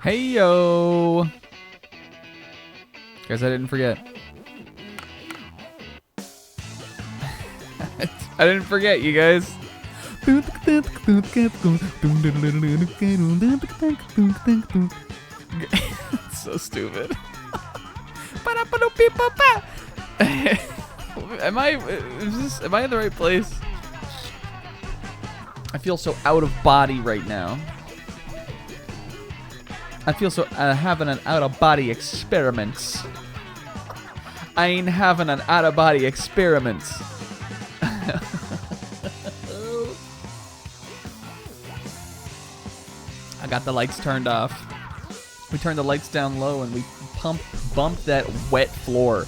Hey yo! Guys, I didn't forget. I didn't forget, you guys. It's so stupid. Am I in the right place? I feel so out of body right now. I feel so having an out of body experiments. I ain't having an out of body experiments. I got the lights turned off. We turned the lights down low and we bumped that wet floor.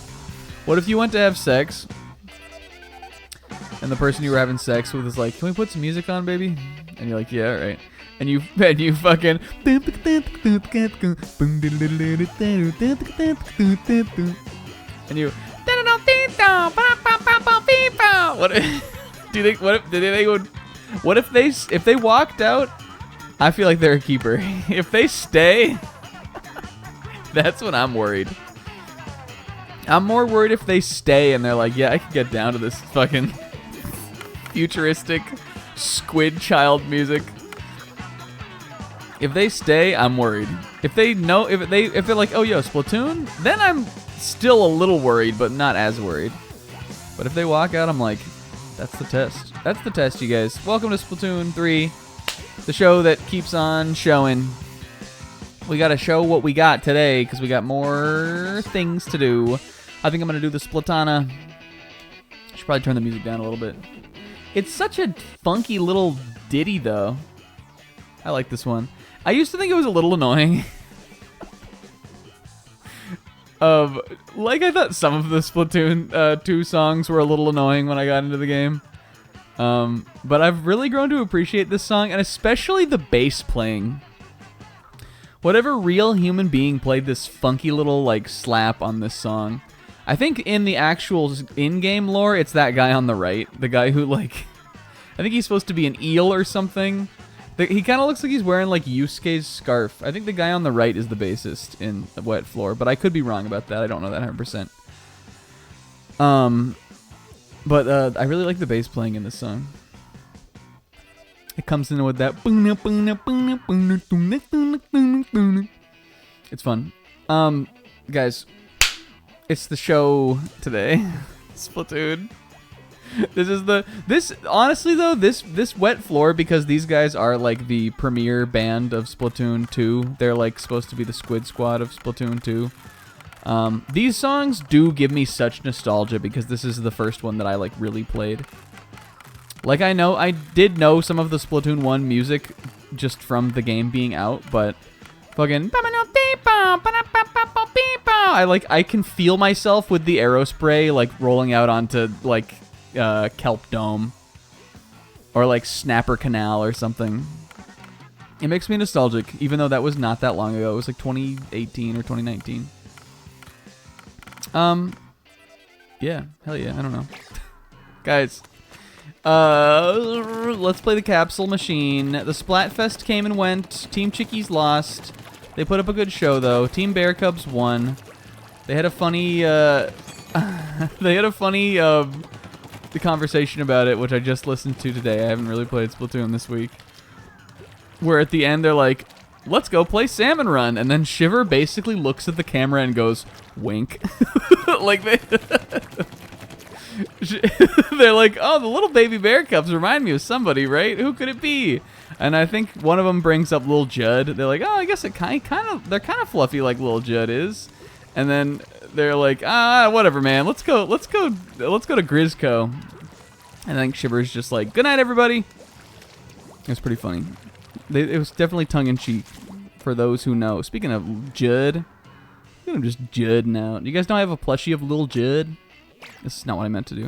What if you went to have sex and the person you were having sex with is like, "Can we put some music on, baby?" And you're like, "Yeah, all right." And you fucking and you what do you think? What if they walked out? I feel like they're a keeper. If they stay, that's when I'm worried. I'm more worried if they stay and they're like, "Yeah, I can get down to this fucking futuristic squid child music." If they stay, I'm worried. If they're like, "Oh, yo, Splatoon," then I'm still a little worried, but not as worried. But if they walk out, I'm like, that's the test. That's the test, you guys. Welcome to Splatoon 3, the show that keeps on showing. We got to show what we got today because we got more things to do. I think I'm going to do the Splatana. I should probably turn the music down a little bit. It's such a funky little ditty, though. I like this one. I used to think it was a little annoying. Like I thought some of the Splatoon 2 songs were a little annoying when I got into the game. But I've really grown to appreciate this song, and especially the bass playing. Whatever real human being played this funky little like slap on this song. I think in the actual in-game lore, it's that guy on the right. The guy who like, I think he's supposed to be an eel or something. He kind of looks like he's wearing like Yusuke's scarf. I think the guy on the right is the bassist in Wet Floor, but I could be wrong about that. I don't know that 100%. But I really like the bass playing in this song. It comes in with that. It's fun. Guys, it's the show today. Splatoon. Honestly though, this Wet Floor, because these guys are like the premier band of Splatoon 2. They're like supposed to be the Squid Squad of Splatoon 2. These songs do give me such nostalgia because this is the first one that I like really played. Like I did know some of the Splatoon 1 music just from the game being out, but fucking I can feel myself with the arrow spray like rolling out onto like Kelp Dome or like Snapper Canal or something. It makes me nostalgic, even though that was not that long ago. It was like 2018 or 2019. Yeah, hell yeah, I don't know. Guys, let's play the capsule machine. The Splatfest came and went. Team Chickies lost. They put up a good show though. Team Bear Cubs won. They had a funny the conversation about it, which I just listened to today. I haven't really played Splatoon this week. Where at the end they're like, "Let's go play Salmon Run," and then Shiver basically looks at the camera and goes, "Wink." Like they're like, "Oh, the little baby bear cubs remind me of somebody, right? Who could it be?" And I think one of them brings up Lil Judd. They're like, "Oh, I guess it they're kind of fluffy like Lil Judd is." And then they're like, whatever, man. Let's go to Grizzco. And I think Shiver's just like, "Good night, everybody." It was pretty funny. It was definitely tongue-in-cheek for those who know. Speaking of Judd, I'm just Judd now. You guys know I have a plushie of Lil Judd? This is not what I meant to do.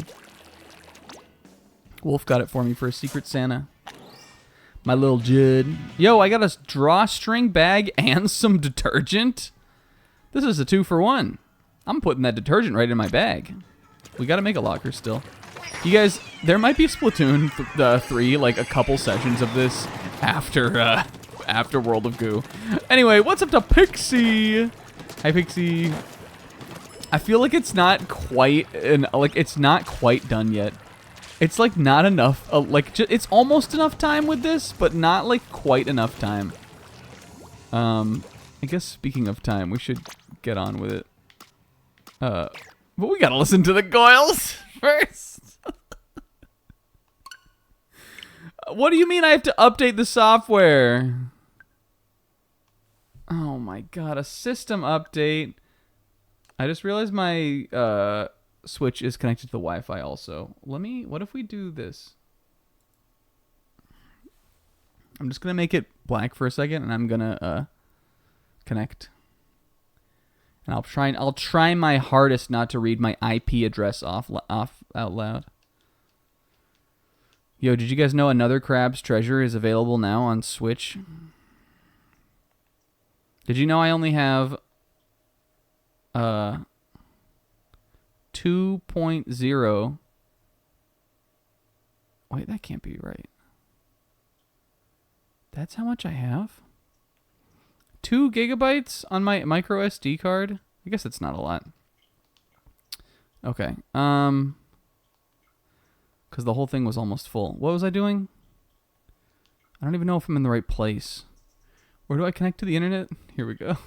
Wolf got it for me for a Secret Santa. My little Judd. Yo, I got a drawstring bag and some detergent. This is a 2-for-1. I'm putting that detergent right in my bag. We got to make a locker still. You guys, there might be Splatoon 3, like a couple sessions of this after after World of Goo. Anyway, what's up to Pixie? Hi, Pixie. I feel like it's not quite it's not quite done yet. It's like not enough. It's almost enough time with this, but not like quite enough time. I guess speaking of time, we should get on with it. But we gotta listen to the Goyles first. What do you mean I have to update the software? Oh my god, a system update. I just realized my Switch is connected to the Wi-Fi also. What if we do this? I'm just gonna make it black for a second, and I'm gonna connect. And I'll try my hardest not to read my IP address off out loud. Yo, did you guys know Another Crab's Treasure is available now on Switch? Did you know I only have 2.0? Wait, that can't be right. That's how much I have? 2 gigabytes on my micro SD card? I guess it's not a lot. Okay. Because the whole thing was almost full. What was I doing? I don't even know if I'm in the right place. Where do I connect to the internet? Here we go.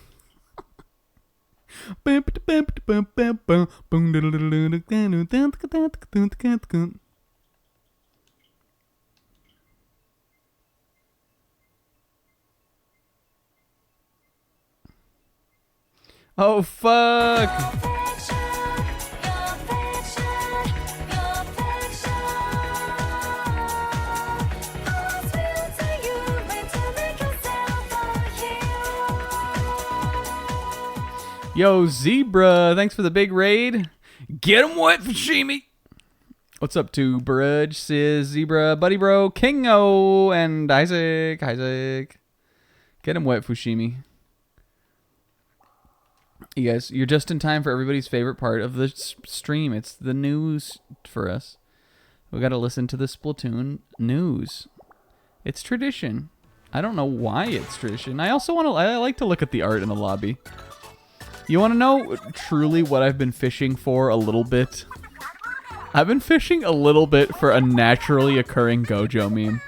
Oh, fuck! Yo, Zebra, thanks for the big raid. Get him wet, Fushimi. What's up to Burudge, Sis, Zebra, Buddy Bro, Kingo, and Isaac. Isaac. Get him wet, Fushimi. You guys, you're just in time for everybody's favorite part of the stream. It's the news for us. We got to listen to the Splatoon news. It's tradition. I don't know why it's tradition. I like to look at the art in the lobby. You want to know truly what I've been fishing for a little bit? I've been fishing a little bit for a naturally occurring Gojo meme.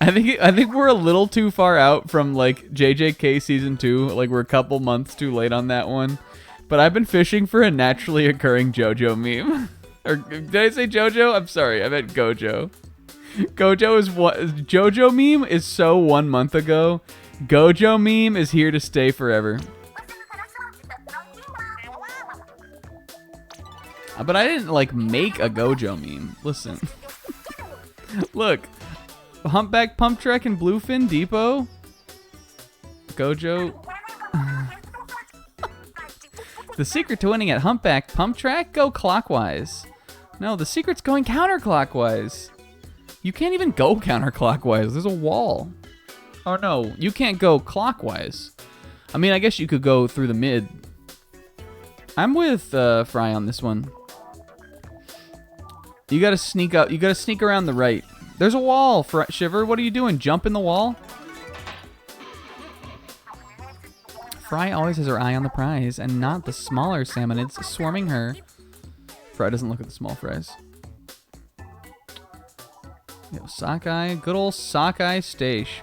I think we're a little too far out from like JJK season 2. Like we're a couple months too late on that one. But I've been fishing for a naturally occurring JoJo meme. Or did I say JoJo? I'm sorry, I meant Gojo. Gojo is what JoJo meme is so 1 month ago. Gojo meme is here to stay forever. But I didn't like make a Gojo meme. Listen. Look. Humpback Pump Track and Bluefin Depot. Gojo. The secret to winning at Humpback Pump Track? Go clockwise. No, the secret's going counterclockwise. You can't even go counterclockwise. There's a wall. Oh no, you can't go clockwise. I mean, I guess you could go through the mid. I'm with Fry on this one. You gotta sneak up. You gotta sneak around the right. There's a wall, Shiver. What are you doing? Jump in the wall? Fry always has her eye on the prize, and not the smaller salmonids swarming her. Fry doesn't look at the small fries. Yo, sockeye. Good old sockeye Stache.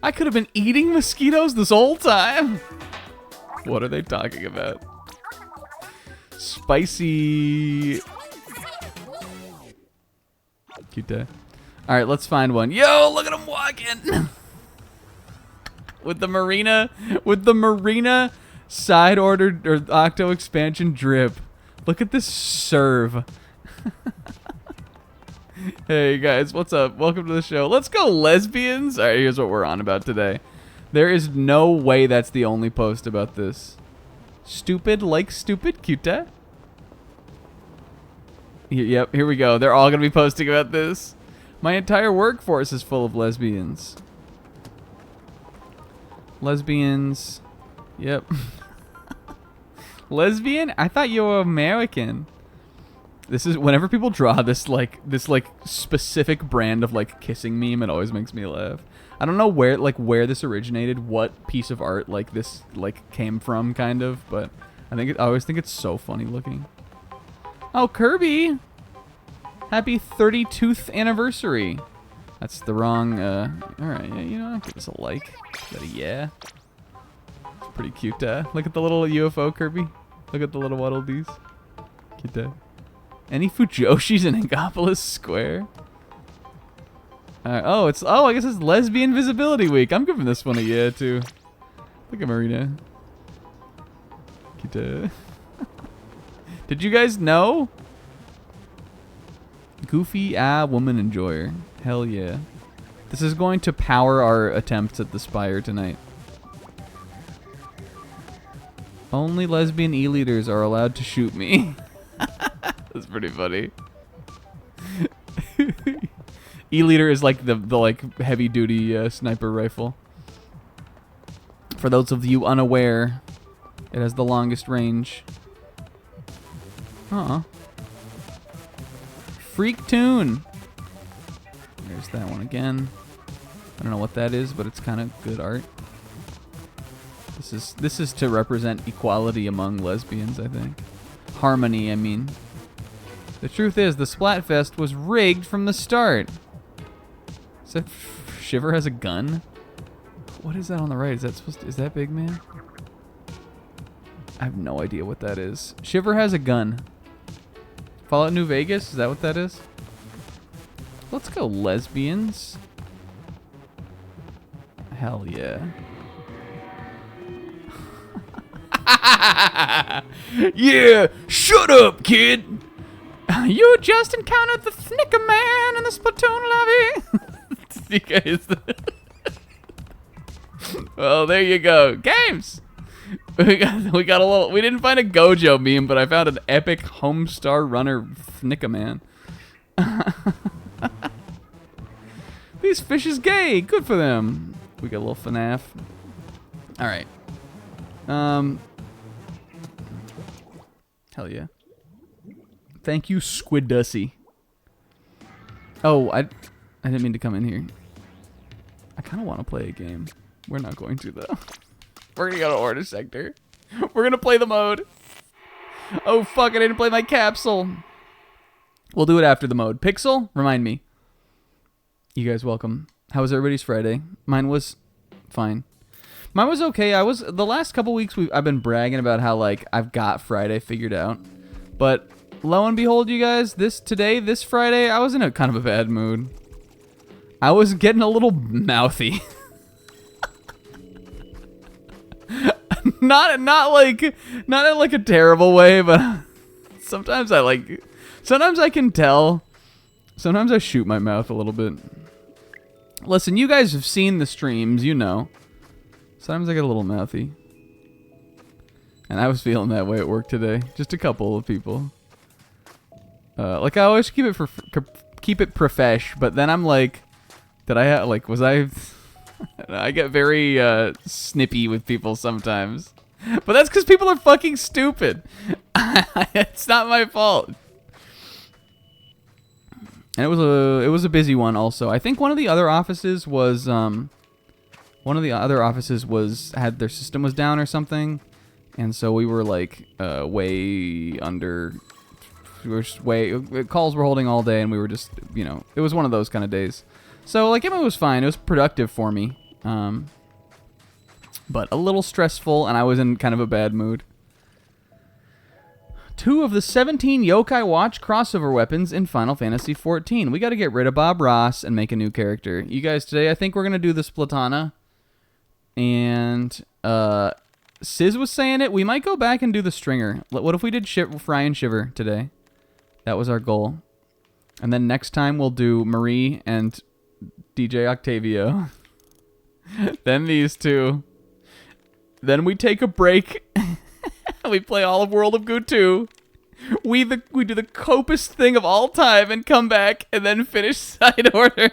I could have been eating mosquitoes this whole time. What are they talking about? Spicy. Cute day. All right, let's find one. Yo, look at him walking. With the marina side order or Octo expansion drip. Look at this serve. Hey guys, what's up? Welcome to the show. Let's go lesbians. All right, here's what we're on about today. There is no way that's the only post about this. Stupid like stupid, cute. Yep, here we go. They're all gonna be posting about this. My entire workforce is full of lesbians. Lesbians. Yep. Lesbian? I thought you were American. This is whenever people draw this specific brand of like kissing meme, it always makes me laugh. I don't know where this originated, what piece of art like this like came from, kind of, but I always think it's so funny looking. Oh, Kirby! Happy 32th anniversary. That's the wrong. All right, yeah, you know, I'll give this a like. Is that a yeah? It's pretty cute. Look at the little UFO Kirby. Look at the little Waddle Dees. Cute. Any Fujoshis in Angopolis Square? Oh, I guess it's Lesbian Visibility Week. I'm giving this one a yeah too. Look at Marina. Cute. Did you guys know? Goofy woman enjoyer. Hell yeah. This is going to power our attempts at the Spire tonight. Only lesbian e-leaders are allowed to shoot me. That's pretty funny. E-leader is like the like heavy duty sniper rifle. For those of you unaware, it has the longest range. Freak Tune. There's that one again. I don't know what that is, but it's kind of good art. This is to represent equality among lesbians, I think. Harmony, I mean. The truth is, the Splatfest was rigged from the start. Is that Shiver has a gun? What is that on the right? Is that supposed to, is that Big Man? I have no idea what that is. Shiver has a gun. Fallout New Vegas? Is that what that is? Let's go, lesbians. Hell yeah. Yeah! Shut up, kid! You just encountered the Snicker Man in the Splatoon lobby! You guys... Well, there you go. Games! We got a little... We didn't find a Gojo meme, but I found an epic Homestar Runner Snicker Man. These fish is gay. Good for them. We got a little FNAF. Alright. Hell yeah. Thank you, Squid Dussy. Oh, I didn't mean to come in here. I kind of want to play a game. We're not going to, though. We're going to go to Order Sector. We're going to play the mode. Oh, fuck, I didn't play my capsule. We'll do it after the mode. Pixel, remind me. You guys welcome. How was everybody's Friday? Mine was fine. Mine was okay. The last couple weeks I've been bragging about how like I've got Friday figured out. But lo and behold, you guys, this Friday, I was in a kind of a bad mood. I was getting a little mouthy. not in like a terrible way, but sometimes I can tell. Sometimes I shoot my mouth a little bit. Listen, you guys have seen the streams, you know. Sometimes I get a little mouthy. And I was feeling that way at work today. Just a couple of people. Like I always keep it profesh, but then I'm like, I get very snippy with people sometimes. But that's because people are fucking stupid. It's not my fault. And it was a busy one also. I think one of the other offices had their system was down or something. And so we were like way under. We were just calls were holding all day, and we were just, you know, it was one of those kind of days. So like it was fine. It was productive for me. But a little stressful, and I was in kind of a bad mood. 2 of the 17 Yokai Watch crossover weapons in Final Fantasy XIV. We got to get rid of Bob Ross and make a new character. You guys, today I think we're going to do the Splatana. And Sizz was saying it. We might go back and do the Stringer. What if we did Fry and Shiver today? That was our goal. And then next time we'll do Marie and DJ Octavio. Then these two. Then we take a break. We play all of World of Goo 2. We do the copest thing of all time and come back and then finish Side Order.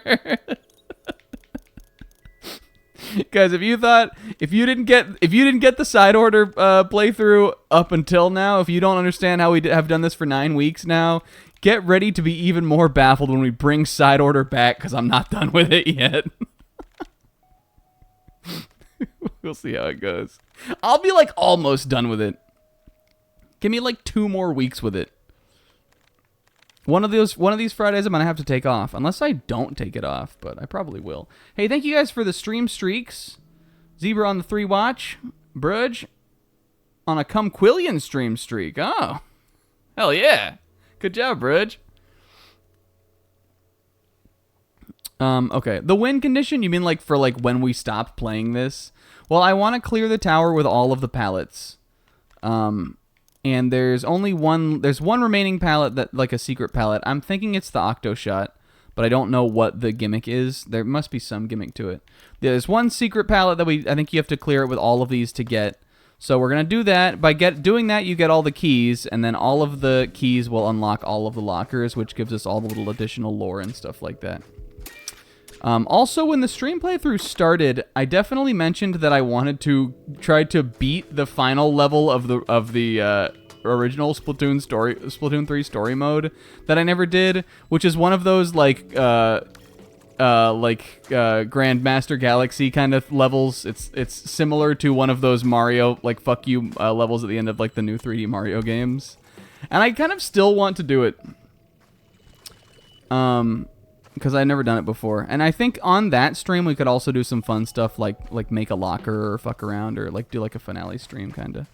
Guys, if you didn't get the Side Order playthrough up until now, if you don't understand how we have done this for 9 weeks now, Get ready to be even more baffled when we bring side order back, because I'm not done with it yet. We'll see how it goes. I'll be like almost done with it. Give me like 2 more weeks with it. One of these Fridays I'm gonna have to take off, unless I don't take it off, but I probably will. Hey, thank you guys for the stream streaks. Zebra on the 3 watch. Brudge on a Cumquillion stream streak. Oh, hell yeah! Good job, Brudge. Okay, the win condition. You mean like for like when we stop playing this? Well, I want to clear the tower with all of the pallets. And there's only one. There's one remaining pallet that, like a secret pallet. I'm thinking it's the Octo Shot, but I don't know what the gimmick is. There must be some gimmick to it. There's one secret pallet that I think you have to clear it with all of these to get. So we're gonna do that. By doing that, you get all the keys, and then all of the keys will unlock all of the lockers, which gives us all the little additional lore and stuff like that. Also, when the stream playthrough started, I definitely mentioned that I wanted to try to beat the final level of the original Splatoon 3 story mode that I never did, which is one of those like Grandmaster Galaxy kind of levels. It's similar to one of those Mario like fuck you levels at the end of like the new 3D Mario games, and I kind of still want to do it. Because I've never done it before. And I think on that stream we could also do some fun stuff like make a locker or fuck around or like do like a finale stream kind of.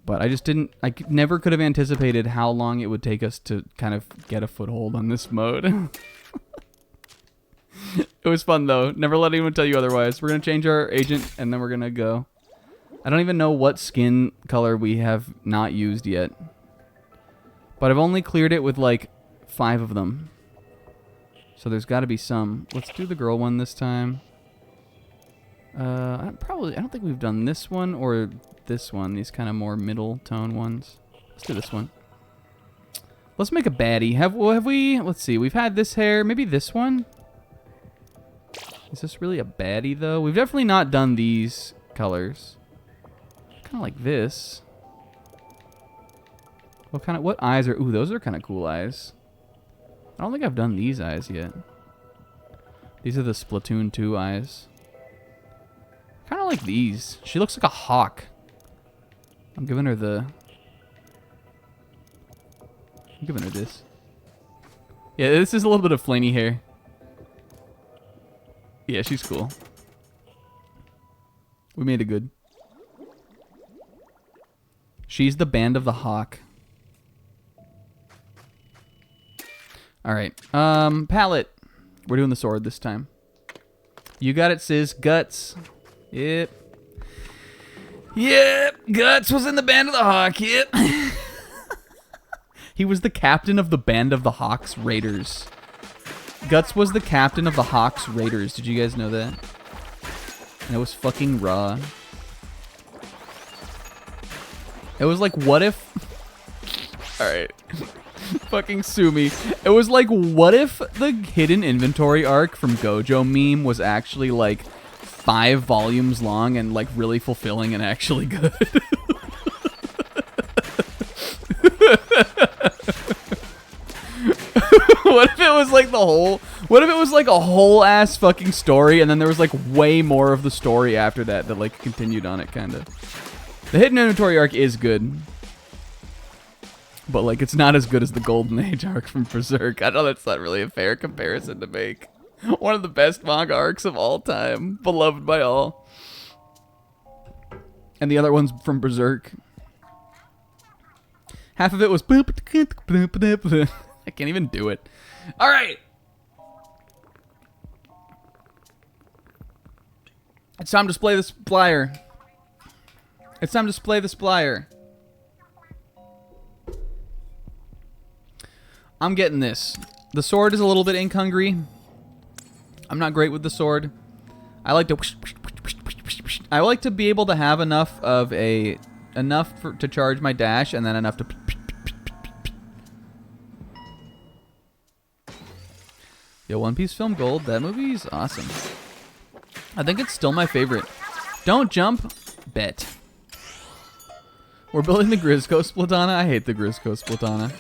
But I just didn't, I never could have anticipated how long it would take us to kind of get a foothold on this mode. It was fun though. Never let anyone tell you otherwise. We're going to change our agent and then we're going to go. I don't even know what skin color we have not used yet. But I've only cleared it with like 5 of them. So there's got to be some. Let's do the girl one this time. I don't think we've done this one or this one. These kind of more middle tone ones. Let's do this one. Let's make a baddie. Have we? Let's see. We've had this hair. Maybe this one? Is this really a baddie though? We've definitely not done these colors. Kind of like this. What eyes are? Ooh, those are kind of cool eyes. I don't think I've done these eyes yet. These are the Splatoon 2 eyes. Kind of like these. She looks like a hawk. I'm giving her this. Yeah, this is a little bit of flaney hair. Yeah, she's cool. We made it good. She's the band of the hawk. Alright, palette. We're doing the sword this time. You got it, sis. Guts. Yep. Yep. Guts was in the band of the Hawk. Yep. He was the captain of the band of the Hawks Raiders. Guts was the captain of the Hawks Raiders. Did you guys know that? And it was fucking raw. It was like, what if... Alright. Fucking sue me. It was like, what if the hidden inventory arc from Gojo meme was actually like 5 volumes long and like really fulfilling and actually good? What if it was like what if it was like a whole ass fucking story and then there was like way more of the story after that like continued on it kind of. The hidden inventory arc is good. But, like, it's not as good as the Golden Age arc from Berserk. I know that's not really a fair comparison to make. One of the best manga arcs of all time. Beloved by all. And the other one's from Berserk. Half of it was... I can't even do it. Alright! It's time to display the splier. It's time to display the splier. I'm getting this. The sword is a little bit ink hungry. I'm not great with the sword. I like to be able to have enough to charge my dash and then enough to. Yo, One Piece Film Gold. That movie's awesome. I think it's still my favorite. Don't jump. Bet. We're building the Grizzco Splatana. I hate the Grizzco Splatana.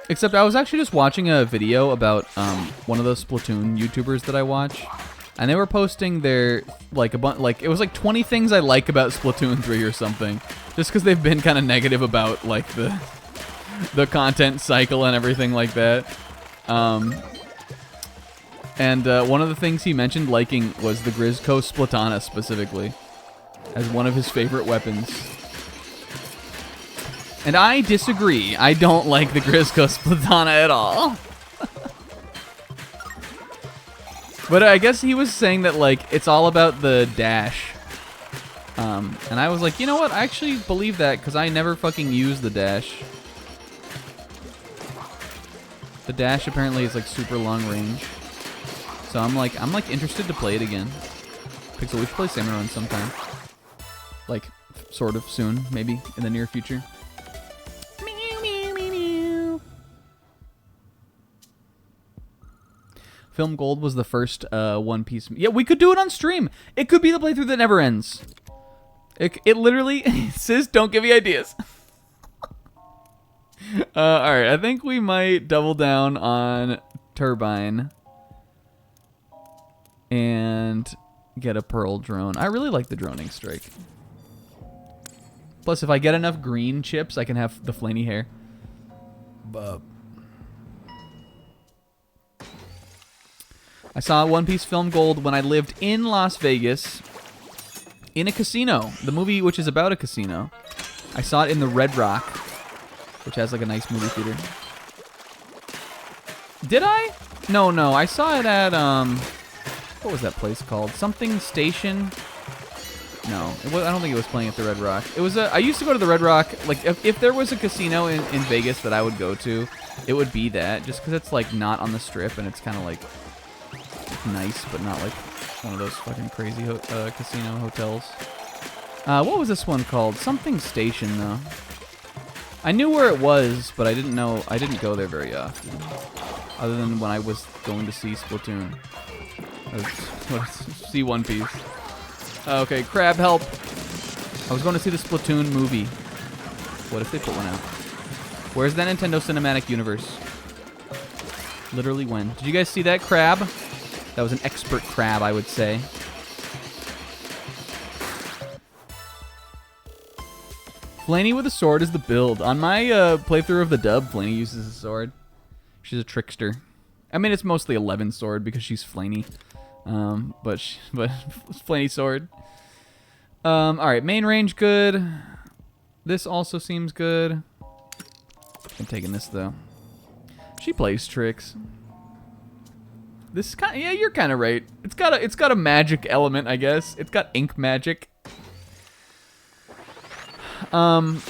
Except I was actually just watching a video about one of those Splatoon YouTubers that I watch, and they were posting their it was like 20 things I like about Splatoon 3 or something, just because they've been kind of negative about like the content cycle and everything like that. And one of the things he mentioned liking was the Grizzco Splatana specifically as one of his favorite weapons. And I disagree. I don't like the Grizzco Splatana at all. But I guess he was saying that, like, it's all about the dash. And I was like, you know what? I actually believe that, because I never fucking use the dash. The dash apparently is, like, super long range. So I'm interested to play it again. Pixel, we should play Salmon Run sometime. Like, sort of soon, maybe, in the near future. Film Gold was the first One Piece. Yeah, we could do it on stream. It could be the playthrough that never ends. It literally... Sis, don't give me ideas. Alright, I think we might double down on Turbine. And get a Pearl drone. I really like the droning strike. Plus, if I get enough green chips, I can have the flaney hair. I saw One Piece Film Gold when I lived in Las Vegas in a casino. The movie, which is about a casino. I saw it in the Red Rock, which has like a nice movie theater. Did I? No. I saw it at, what was that place called? Something Station? No, I don't think it was playing at the Red Rock. It was I used to go to the Red Rock, like, if there was a casino in Vegas that I would go to, it would be that, just because it's, like, not on the Strip, and it's kind of, like, nice, but not, like, one of those fucking crazy casino hotels. What was this one called? Something Station, though. I knew where it was, but I didn't go there very often. Other than when I was going to see Splatoon. See One Piece. Okay, Crab, help. I was going to see the Splatoon movie. What if they put one out? Where's that Nintendo Cinematic Universe? Literally when? Did you guys see that, Crab? That was an expert crab, I would say. Flaney with a sword is the build. On my playthrough of the dub, Flaney uses a sword. She's a trickster. I mean, it's mostly 11 sword because she's Flaney. But Flaney sword. Alright, main range good. This also seems good. I'm taking this, though. She plays tricks. This is kind of, yeah, you're kind of right. It's got a magic element, I guess. It's got ink magic. What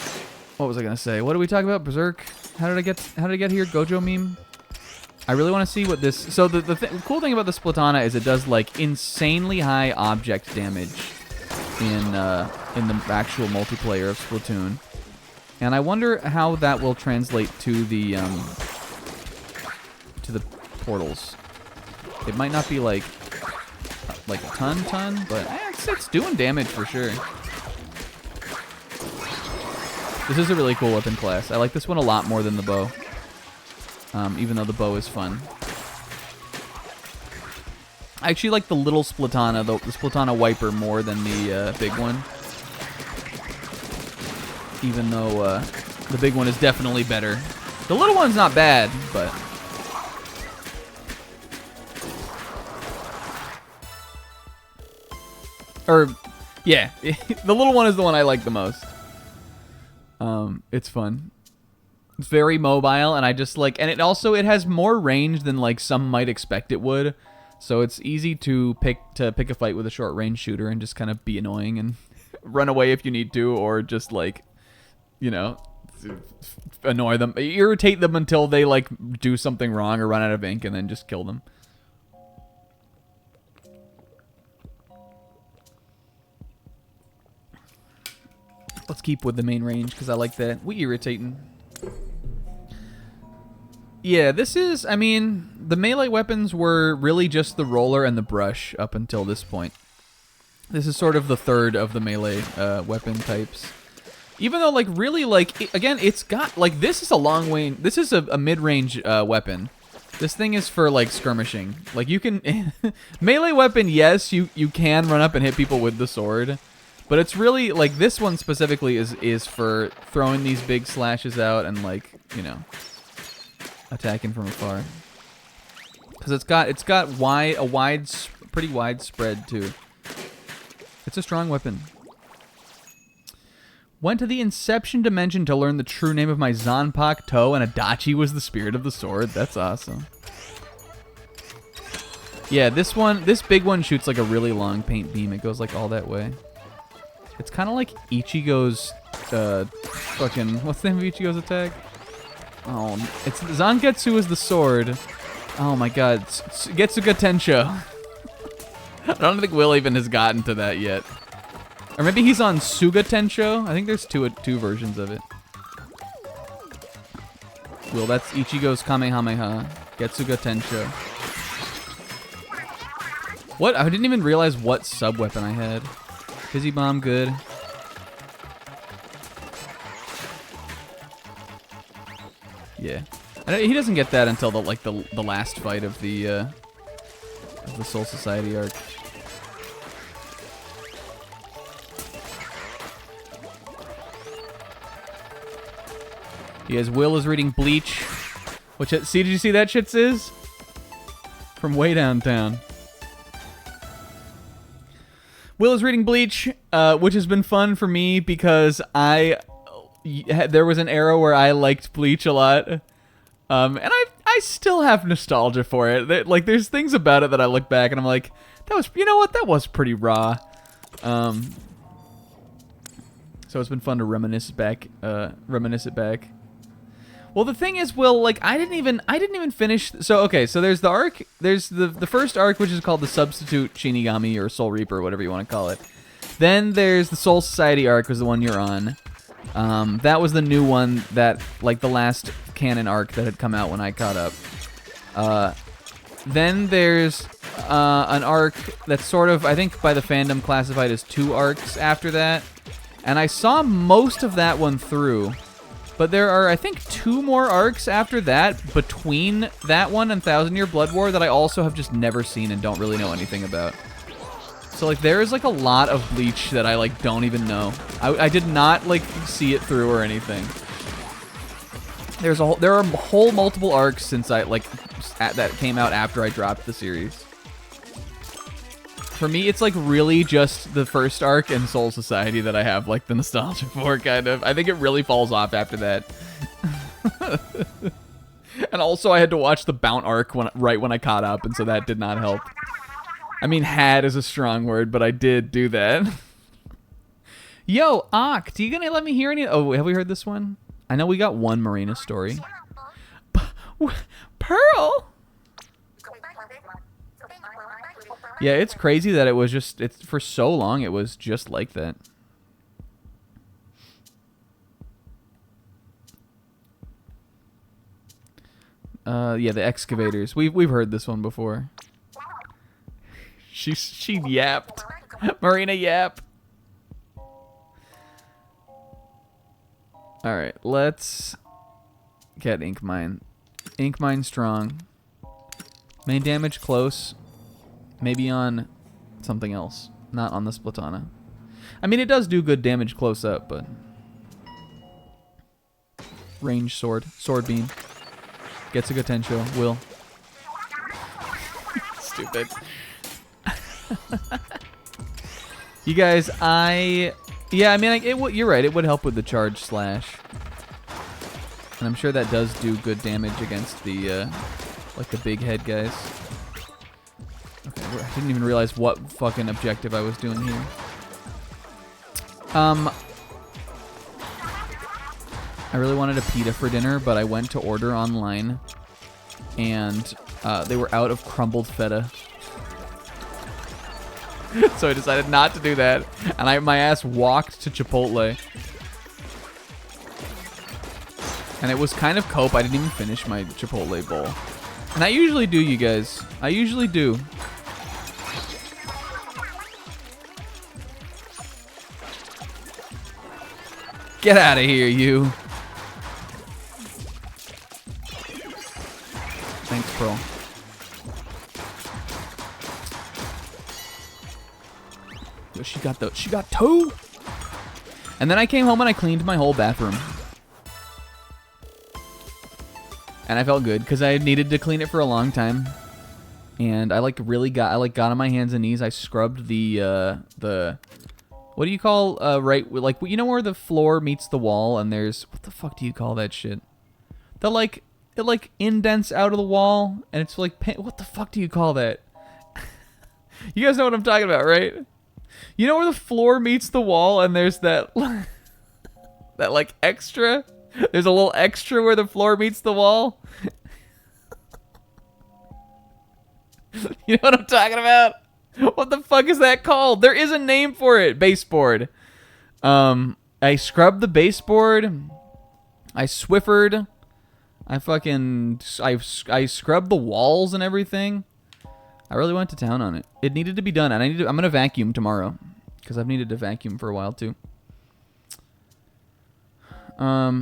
was I gonna say? What did we talk about? Berserk. How did I get here? Gojo meme. I really want to see what this. So the cool thing about the Splatana is it does like insanely high object damage in the actual multiplayer of Splatoon, and I wonder how that will translate to the portals. It might not be like a ton, but it's doing damage for sure. This is a really cool weapon class. I like this one a lot more than the bow. Even though the bow is fun. I actually like the little Splatana, the Splatana Wiper, more than the big one. Even though the big one is definitely better. The little one's not bad, but... yeah, the little one is the one I like the most. It's fun. It's very mobile, and I just like, and it has more range than like some might expect it would. So it's easy to pick a fight with a short range shooter and just kind of be annoying and run away if you need to, or just like, you know, annoy them, irritate them until they like do something wrong or run out of ink, and then just kill them. Let's keep with the main range because I like that. We irritating. Yeah, this is, I mean, the melee weapons were really just the roller and the brush up until this point. This is sort of the third of the melee weapon types. Even though, like, really, like, again, it's got, like, this is a long range, this is a mid-range weapon. This thing is for, like, skirmishing. Like, you can, melee weapon, yes, you can run up and hit people with the sword. But it's really, like, this one specifically is for throwing these big slashes out and, like, you know, attacking from afar. Because it's got pretty wide spread, too. It's a strong weapon. Went to the Inception Dimension to learn the true name of my Zansplattō, and Adachi was the spirit of the sword. That's awesome. Yeah, this big one shoots like a really long paint beam. It goes like all that way. It's kind of like Ichigo's, fucking, what's the name of Ichigo's attack? Oh, it's Zangetsu is the sword. Oh my god, Getsuga Tensho. I don't think Will even has gotten to that yet. Or maybe he's on Suga Tensho. I think there's two versions of it. Well, that's Ichigo's Kamehameha. Getsuga Tensho. What? I didn't even realize what sub-weapon I had. Fizzy Bomb, good. Yeah. He doesn't get that until the last fight of the Soul Society arc. Yes, Will is reading Bleach. Which, see, did you see that shit, Sis? From way downtown. Will is reading Bleach, which has been fun for me because there was an era where I liked Bleach a lot. And I still have nostalgia for it. Like, there's things about it that I look back and I'm like, that was, you know what, that was pretty raw. So it's been fun to reminisce it back. Well, the thing is, Will, like, I didn't even finish. So, okay, so there's the arc. There's the first arc, which is called the Substitute Shinigami or Soul Reaper, whatever you want to call it. Then there's the Soul Society arc, was the one you're on. That was the new one that, like, the last canon arc that had come out when I caught up. Then there's an arc that's sort of, I think, by the fandom classified as 2 arcs after that. And I saw most of that one through. But there are, I think, 2 more arcs after that, between that one and Thousand Year Blood War, that I also have just never seen and don't really know anything about. So, like, there is, like, a lot of Bleach that I, like, don't even know. I did not, like, see it through or anything. There are whole multiple arcs since I, like, that came out after I dropped the series. For me, it's, like, really just the first arc and Soul Society that I have, like, the nostalgia for, kind of. I think it really falls off after that. And also, I had to watch the Bount arc right when I caught up, and so that did not help. I mean, had is a strong word, but I did do that. Yo, Ak, do you gonna let me hear any? Oh, have we heard this one? I know we got one Marina story. Pearl? Yeah, it's crazy that it was just, for so long it was just like that. Yeah, the excavators. We've heard this one before. She yapped. Marina yap. Alright, let's get Ink Mine. Ink Mine strong. Main damage close. Maybe on something else. Not on the Splatana. I mean, it does do good damage close up, but... Range sword. Sword beam. Getsuga Tensho. Will. Stupid. You guys, yeah, I mean, you're right. It would help with the charge slash. And I'm sure that does do good damage against the, like, the big head guys. Okay, I didn't even realize what fucking objective I was doing here. I really wanted a pita for dinner, but I went to order online, and they were out of crumbled feta. So I decided not to do that, and my ass walked to Chipotle. And it was kind of cope. I didn't even finish my Chipotle bowl. And I usually do, you guys. I usually do. Get out of here, you. Thanks, Pearl. Yo, she got two. And then I came home and I cleaned my whole bathroom. And I felt good because I needed to clean it for a long time. And I got on my hands and knees. I scrubbed the what do you call right, like, you know where the floor meets the wall and there's, what the fuck do you call that shit? The like, it like indents out of the wall and it's like, what the fuck do you call that? You guys know what I'm talking about, right? You know where the floor meets the wall and there's that that like extra? There's a little extra where the floor meets the wall. You know what I'm talking about? What the fuck is that called? There is a name for it. Baseboard. I scrubbed the baseboard. I Swiffered. I scrubbed the walls and everything. I really went to town on it. It needed to be done, and I'm gonna vacuum tomorrow because I've needed to vacuum for a while too. Are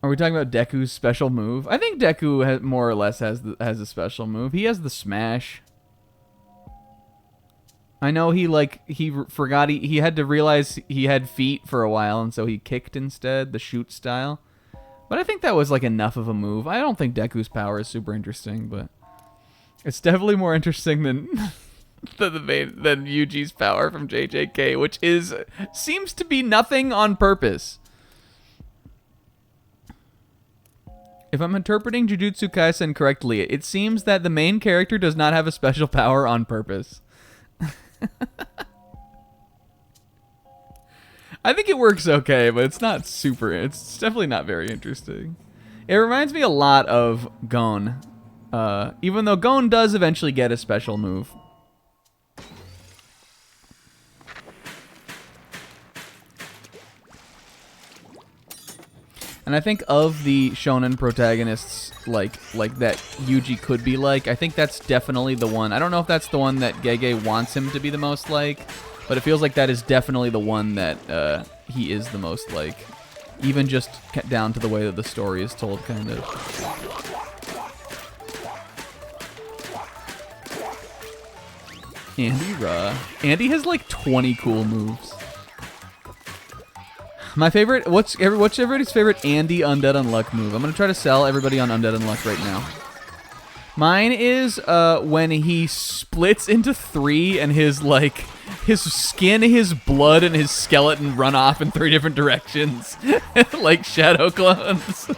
we talking about Deku's special move? I think Deku more or less has a special move. He has the smash. I know he forgot he had to realize he had feet for a while, and so he kicked instead, the shoot style. But I think that was like enough of a move. I don't think Deku's power is super interesting, but it's definitely more interesting than than Yuji's power from JJK, which seems to be nothing on purpose. If I'm interpreting Jujutsu Kaisen correctly, it seems that the main character does not have a special power on purpose. I think it works okay, but it's not super. It's definitely not very interesting. It reminds me a lot of Gon, even though Gon does eventually get a special move. And I think of the shonen protagonists like that Yuji could be like, I think that's definitely the one. I don't know if that's the one that Gege wants him to be the most like, but it feels like that is definitely the one that he is the most like. Even just down to the way that the story is told, kind of. Andy has like 20 cool moves. My favorite, what's everybody's favorite Andy Undead Unluck move? I'm going to try to sell everybody on Undead Unluck right now. Mine is when he splits into 3 and his skin, his blood, and his skeleton run off in 3 different directions. Like shadow clones.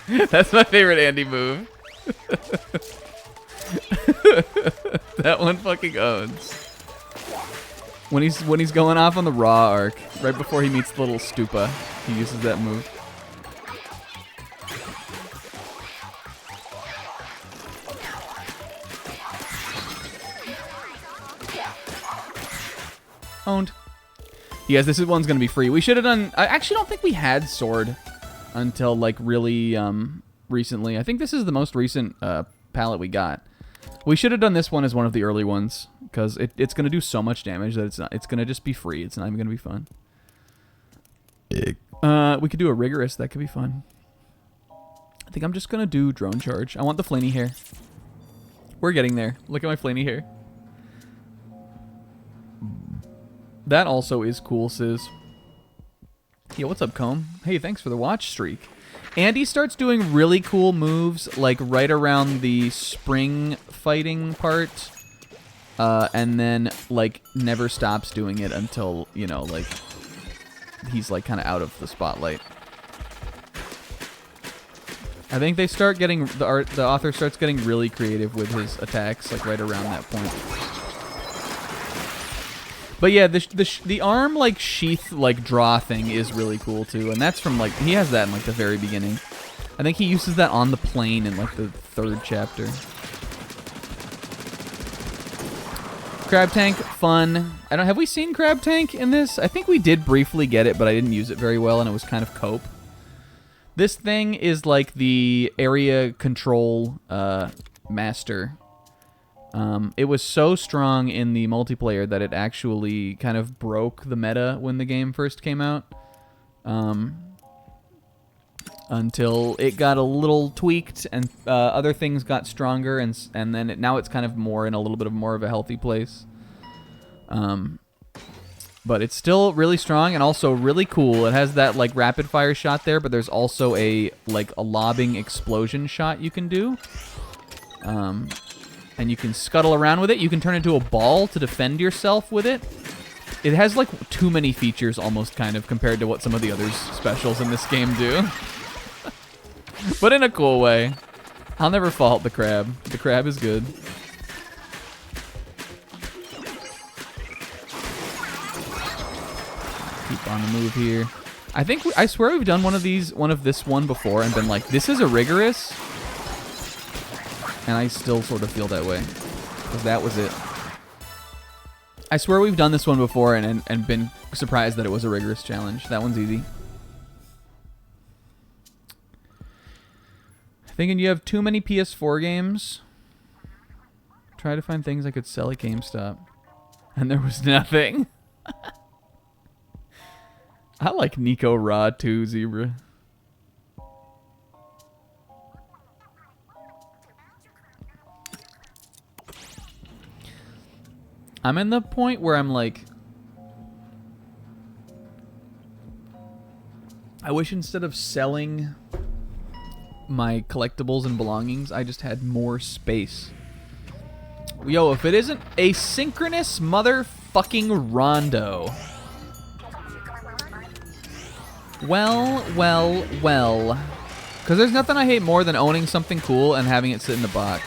That's my favorite Andy move. That one fucking owns. When he's going off on the Raw arc, right before he meets the little stupa, he uses that move. Owned. Yes, this one's gonna be free. We should have done. I actually don't think we had Sword until like really recently. I think this is the most recent palette we got. We should have done this one as one of the early ones, because it's going to do so much damage that it's going to just be free. It's not even going to be fun. We could do a Rigorous. That could be fun. I think I'm just going to do Drone Charge. I want the flaney hair. We're getting there. Look at my flaney hair. That also is cool, Sis. Yo, what's up, Comb? Hey, thanks for the watch streak. Andy starts doing really cool moves, like right around the spring fighting part, and then like never stops doing it until, you know, like he's like kind of out of the spotlight. I think they start getting the author starts getting really creative with his attacks, like right around that point. But yeah, the arm like sheath like draw thing is really cool too, and that's from like he has that in like the very beginning. I think he uses that on the plane in like the 3rd chapter. Crab Tank, fun. Have we seen Crab Tank in this? I think we did briefly get it, but I didn't use it very well, and it was kind of cope. This thing is like the area control master. It was so strong in the multiplayer that it actually kind of broke the meta when the game first came out. Until it got a little tweaked and other things got stronger, and then now it's kind of more in a little bit of more of a healthy place. But it's still really strong and also really cool. It has that like rapid fire shot there, but there's also a lobbing explosion shot you can do. And you can scuttle around with it. You can turn into a ball to defend yourself with it. It has like too many features almost kind of compared to what some of the other specials in this game do. But in a cool way. I'll never fault the crab. The crab is good. Keep on the move here. I swear we've done one of this one before and been like, this is a rigorous. And I still sort of feel that way. Because that was it. I swear we've done this one before and been surprised that it was a rigorous challenge. That one's easy. Thinking you have too many PS4 games. Try to find things I could sell at GameStop. And there was nothing. I like Nico Raw too, Zebra. I'm in the point where I'm like, I wish instead of selling my collectibles and belongings, I just had more space. Yo, if it isn't a synchronous motherfucking rondo. Well. Because there's nothing I hate more than owning something cool and having it sit in the box.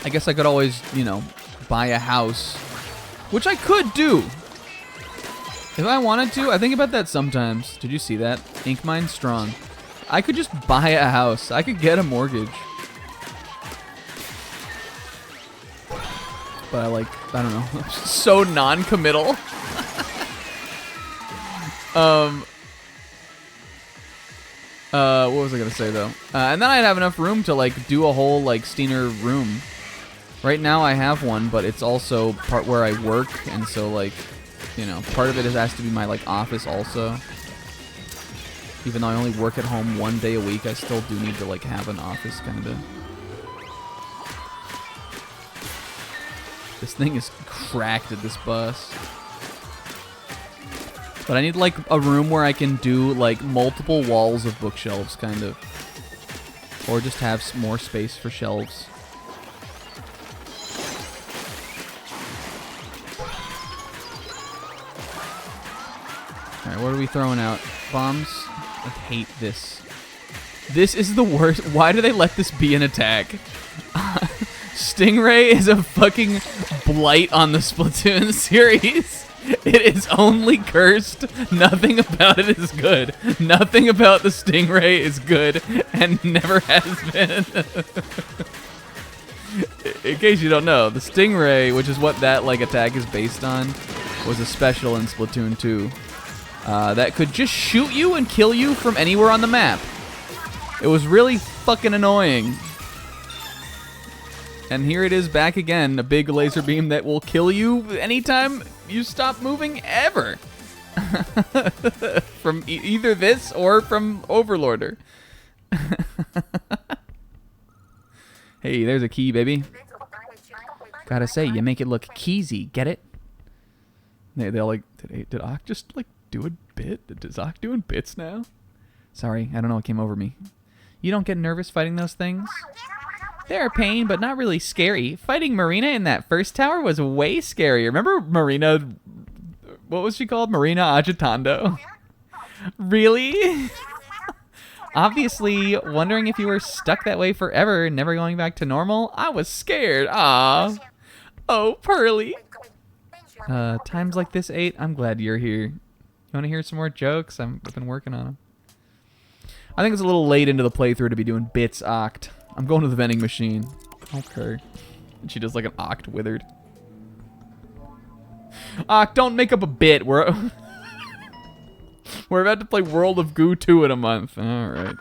I guess I could always, you know, buy a house. Which I could do. If I wanted to. I think about that sometimes. Did you see that? Ink Mine strong. I could just buy a house. I could get a mortgage. But I don't know. I'm so non-committal. What was I gonna say though? And then I'd have enough room to like do a whole like Steiner room. Right now I have one, but it's also part where I work, and so like, you know, part of it has to be my like office also. Even though I only work at home one day a week, I still do need to like have an office kind of. This thing is cracked at this bus. But I need like a room where I can do like multiple walls of bookshelves kind of. Or just have more space for shelves. Alright, what are we throwing out? Bombs? I hate this. This is the worst. Why do they let this be an attack? Stingray is a fucking blight on the Splatoon series. It is only cursed. Nothing about it is good. Nothing about the Stingray is good and never has been. In case you don't know, the Stingray, which is what that like attack is based on, was a special in Splatoon 2 that could just shoot you and kill you from anywhere on the map. It was really fucking annoying. And here it is back again, a big laser beam that will kill you anytime you stop moving ever. From either this or from Overlorder. Hey, there's a key, baby. Gotta say, you make it look keysy, get it? They're like, did Ock just like do a bit? Is Ock doing bits now? Sorry, I don't know what came over me. You don't get nervous fighting those things? They're a pain, but not really scary. Fighting Marina in that first tower was way scarier. Remember Marina, what was she called? Marina Agitando. Really? Obviously, wondering if you were stuck that way forever, never going back to normal. I was scared. Ah. Oh, Pearly. Times like this, 8. I'm glad you're here. You want to hear some more jokes? I've been working on them. I think it's a little late into the playthrough to be doing bits oct. I'm going to the vending machine. Okay. And she does like an oct withered. Oct, don't make up a bit. We're about to play World of Goo 2 in a month. Alright.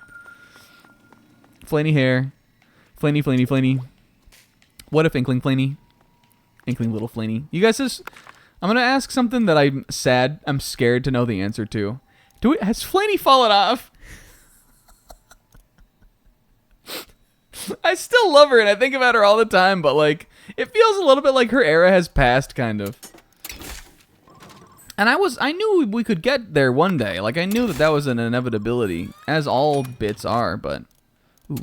Flaney hair. Flaney, Flaney, Flaney. What if Inkling Flaney? Inkling little Flaney. You guys just... I'm gonna ask something that I'm scared to know the answer to. Has Flaney fallen off? I still love her and I think about her all the time, but like, it feels a little bit like her era has passed, kind of. And I knew we could get there one day. Like, I knew that was an inevitability, as all bits are, but... Ooh.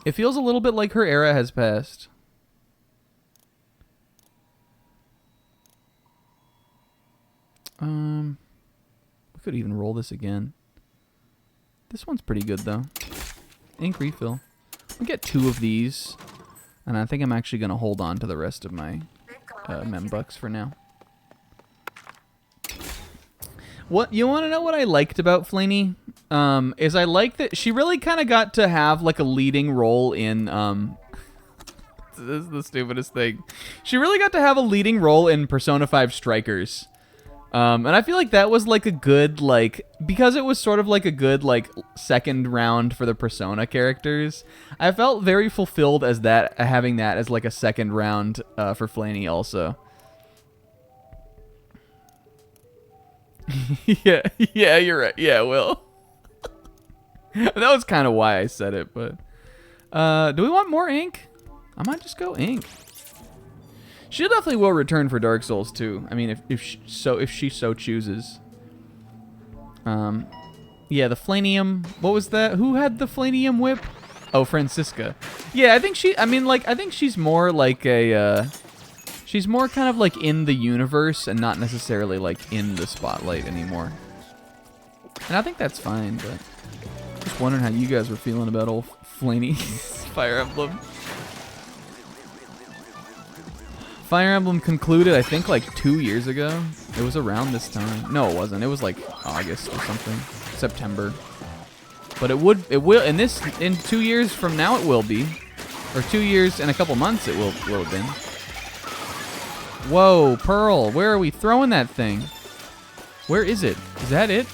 It feels a little bit like her era has passed. We could even roll this again. This one's pretty good, though. Ink refill. We get 2 of these, and I think I'm actually going to hold on to the rest of my membucks for now. What you want to know what I liked about Flaney? Is I like that she really kind of got to have like a leading role in this is the stupidest thing. She really got to have a leading role in Persona 5 Strikers. And I feel like that was like a good, like, because it was sort of like a good, like, second round for the Persona characters. I felt very fulfilled as that, having that as like a second round for Flaney also. yeah, you're right. Yeah, Will. That was kind of why I said it, but do we want more ink? I might just go ink. She definitely will return for Dark Souls 2. I mean, if she so chooses. Yeah, the Flanium. What was that? Who had the Flanium whip? Oh, Francisca. Yeah, I think I think she's more like a she's more kind of like in the universe and not necessarily like in the spotlight anymore. And I think that's fine, but just wondering how you guys were feeling about old Flaney Fire Emblem. Fire Emblem concluded, I think, like 2 years ago. It was around this time. No, it wasn't. It was like August or something, September. But it will in 2 years from now it will be, or 2 years and a couple months it will have been. Whoa, Pearl, where are we throwing that thing? Where is it? Is that it?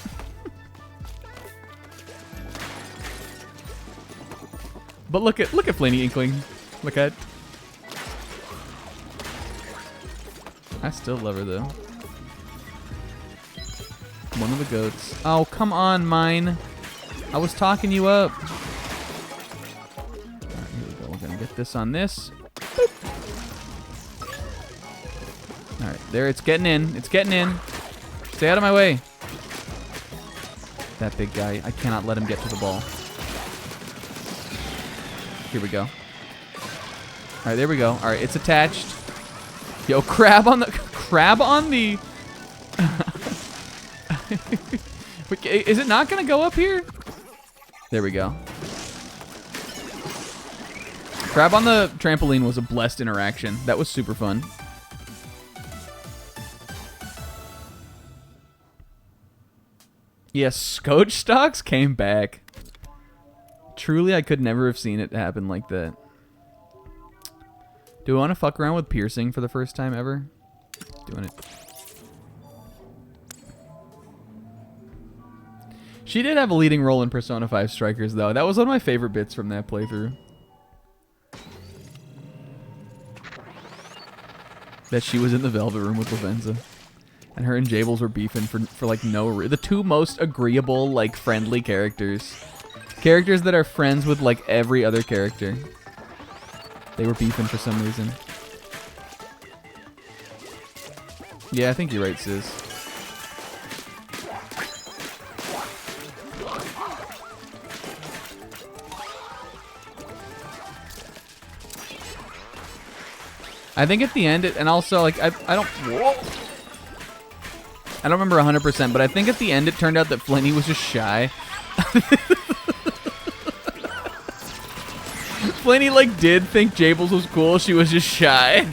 But look at Flaney Inkling. Look at. I still love her though. One of the goats. Oh, come on, mine. I was talking you up. Alright, here we go. We're gonna get this on this. Alright, there, it's getting in. It's getting in. Stay out of my way. That big guy. I cannot let him get to the ball. Here we go. Alright, there we go. Alright, it's attached. Yo, crab on the... Is it not going to go up here? There we go. Crab on the trampoline was a blessed interaction. That was super fun. Yes, Scotch stocks came back. Truly, I could never have seen it happen like that. Do we want to fuck around with piercing for the first time ever? Doing it. She did have a leading role in Persona 5 Strikers, though. That was one of my favorite bits from that playthrough. That she was in the Velvet Room with Lavenza. And her and Jables were beefing for like no reason. The two most agreeable, like, friendly characters. Characters that are friends with, like, every other character. They were beefing for some reason. Yeah, I think you're right, sis. I think at the end, and also, like, I don't... Whoa. I don't remember 100%, but I think at the end it turned out that Flinny was just shy. Flinny, like, did think Jables was cool. She was just shy.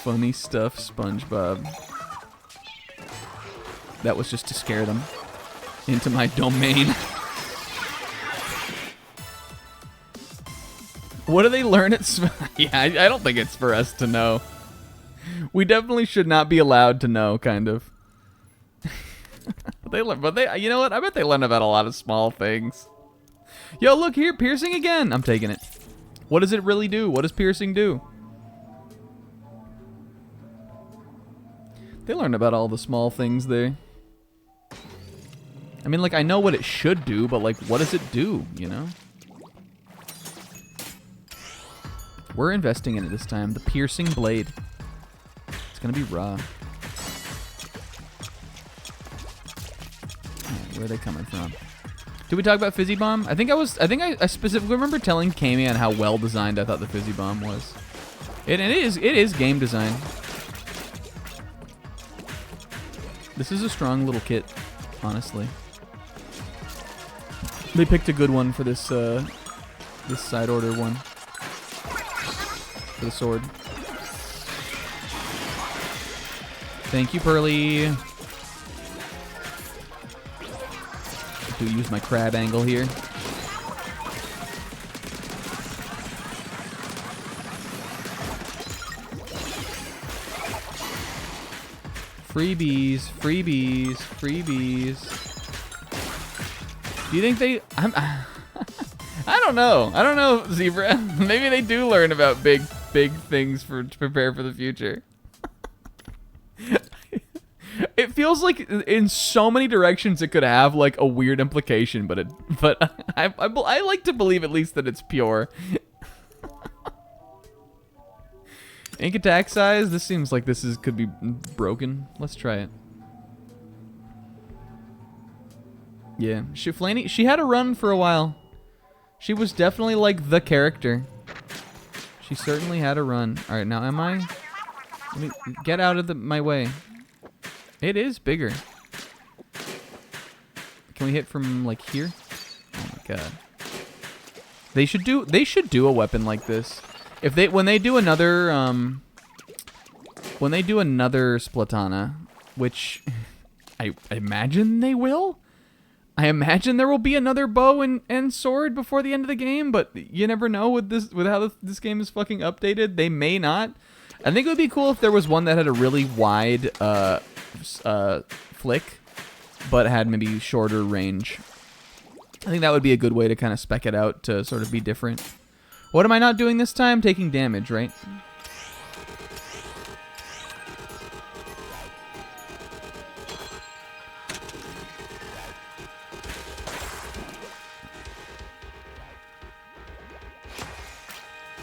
Funny stuff, SpongeBob. That was just to scare them into my domain. What do they learn at Yeah, I don't think it's for us to know. We definitely should not be allowed to know, kind of. But they, you know what? I bet they learn about a lot of small things. Yo, look here, piercing again. I'm taking it. What does it really do? What does piercing do? They learned about all the small things there. I mean, like, I know what it should do, but, like, what does it do, you know? We're investing in it this time. The piercing blade. It's gonna be raw. Right, where are they coming from? Did we talk about Fizzy Bomb? I think I specifically remember telling Kamian how well designed I thought the Fizzy Bomb was. It is game design. This is a strong little kit, honestly. They picked a good one for this this side order one. For the sword. Thank you, Pearly. To use my crab angle here. Freebies, freebies, freebies. Do you think they... I don't know. I don't know, Zebra. Maybe they do learn about big things to prepare for the future. It feels like in so many directions it could have like a weird implication, but I like to believe at least that it's pure. Ink attack size. This seems like this could be broken. Let's try it. Yeah, she had a run for a while. She was definitely like the character. She certainly had a run. All right, now am I? Let me get out of my way. It is bigger. Can we hit from like here? Oh my god. They should do a weapon like this. If when they do another Splatana, which I imagine they will. I imagine there will be another bow and sword before the end of the game, but you never know with how this game is fucking updated. They may not. I think it would be cool if there was one that had a really wide flick, but had maybe shorter range. I think that would be a good way to kind of spec it out to sort of be different. What am I not doing this time? Taking damage, right?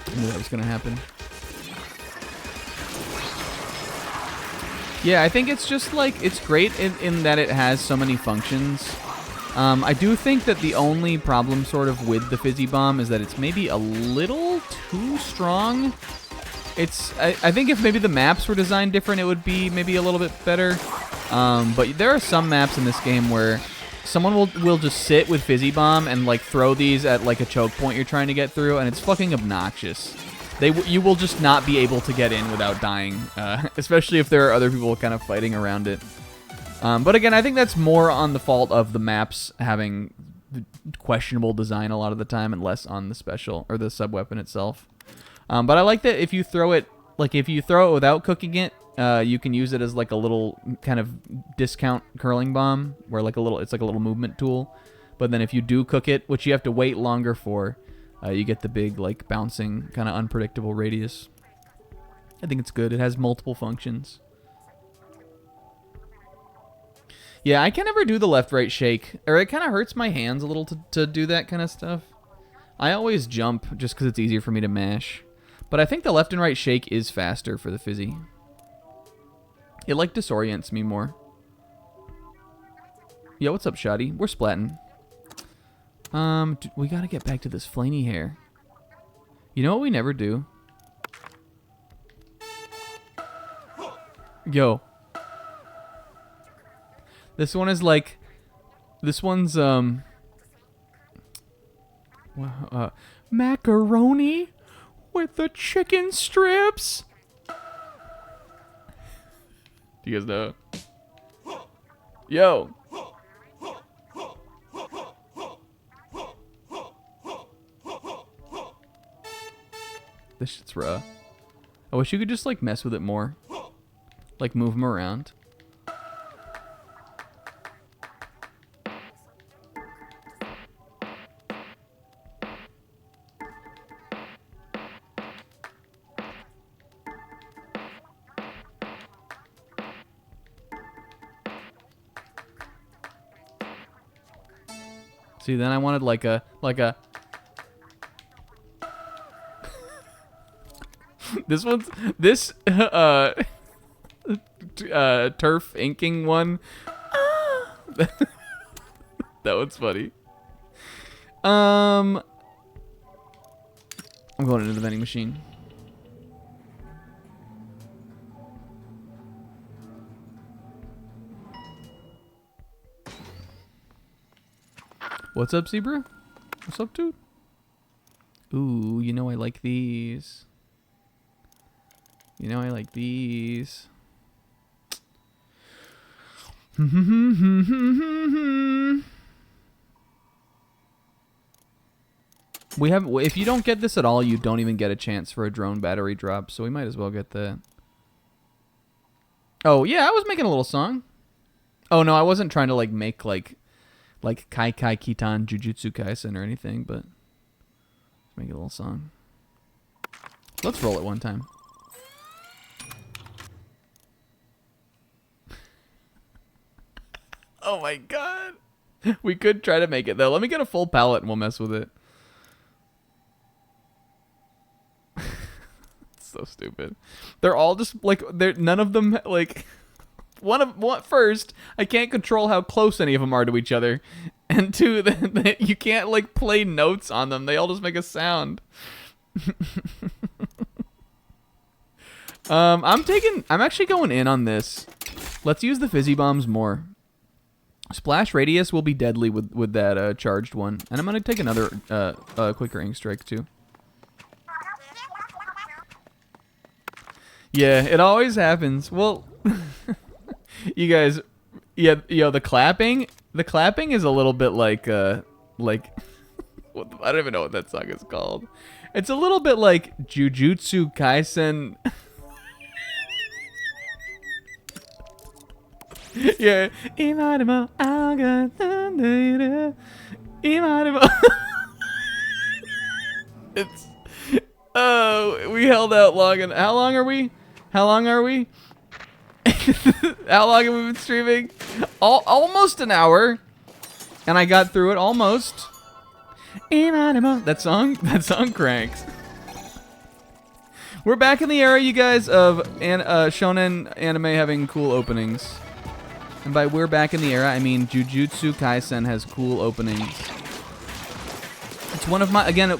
I knew that was gonna happen. Yeah, I think it's just like, it's great in that it has so many functions. I do think that the only problem sort of with the Fizzy Bomb is that it's maybe a little too strong. I think if maybe the maps were designed different, it would be maybe a little bit better. But there are some maps in this game where someone will just sit with Fizzy Bomb and like throw these at like a choke point you're trying to get through, and it's fucking obnoxious. You will just not be able to get in without dying, especially if there are other people kind of fighting around it. But again, I think that's more on the fault of the maps having questionable design a lot of the time, and less on the special or the sub-weapon itself. But I like that if you throw it without cooking it, you can use it as like a little kind of discount curling bomb, where it's like a little movement tool. But then if you do cook it, which you have to wait longer for, you get the big like bouncing kind of unpredictable radius. I think it's good. It has multiple functions. Yeah, I can never do the left-right shake, or it kind of hurts my hands a little to do that kind of stuff. I always jump just because it's easier for me to mash. But I think the left and right shake is faster for the Fizzy. It like disorients me more. Yo, what's up, Shoddy? We're splatting. We gotta get back to this flaney hair. You know what we never do? Yo. This one is like... This one's, macaroni with the chicken strips. Do you guys know? Yo. This shit's raw. I wish you could just like mess with it more. Like move them around. See, then I wanted like a this turf inking one. That one's funny. I'm going into the vending machine. What's up, Zebra? What's up, dude? Ooh, you know I like these. You know I like these. We have. If you don't get this at all, you don't even get a chance for a drone battery drop. So we might as well get that. Oh yeah, I was making a little song. Oh no, I wasn't trying to like make like Kai Kai Kitan Jujutsu Kaisen or anything, but let's make a little song. Let's roll it one time. Oh my god. We could try to make it though. Let me get a full palette and we'll mess with it. It's so stupid. They're all just like none of them like first, I can't control how close any of them are to each other. And two, you can't like play notes on them. They all just make a sound. I'm actually going in on this. Let's use the fizzy bombs more. Splash radius will be deadly with that charged one. And I'm going to take another quicker ink strike too. Yeah, it always happens. Well, you guys, yeah, the clapping is a little bit like I don't even know what that song is called. It's a little bit like Jujutsu Kaisen. Yeah. It's we held out long and how long are we? How long are we? How long have we been streaming? Almost an hour. And I got through it almost. That song cranks. We're back in the era, you guys, of shonen anime having cool openings. And by we're back in the era, I mean Jujutsu Kaisen has cool openings. It's one of my, again,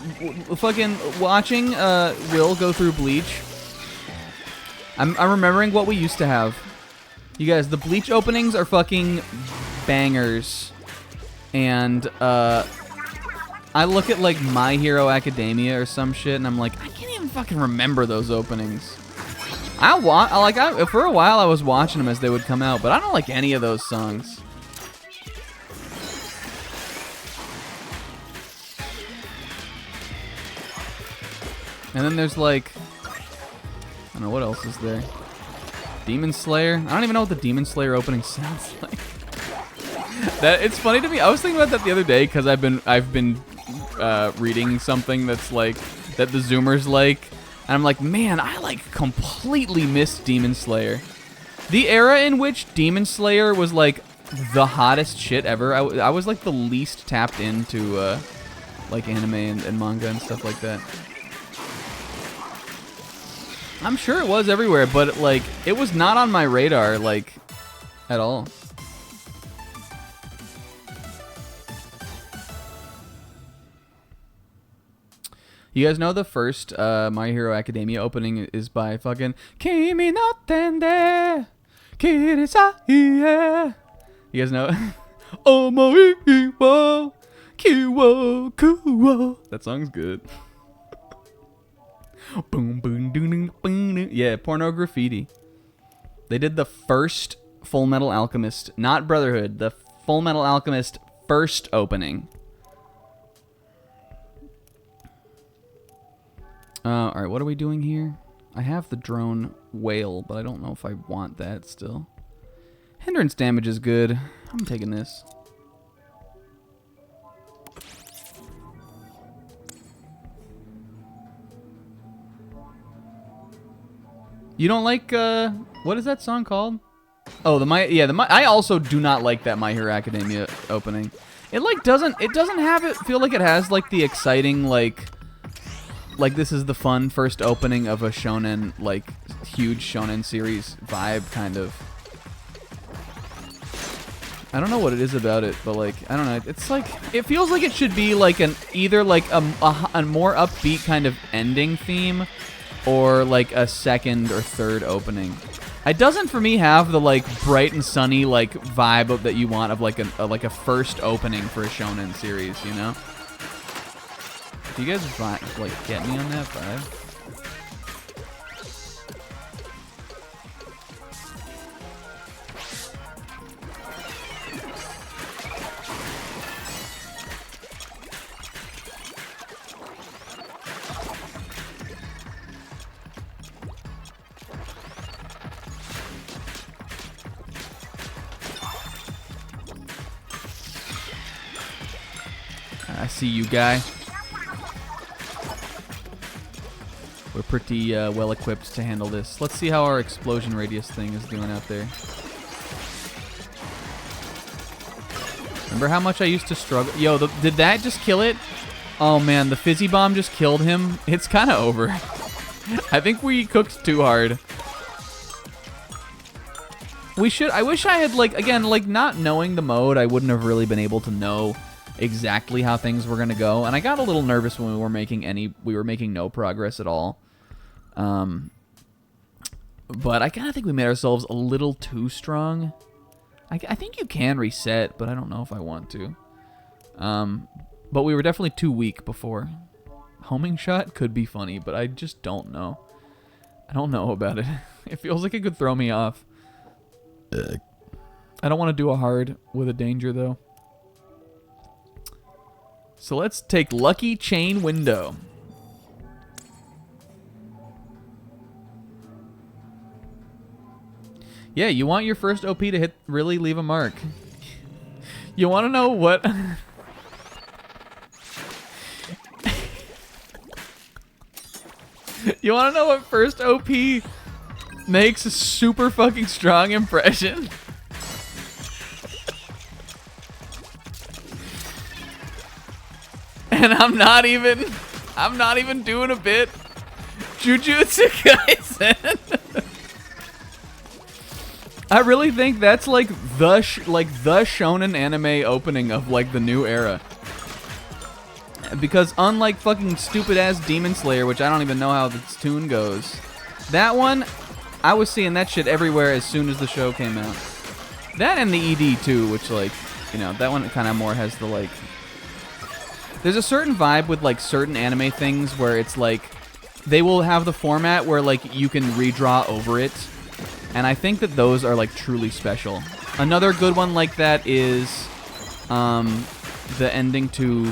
fucking watching Will go through Bleach. I'm remembering what we used to have. You guys, the Bleach openings are fucking bangers. And I look at like My Hero Academia or some shit, and I'm like, I can't even fucking remember those openings. For a while I was watching them as they would come out, but I don't like any of those songs. And then there's like, I don't know what else is there. Demon Slayer. I don't even know what the Demon Slayer opening sounds like. That it's funny to me. I was thinking about that the other day because I've been reading something that's like that the Zoomers like. And I'm like, man, I like completely missed Demon Slayer. The era in which Demon Slayer was like the hottest shit ever. I was like the least tapped into like anime and manga and stuff like that. I'm sure it was everywhere, but like it was not on my radar like at all. You guys know the first My Hero Academia opening is by fucking Kimi no Tende Kirisai. You guys know? Omoi wo kiwo kuwo. That song's good. Boom boom doo boom. Yeah, Porno Graffiti. They did the first Full Metal Alchemist, not Brotherhood, the Full Metal Alchemist first opening. Alright, what are we doing here? I have the drone whale, but I don't know if I want that still. Hindrance damage is good. I'm taking this. You don't like, what is that song called? Oh, I also do not like that My Hero Academia opening. It like doesn't have it feel like it has like the exciting like this is the fun first opening of a shonen, like huge shonen series vibe kind of. I don't know what it is about it, but like I don't know. It's like it feels like it should be like either like a more upbeat kind of ending theme, or like a second or third opening. It doesn't for me have the like bright and sunny like vibe that you want of like a first opening for a shonen series, you know? Do you guys like get me on that vibe? I see you, guy. We're pretty well equipped to handle this. Let's see how our explosion radius thing is doing out there. Remember how much I used to struggle? Yo, did that just kill it? Oh man, the fizzy bomb just killed him. It's kind of over. I think we cooked too hard. I wish I had like, again, like not knowing the mode, I wouldn't have really been able to know exactly how things were gonna go, and I got a little nervous when we were making no progress at all. But I kind of think we made ourselves a little too strong. I think you can reset, but I don't know if I want to. But we were definitely too weak before. Homing shot could be funny, but I just don't know. I don't know about it. It feels like it could throw me off. I don't want to do a hard with a danger though. So let's take Lucky Chain Window. Yeah, you want your first OP to really leave a mark. You want to know what? You want to know what first OP makes a super fucking strong impression? And I'm not even doing a bit. Jujutsu Kaisen. I really think that's like the shonen anime opening of like the new era. Because unlike fucking stupid ass Demon Slayer, which I don't even know how its tune goes, that one I was seeing that shit everywhere as soon as the show came out. That and the ED too, which like, you know, that one kind of more has the like. There's a certain vibe with like certain anime things where it's like they will have the format where like you can redraw over it, and I think that those are like truly special. Another good one like that is the ending to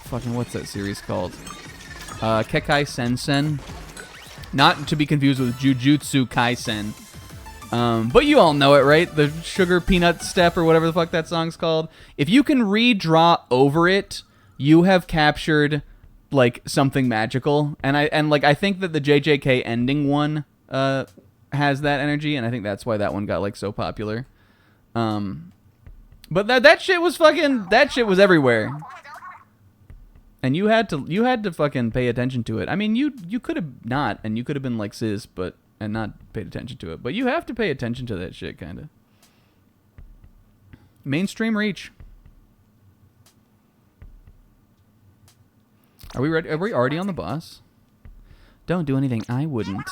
fucking what's that series called? Kekai Sensen, not to be confused with Jujutsu Kaisen. But you all know it, right? The Sugar Peanut Step or whatever the fuck that song's called. If you can redraw over it, you have captured like something magical. And I think that the JJK ending one has that energy, and I think that's why that one got like so popular. But that shit was everywhere. And you had to fucking pay attention to it. I mean, you could have not, and you could have been like Sis, and not paid attention to it. But you have to pay attention to that shit, kind of. Mainstream reach. Are we ready? Are we already on the boss? Don't do anything I wouldn't.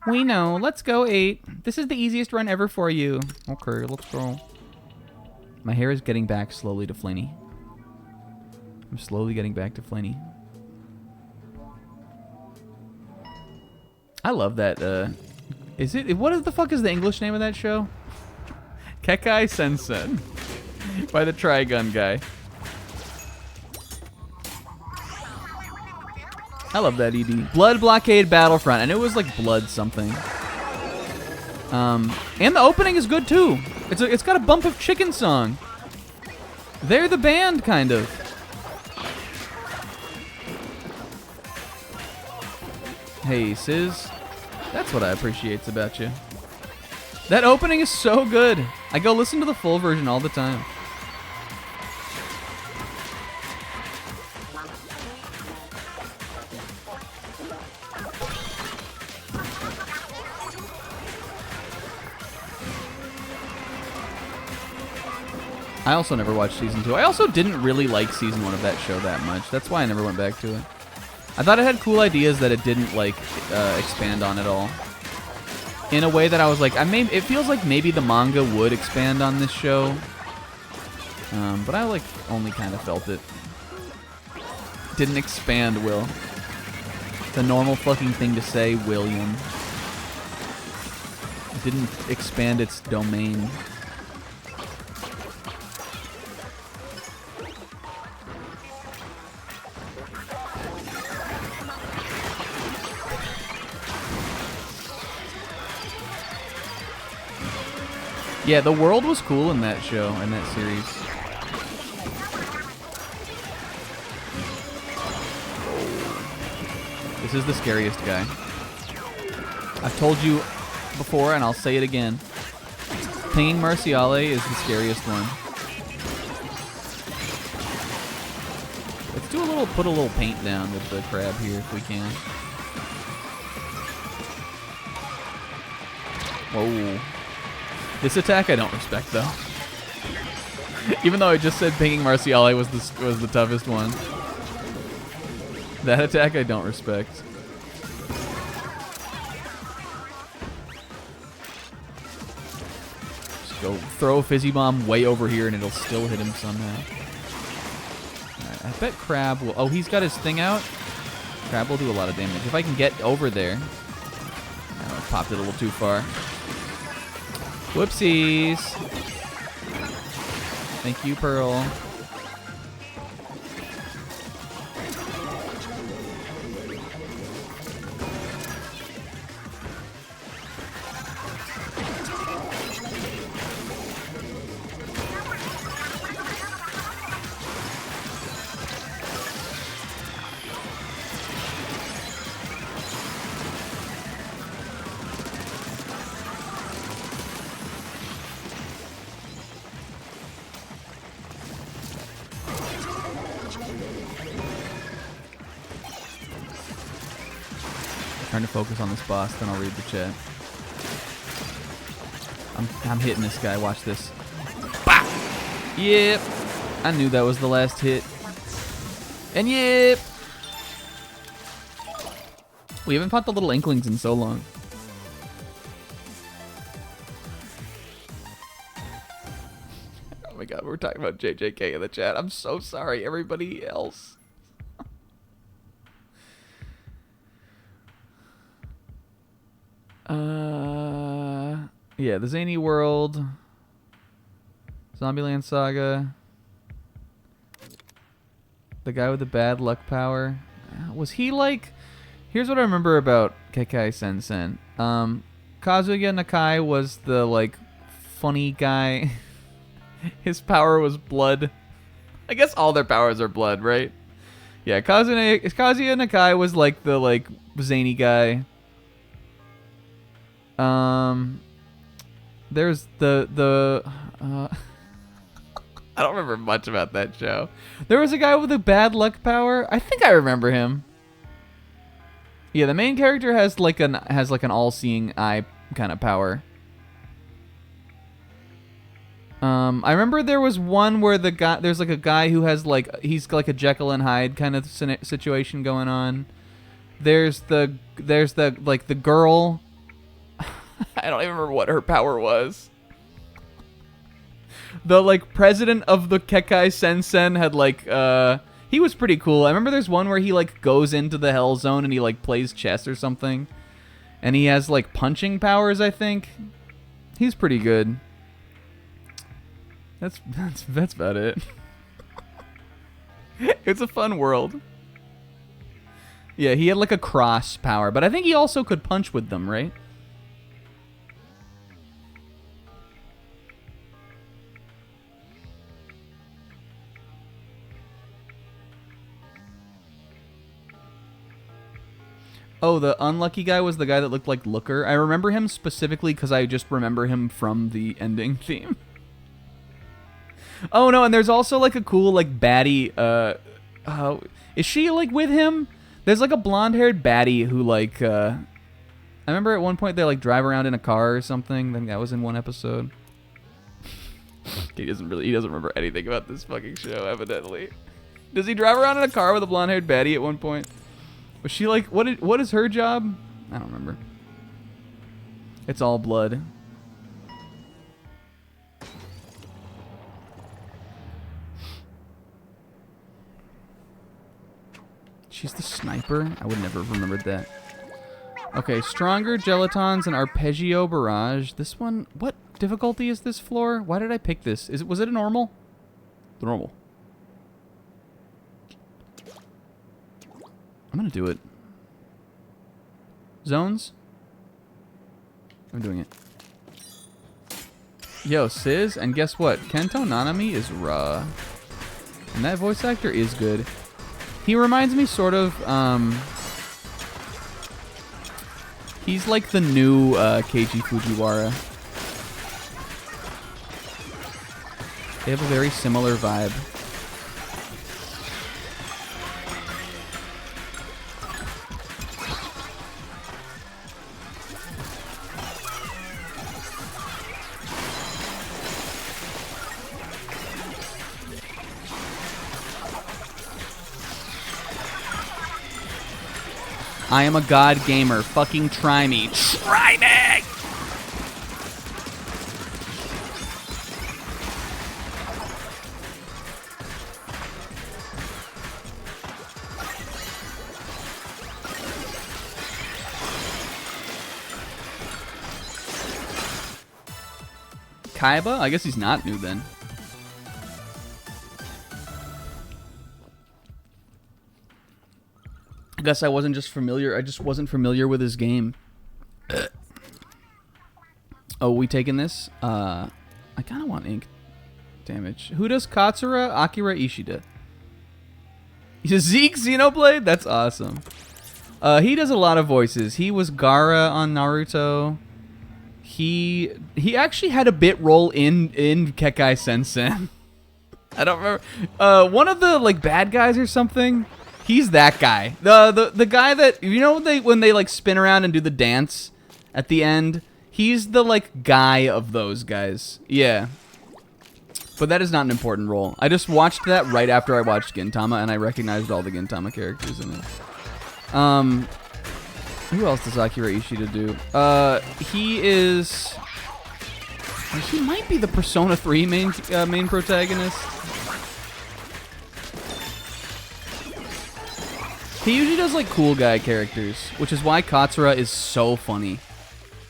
We know. Let's go, 8. This is the easiest run ever for you. Okay, let's go. My hair is getting back slowly to Flaney. I'm slowly getting back to Flaney. I love that. What the fuck is the English name of that show? Kekai Sensen by the Trigun guy. I love that ED. Blood Blockade Battlefront, and it was like Blood something. And the opening is good too. It's got a Bump of Chicken song. They're the band, kind of. Hey, Sis. That's what I appreciate about you. That opening is so good. I go listen to the full version all the time. I also never watched season 2. I also didn't really like season 1 of that show that much. That's why I never went back to it. I thought it had cool ideas that it didn't like expand on at all. In a way that I was like, it feels like maybe the manga would expand on this show. But I like only kind of felt it. Didn't expand, Will. The normal fucking thing to say, William. It didn't expand its domain. Yeah, the world was cool in that show, in that series. This is the scariest guy. I've told you before, and I'll say it again. Pinging Marciale is the scariest one. Let's put a little paint down with the crab here if we can. Whoa. This attack I don't respect though. Even though I just said pinging Marciale was the toughest one. That attack I don't respect. Just go throw a fizzy bomb way over here and it'll still hit him somehow. Alright, I bet Crab will... Oh, he's got his thing out? Crab will do a lot of damage. If I can get over there... Oh, I popped it a little too far. Whoopsies. Thank you, Pearl. Trying to focus on this boss, then I'll read the chat. I'm hitting this guy. Watch this. Bah! Yep. I knew that was the last hit. And yep. We haven't fought the little Inklings in so long. Oh my god, we're talking about JJK in the chat. I'm so sorry, everybody else. Yeah, the Zany World, Zombieland Saga, the guy with the bad luck power. Was he like... Here's what I remember about Kekai Sensen. Kazuya Nakai was the, like, funny guy. His power was blood. I guess all their powers are blood, right? Yeah, Kazuya Nakai was, like, the, like, zany guy. There's the I don't remember much about that show. There was a guy with a bad luck power. I think I remember him. Yeah, the main character has like an all-seeing eye kind of power. I remember there was one where there's like a guy who has like he's like a Jekyll and Hyde kind of situation going on. There's the like the girl. I don't even remember what her power was. The, like, president of the Kekai Sensen had, like, he was pretty cool. I remember there's one where he, like, goes into the Hell Zone and he, like, plays chess or something. And he has, like, punching powers, I think. He's pretty good. That's about it. It's a fun world. Yeah, he had, like, a cross power. But I think he also could punch with them, right? Oh, the unlucky guy was the guy that looked like Looker. I remember him specifically because I just remember him from the ending theme. Oh, no, and there's also, like, a cool, like, baddie. Is she, like, with him? There's, like, a blonde-haired baddie who, like, I remember at one point they, like, drive around in a car or something. I think that was in one episode. He doesn't remember anything about this fucking show, evidently. Does he drive around in a car with a blonde-haired baddie at one point? Was she like, what is her job? I don't remember. It's all blood. She's the sniper? I would never have remembered that. Okay, stronger gelatons and arpeggio barrage. This one, what difficulty is this floor? Why did I pick this? Was it a normal? The normal. I'm gonna do it. Zones? I'm doing it. Yo, Sizz, and guess what? Kento Nanami is raw. And that voice actor is good. He reminds me sort of, he's like the new Keiji Fujiwara. They have a very similar vibe. I am a god gamer. Fucking try me. Try me! Kaiba? I guess he's not new then. I guess I wasn't just familiar. I just wasn't familiar with his game. Oh, we taking this? I kind of want ink damage. Who does Katsura? Akira Ishida. Zeke Xenoblade? That's awesome. He does a lot of voices. He was Gaara on Naruto. He actually had a bit role in Kekkai Sensen. I don't remember. One of the like bad guys or something. He's that guy. The guy that, you know, when they like spin around and do the dance at the end. He's the like guy of those guys. Yeah. But that is not an important role. I just watched that right after I watched Gintama, and I recognized all the Gintama characters in it. Who else does Akira Ishida do? He is. He might be the Persona 3 main protagonist. He usually does like cool guy characters, which is why Katsura is so funny.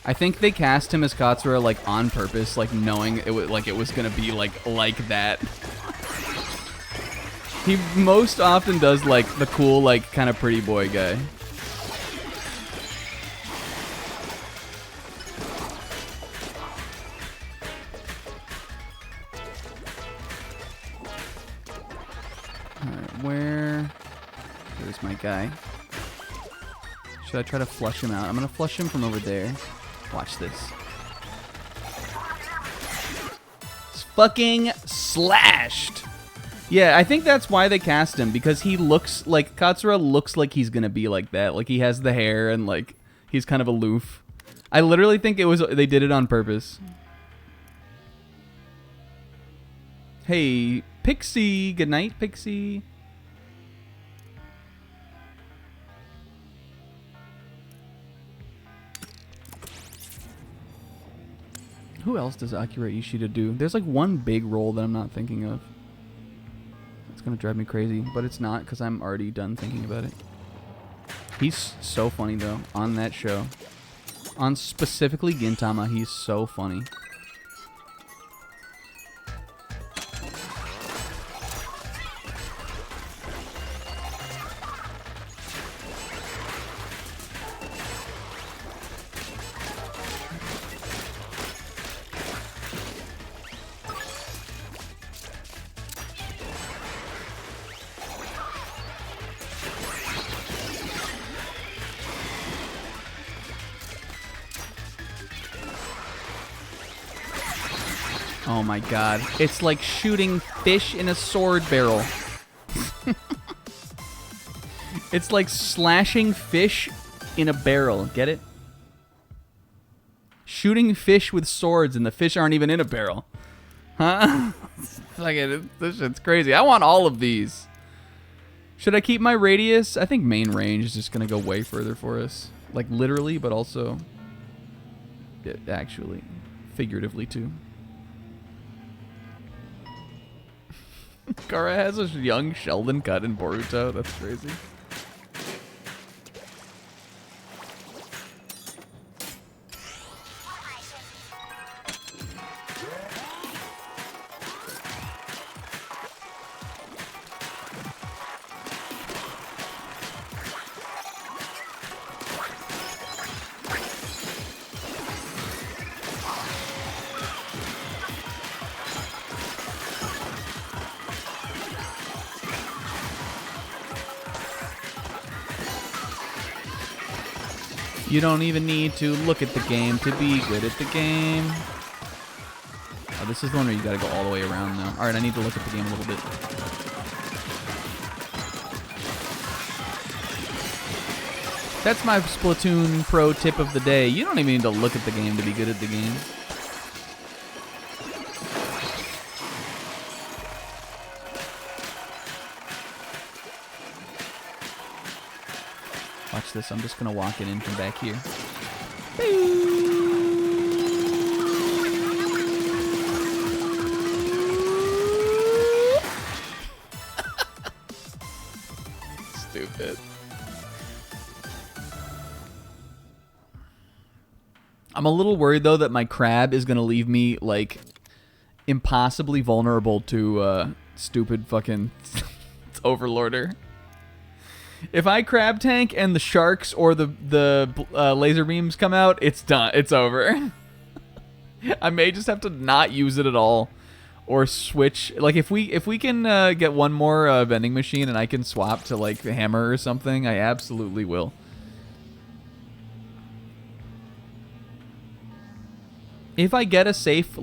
I think they cast him as Katsura like on purpose, like knowing it was gonna be like that. He most often does like the cool, like kind of pretty boy guy. Alright, where's my guy? Should I try to flush him out? I'm gonna flush him from over there. Watch this. It's fucking slashed. Yeah, I think that's why they cast him, because he looks like Katsura looks like he's gonna be like that. Like he has the hair and like he's kind of aloof. I literally think they did it on purpose. Hey, Pixie. Good night, Pixie. Who else does Akira Ishida do? There's like one big role that I'm not thinking of. It's gonna drive me crazy, but it's not because I'm already done thinking about it. He's so funny though on that show. On specifically Gintama, he's so funny. Oh my god. It's like shooting fish in a sword barrel. It's like slashing fish in a barrel. Get it? Shooting fish with swords and the fish aren't even in a barrel. Huh? This shit's crazy. I want all of these. Should I keep my radius? I think main range is just going to go way further for us. Like, literally, but also... actually. Figuratively, too. Kara has a young Sheldon cut in Boruto. That's crazy. You don't even need to look at the game to be good at the game. Oh, this is the one where you gotta go all the way around now. Alright, I need to look at the game a little bit. That's my Splatoon pro tip of the day. You don't even need to look at the game to be good at the game. Watch this. I'm just going to walk it in from back here. Stupid. I'm a little worried, though, that my crab is going to leave me, like, impossibly vulnerable to stupid fucking Overlorder. If I crab tank and the sharks or the laser beams come out, it's done. It's over. I may just have to not use it at all, or switch. Like if we can get one more vending machine and I can swap to like the hammer or something, I absolutely will. If I get a safe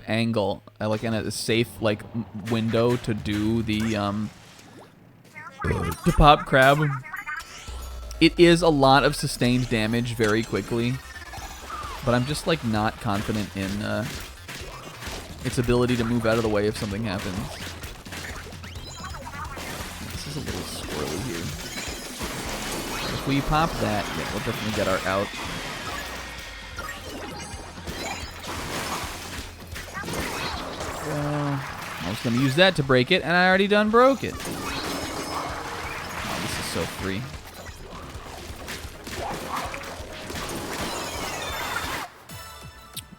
angle, like in a safe like window to do the to pop crab, it is a lot of sustained damage very quickly, but I'm just like not confident in its ability to move out of the way if something happens. This is a little squirrely here. If we pop that, yeah, we'll definitely get our out. I was going to use that to break it, and I already done broke it. So free.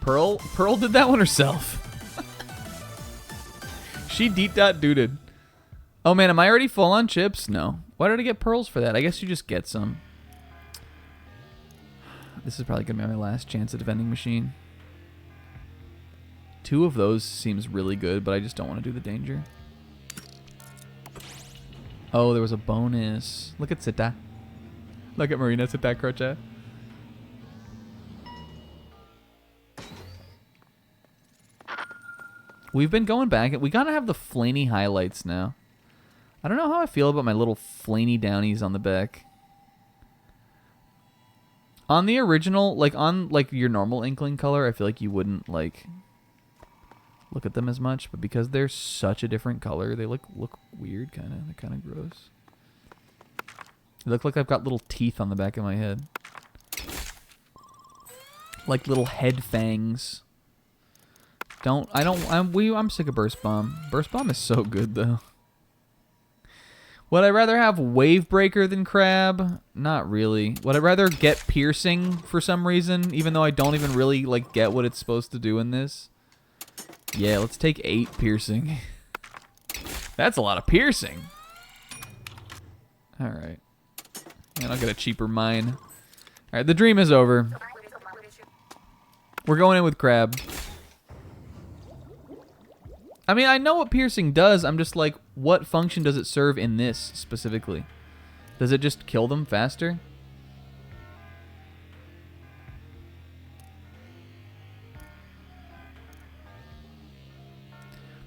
Pearl did that one herself. She deet.dooted. Oh man, am I already full on chips? No. Why did I get pearls for that? I guess you just get some. This is probably gonna be my last chance at a vending machine. 2 of those seems really good, but I just don't want to do the danger. Oh, there was a bonus. Look at Sita. Look at Marina Sita Croce. We've been going back. We gotta have the flaney highlights now. I don't know how I feel about my little flaney downies on the back. On the original, like on like your normal Inkling color, I feel like you wouldn't like look at them as much, but because they're such a different color, they look weird, kind of. They're kind of gross. They look like I've got little teeth on the back of my head, like little head fangs. I'm sick of Burst Bomb. Burst Bomb is so good though. Would I rather have Wave Breaker than Crab? Not really. Would I rather get Piercing for some reason, even though I don't even really like get what it's supposed to do in this? Yeah, let's take 8 piercing. That's a lot of piercing. Alright. And I'll get a cheaper mine. Alright, the dream is over. We're going in with crab. I mean, I know what piercing does. I'm just like, what function does it serve in this specifically? Does it just kill them faster?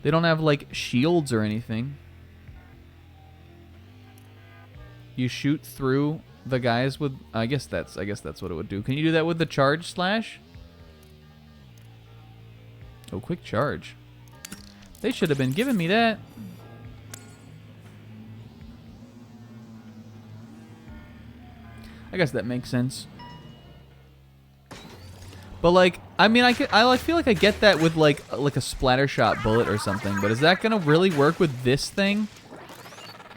They don't have like shields or anything. You shoot through the guys with, I guess that's what it would do. Can you do that with the charge slash? Oh, quick charge. They should have been giving me that. I guess that makes sense. But like, I mean, I feel like I get that with like a splatter shot bullet or something. But is that gonna really work with this thing?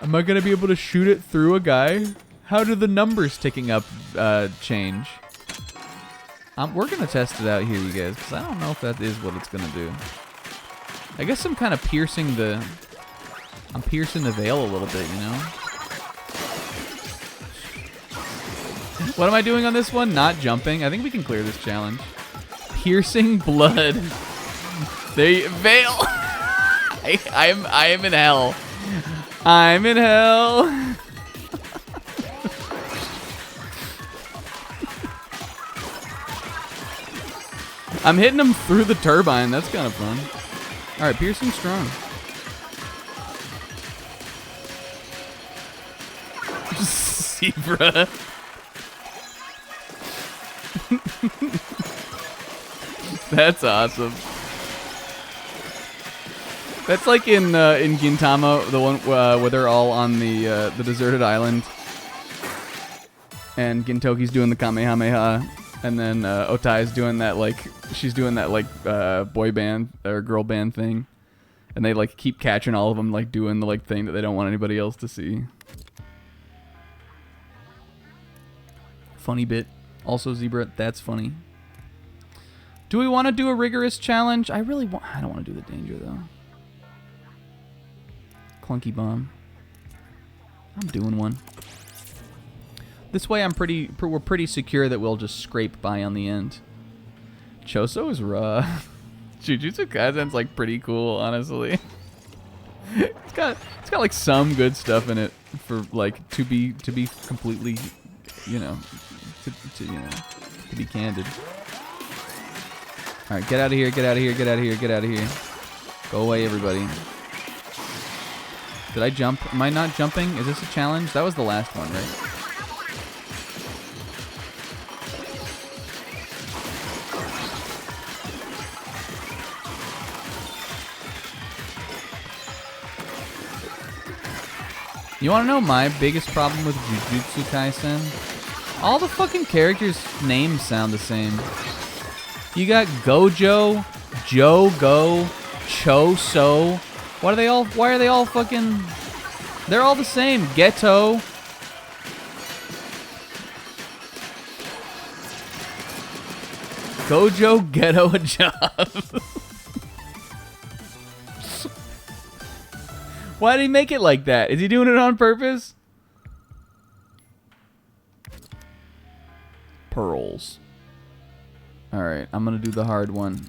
Am I gonna be able to shoot it through a guy? How do the numbers ticking up change? We're gonna test it out here, you guys, because I don't know if that is what it's gonna do. I guess I'm kind of piercing the veil a little bit, you know. What am I doing on this one? Not jumping. I think we can clear this challenge. Piercing blood. Veil. I am in hell. I'm in hell. I'm hitting him through the turbine. That's kind of fun. All right, piercing strong. Zebra. That's awesome. That's like in Gintama, the one where they're all on the deserted island, and Gintoki's doing the Kamehameha, and then Otai's doing that she's doing that boy band or girl band thing, and they like keep catching all of them like doing the thing that they don't want anybody else to see. Funny bit. Also, Zebra, that's funny. Do we want to do a rigorous challenge? I don't want to do the danger, though. Clunky bomb. I'm doing one. This way, we're pretty secure that we'll just scrape by on the end. Choso is raw. Jujutsu Kaisen's like pretty cool, honestly. It's got like some good stuff in it for like to be completely, you know. To be candid. All right, get out of here, get out of here, get out of here, get out of here. Go away, everybody. Did I jump? Am I not jumping? Is this a challenge? That was the last one, right? You want to know my biggest problem with Jujutsu Kaisen? All the fucking characters' names sound the same. You got Gojo, Jogo, Choso. Why are they all fucking... They're all the same. Ghetto. Gojo, Ghetto, a job. Why did he make it like that? Is he doing it on purpose? Pearls. Alright, I'm gonna do the hard one.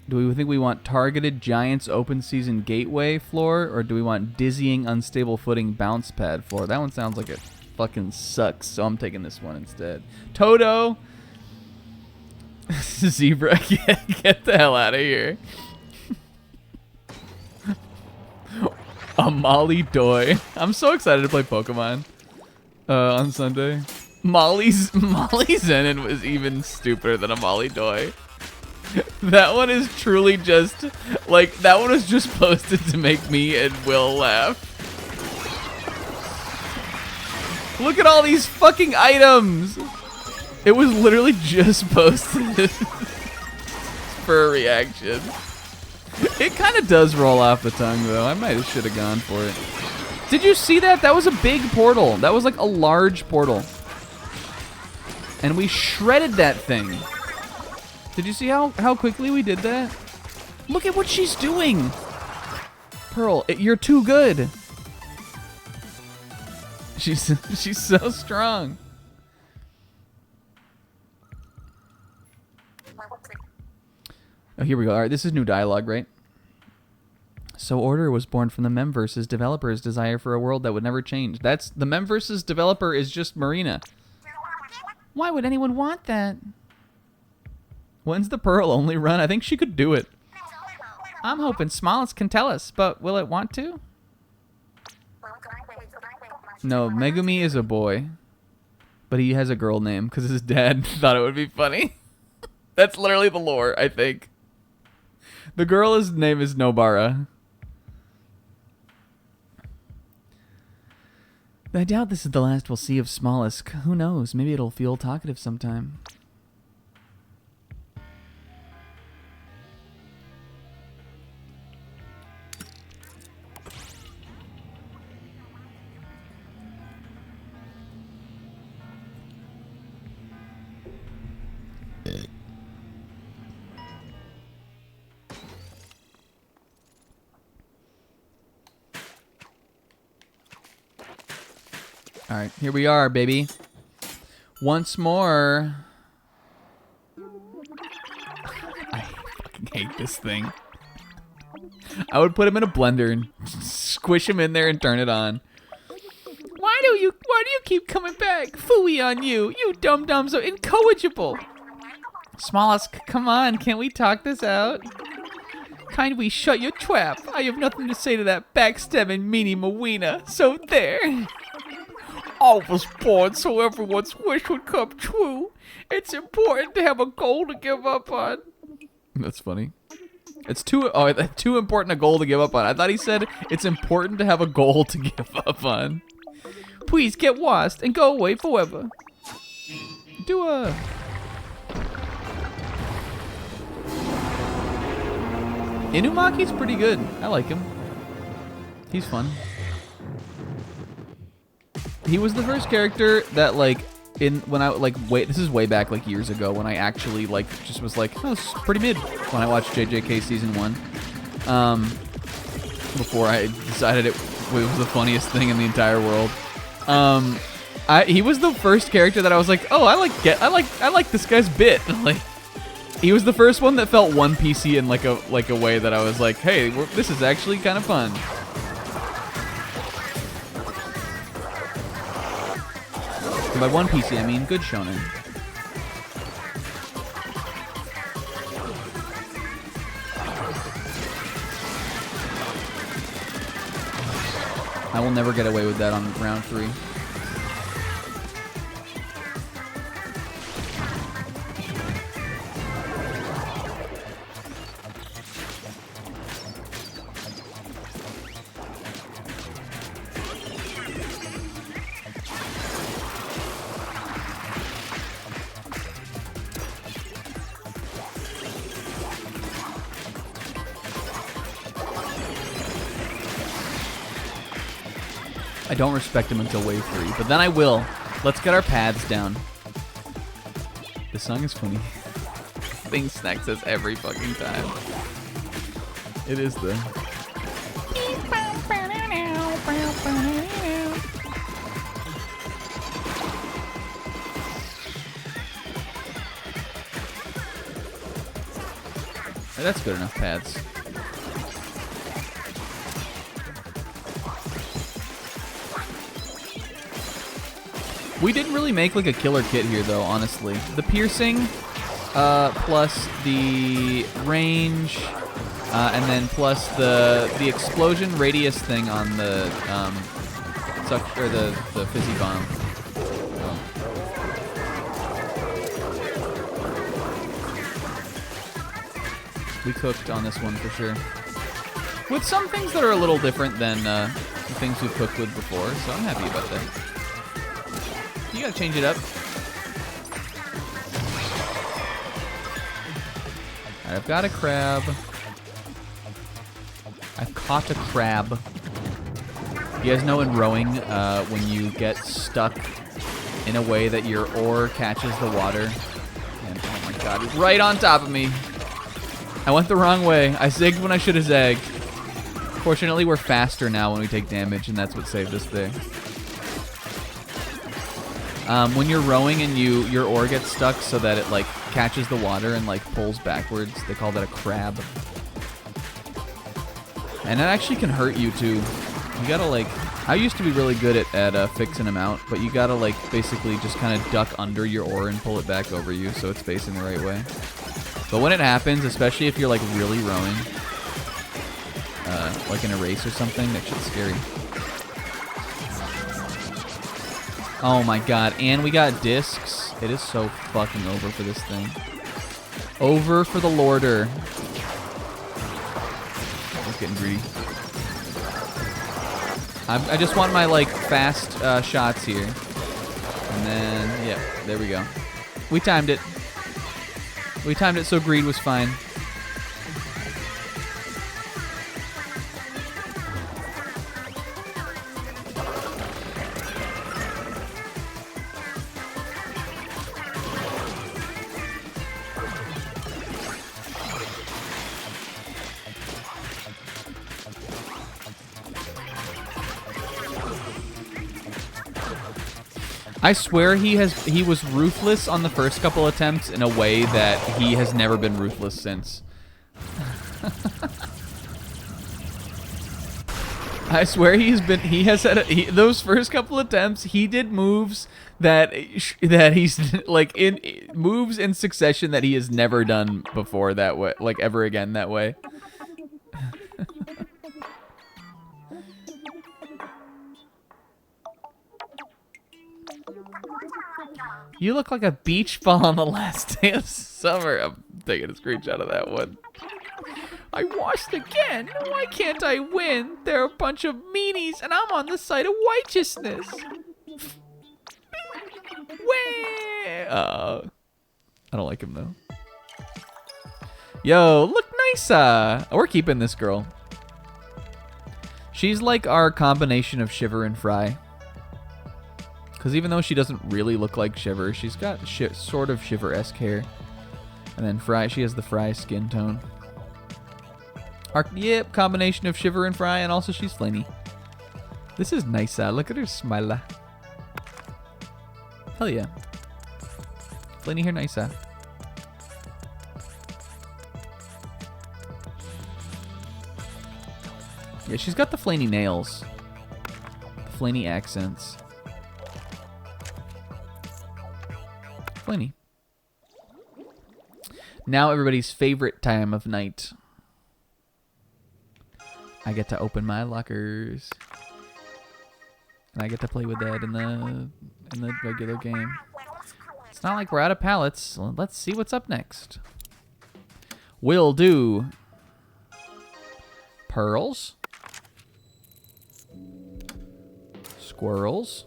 Do we think we want targeted giants open season gateway floor, or do we want dizzying unstable footing bounce pad floor? That one sounds like it fucking sucks, so I'm taking this one instead. Toto! Zebra, get the hell out of here. Amali Doi. I'm so excited to play Pokemon on Sunday. Molly Zenin was even stupider than Amali Doi. That one is truly just like that one was just posted to make me and Will laugh. Look at all these fucking items. It was literally just posted for a reaction. It kind of does roll off the tongue though. I might have should have gone for it. Did you see that? That was a big portal. That was like a large portal. And we shredded that thing. Did you see how quickly we did that? Look at what she's doing. Pearl, you're too good. She's so strong. Oh, here we go. All right, this is new dialogue, right? So Order was born from the Memverse's developer's desire for a world that would never change. That's the Memverse's developer is just Marina. Why would anyone want that? When's the Pearl only run? I think she could do it. I'm hoping Smolitz can tell us, but will it want to? No, Megumi is a boy. But he has a girl name because his dad thought it would be funny. That's literally the lore, I think. The girl's name is Nobara. I doubt this is the last we'll see of Smollusk. Who knows? Maybe it'll feel talkative sometime. All right, here we are, baby. Once more. I fucking hate this thing. I would put him in a blender and squish him in there and turn it on. Why do you keep coming back? Phooey on you. You dum-dums are incorrigible. Smollusk, come on. Can't we talk this out? Kindly shut your trap. I have nothing to say to that backstabbing meanie Mawina. So there. I was born so everyone's wish would come true. It's important to have a goal to give up on. That's funny. It's too important a goal to give up on. I thought he said it's important to have a goal to give up on. Please get lost and go away forever. Do a... Inumaki's pretty good. I like him. He's fun. He was the first character that this is way back like years ago when I actually just was like, oh, this is pretty mid when I watched JJK season 1. Before I decided it was the funniest thing in the entire world. He was the first character that I was like, oh, I like this guy's bit. Like, he was the first one that felt One Piecey in like a way that I was like, hey, this is actually kind of fun. And by One Piecey, I mean good shonen. I will never get away with that on round 3. I don't respect him until wave 3, but then I will. Let's get our paths down. This song is funny. Thing snacks us every fucking time. It is the... That's good enough paths. We didn't really make like a killer kit here though, honestly. The piercing, plus the range, and then plus the explosion radius thing on the the fizzy bomb. We cooked on this one for sure. With some things that are a little different than the things we've cooked with before, so I'm happy about that. You gotta change it up. Alright, I've got a crab. I've caught a crab. You guys know in rowing, when you get stuck in a way that your oar catches the water. And, oh my god, it's right on top of me. I went the wrong way. I zigged when I should have zagged. Fortunately, we're faster now when we take damage, and that's what saved us there. When you're rowing and your oar gets stuck so that it like catches the water and like pulls backwards, they call that a crab. And that actually can hurt you too. You gotta like, I used to be really good at fixing them out, but you gotta like basically just kind of duck under your oar and pull it back over you so it's facing the right way. But when it happens, especially if you're like really rowing, like in a race or something, that shit's scary. Oh my god, and we got discs. It is so fucking over for this thing. Over for the Lorder. just getting greedy. I just want my, like, fast shots here. And then, yeah, there we go. We timed it. We timed it so greed was fine. I swear he was ruthless on the first couple attempts in a way that he has never been ruthless since. I swear he has had those first couple attempts. He did moves that he's like moves in succession that he has never done before that way, like ever again that way. You look like a beach ball on the last day of summer. I'm taking a screenshot of that one. I washed again. Why can't I win? They're a bunch of meanies, and I'm on the side of righteousness. I don't like him, though. Yo, look nice. We're keeping this girl. She's like our combination of Shiver and Fry. Because even though she doesn't really look like Shiver, she's got sort of Shiver-esque hair. And then Fry, she has the Fry skin tone. Yep, combination of Shiver and Fry, and also she's flaney. This is nice. Look at her smile. Hell yeah. Flaney hair, nice. Yeah, she's got the flaney nails. The flaney accents. Flaney. Now everybody's favorite time of night. I get to open my lockers. And I get to play with that in the regular game. It's not like we're out of pallets. So let's see what's up next. Will do. Pearls. Squirrels.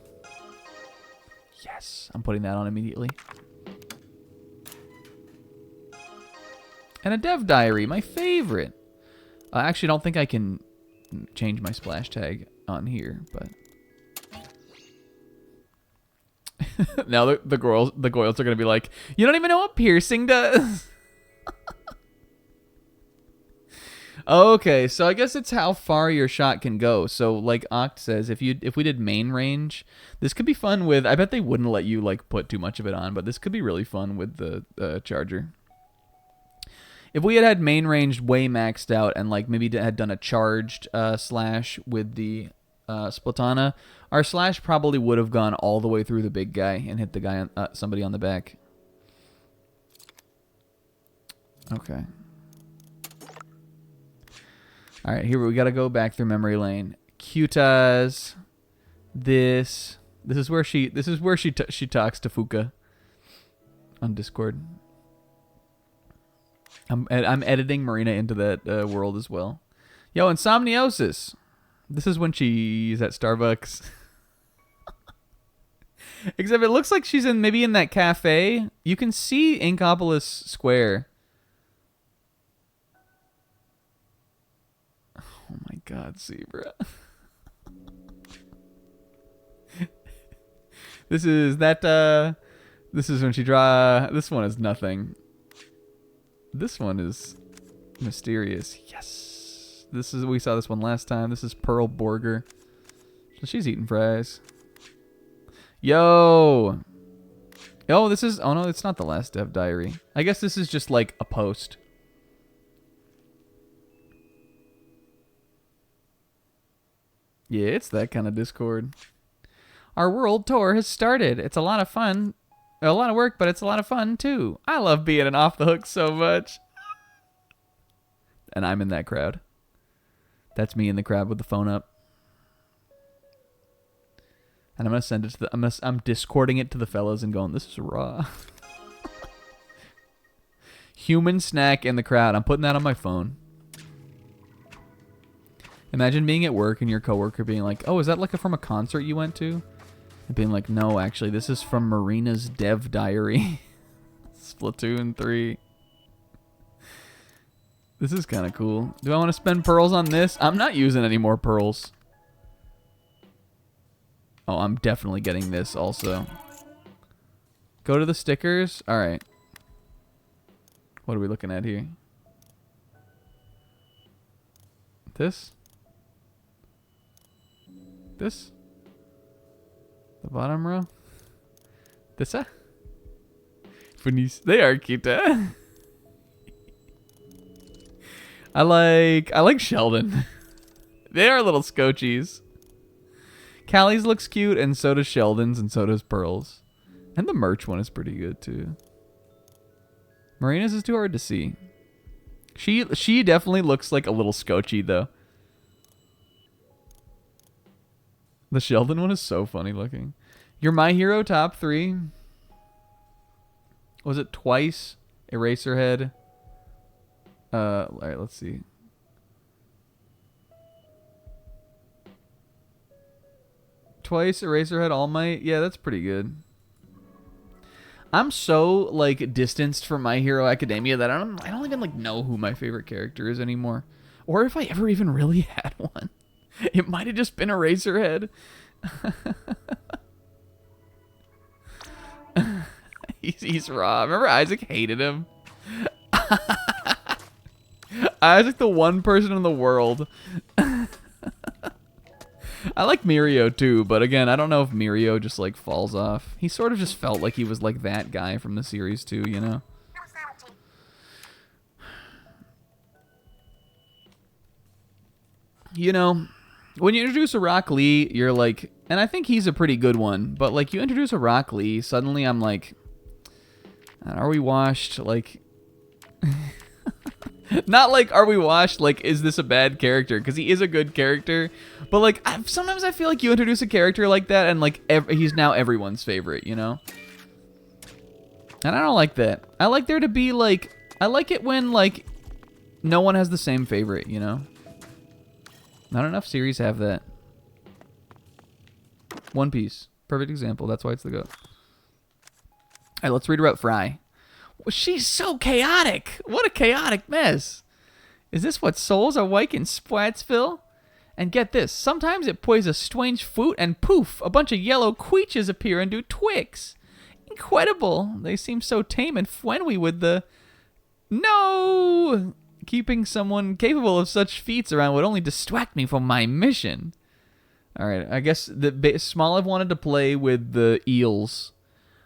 Yes, I'm putting that on immediately. And a dev diary, my favorite. I actually don't think I can change my splash tag on here, but now the Goyles are gonna be like, you don't even know what piercing does. Okay, so I guess it's how far your shot can go. So like Oct says, if we did main range, this could be fun with. I bet they wouldn't let you like put too much of it on, but this could be really fun with the charger. If we had main range way maxed out and like maybe had done a charged slash with the Splatana, our slash probably would have gone all the way through the big guy and hit the guy somebody on the back. Okay. All right, here we gotta go back through memory lane. Cutas. This is where she talks to Fuka on Discord. I'm editing Marina into that world as well. Yo, Insomniosis. This is when she's at Starbucks. Except it looks like she's maybe in that cafe. You can see Inkopolis Square. Oh my God, Zebra. This is when she this one is nothing. This one is mysterious. Yes. We saw this one last time. This is Pearl Borger. So she's eating fries. Yo, this is, oh no, it's not the last dev diary. I guess this is just like a post. Yeah, it's that kind of Discord. Our world tour has started. It's a lot of fun. A lot of work, but it's a lot of fun, too. I love being an off the hook so much. And I'm in that crowd. That's me in the crowd with the phone up. And I'm going to send it to I'm discording it to the fellas and going, this is raw. Human snack in the crowd. I'm putting that on my phone. Imagine being at work and your coworker being like, "Oh, is that like from a concert you went to?" And being like, "No, actually, this is from Marina's Dev Diary." Splatoon 3. This is kind of cool. Do I want to spend pearls on this? I'm not using any more pearls. Oh, I'm definitely getting this also. Go to the stickers. All right. What are we looking at here? This? This? The bottom row? This? They are cute. I like Sheldon. They are little scotchies. Callie's looks cute, and so does Sheldon's, and so does Pearl's. And the merch one is pretty good too. Marina's is too hard to see. She definitely looks like a little scotchy though. The Sheldon one is so funny looking. Your My Hero top 3. Was it Twice? Eraserhead? Alright, let's see. Twice, Eraserhead, All Might. Yeah, that's pretty good. I'm so like distanced from My Hero Academia that I don't even like know who my favorite character is anymore, or if I ever even really had one. It might have just been Eraserhead. he's raw. Remember Isaac hated him. Isaac, the one person in the world. I like Mirio too, but again, I don't know if Mirio just like falls off. He sort of just felt like he was like that guy from the series too, you know? You know, when you introduce a Rock Lee, you're like, and I think he's a pretty good one, but like you introduce a Rock Lee, suddenly I'm like, are we washed? Like, not like, are we washed? Like, is this a bad character? Because he is a good character. But, like, sometimes I feel like you introduce a character like that and, like, he's now everyone's favorite, you know? And I don't like that. I like there to be, like, I like it when, like, no one has the same favorite, you know? Not enough series have that. One Piece. Perfect example. That's why it's the GOAT. All right, let's read about Fry. She's so chaotic. What a chaotic mess. Is this what souls are like in Splatsville? And get this, sometimes it plays a strange flute and poof, a bunch of yellow creatures appear and do twicks. Incredible. They seem so tame and friendly with the... No! Keeping someone capable of such feats around would only distract me from my mission. Alright, I guess Smoliv wanted to play with the eels.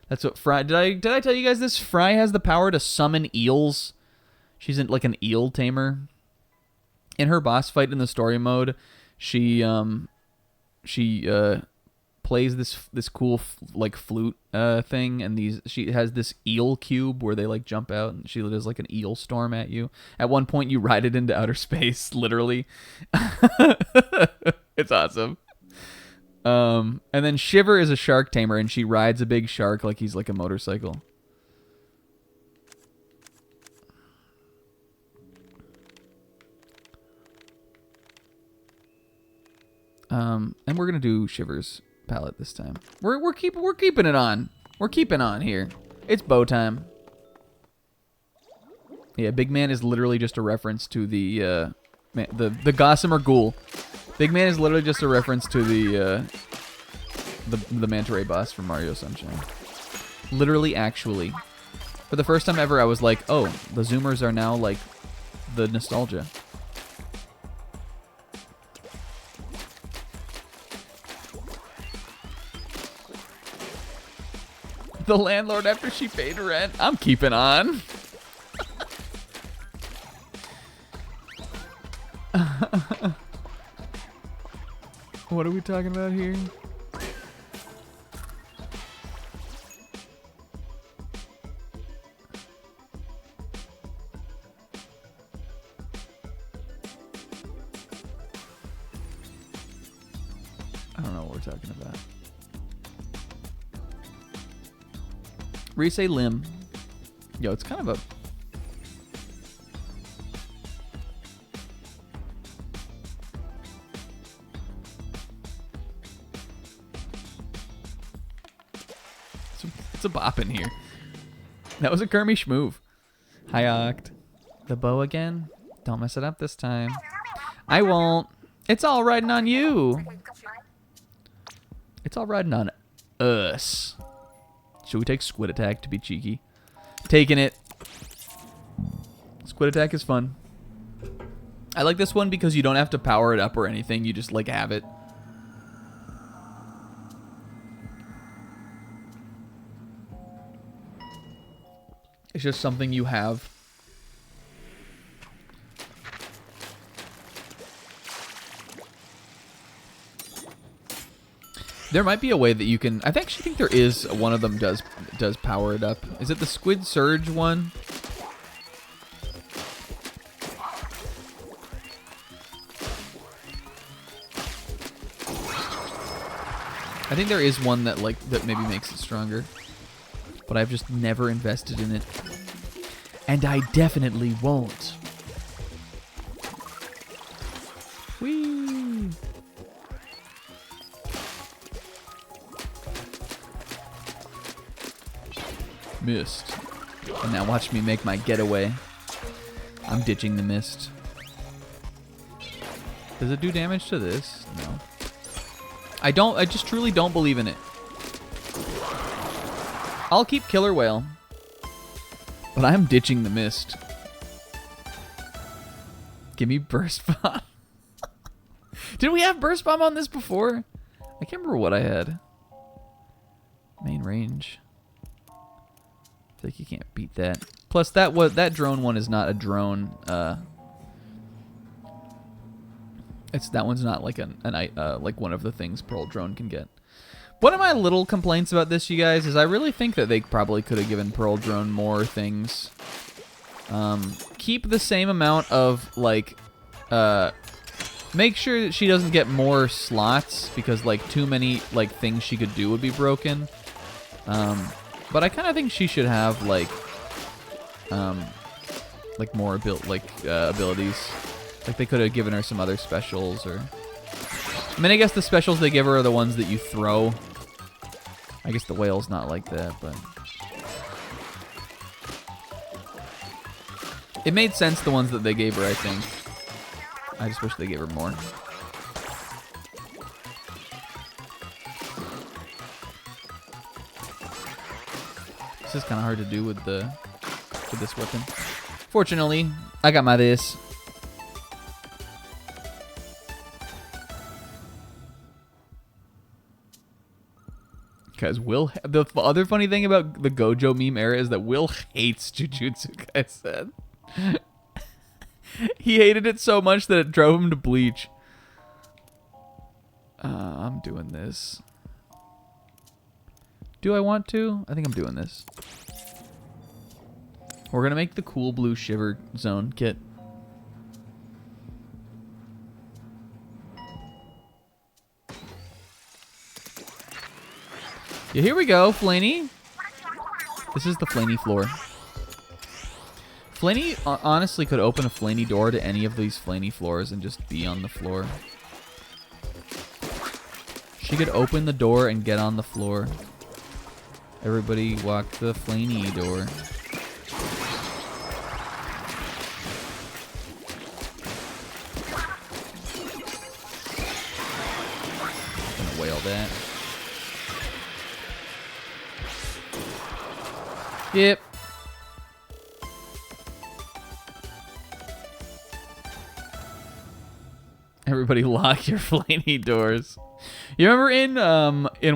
That's what Fry... Did I tell you guys this? Fry has the power to summon eels. She's like an eel tamer. In her boss fight in the story mode, she plays this cool like flute thing, and she has this eel cube where they like jump out, and she does like an eel storm at you. At one point, you ride it into outer space, literally. It's awesome. And then Shiver is a shark tamer, and she rides a big shark like he's like a motorcycle. And we're gonna do Shiver's palette this time. We're keeping it on. We're keeping on here. It's bow time. Yeah, Big Man is literally just a reference to the Gossamer Ghoul. Big Man is literally just a reference to the Manta Ray boss from Mario Sunshine. Literally, actually. For the first time ever, I was like, oh, the Zoomers are now like the nostalgia. The landlord after she paid rent. I'm keeping on. What are we talking about here? I don't know what we're talking about. Rise Lim. Yo, it's kind of a... What's a bop in here? That was a Kermish move. Hi, Oct. The bow again? Don't mess it up this time. I won't. It's all riding on you. It's all riding on us. Should we take Squid Attack to be cheeky? Taking it. Squid Attack is fun. I like this one because you don't have to power it up or anything. You just, like, have it. It's just something you have. There might be a way that you can... I actually think there is. One of them does power it up. Is it the Squid Surge one? I think there is one that maybe makes it stronger. But I've just never invested in it. And I definitely won't. Whee! Missed. And now watch me make my getaway. I'm ditching the mist. Does it do damage to this? No. I just truly don't believe in it. I'll keep Killer Whale. But I'm ditching the mist. Give me Burst Bomb. Did we have Burst Bomb on this before? I can't remember what I had. Main range. I feel like you can't beat that. Plus, that drone one is not a drone. That one's not like like one of the things Pearl Drone can get. One of my little complaints about this, you guys, is I really think that they probably could have given Pearl Drone more things. Keep the same amount of, like, make sure that she doesn't get more slots, because, like, too many, like, things she could do would be broken. But I kind of think she should have, like more abilities. Like, they could have given her some other specials, or... I mean, I guess the specials they give her are the ones that you throw. I guess the whale's not like that, but... It made sense, the ones that they gave her, I think. I just wish they gave her more. This is kind of hard to do with this weapon. Fortunately, I got my this. Because the other funny thing about the Gojo meme era is that Will hates Jujutsu Kaisen. He hated it so much that it drove him to Bleach. I'm doing this. Do I want to? I think I'm doing this. We're going to make the cool blue Shiver Zone kit. Yeah, here we go, Flaney. This is the Flaney floor. Flaney honestly could open a Flaney door to any of these Flaney floors and just be on the floor. She could open the door and get on the floor. Everybody walk the Flaney door. Gonna whale that. Yep. Everybody lock your Flaney doors. You remember in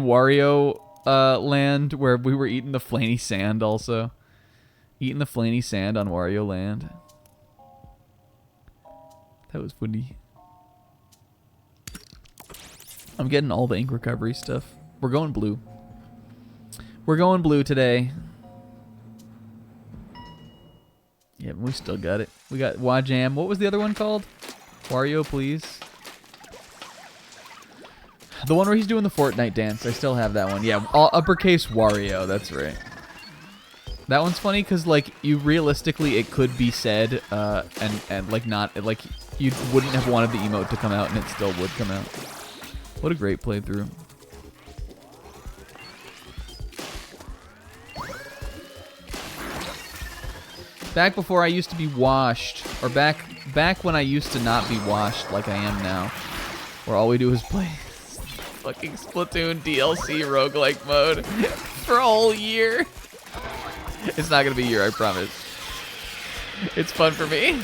Wario Land where we were eating the Flaney sand also? Eating the Flaney sand on Wario Land. That was funny. I'm getting all the ink recovery stuff. We're going blue. We're going blue today. Yeah, we still got it. We got Wajam. What was the other one called? Wario, please. The one where he's doing the Fortnite dance. I still have that one. Yeah, all uppercase Wario. That's right. That one's funny because, like, you realistically, it could be said, and like not, like, you wouldn't have wanted the emote to come out, and it still would come out. What a great playthrough. Back before I used to be washed, or back when I used to not be washed like I am now, where all we do is play fucking Splatoon DLC roguelike mode for a whole year. It's not gonna be a year, I promise. It's fun for me.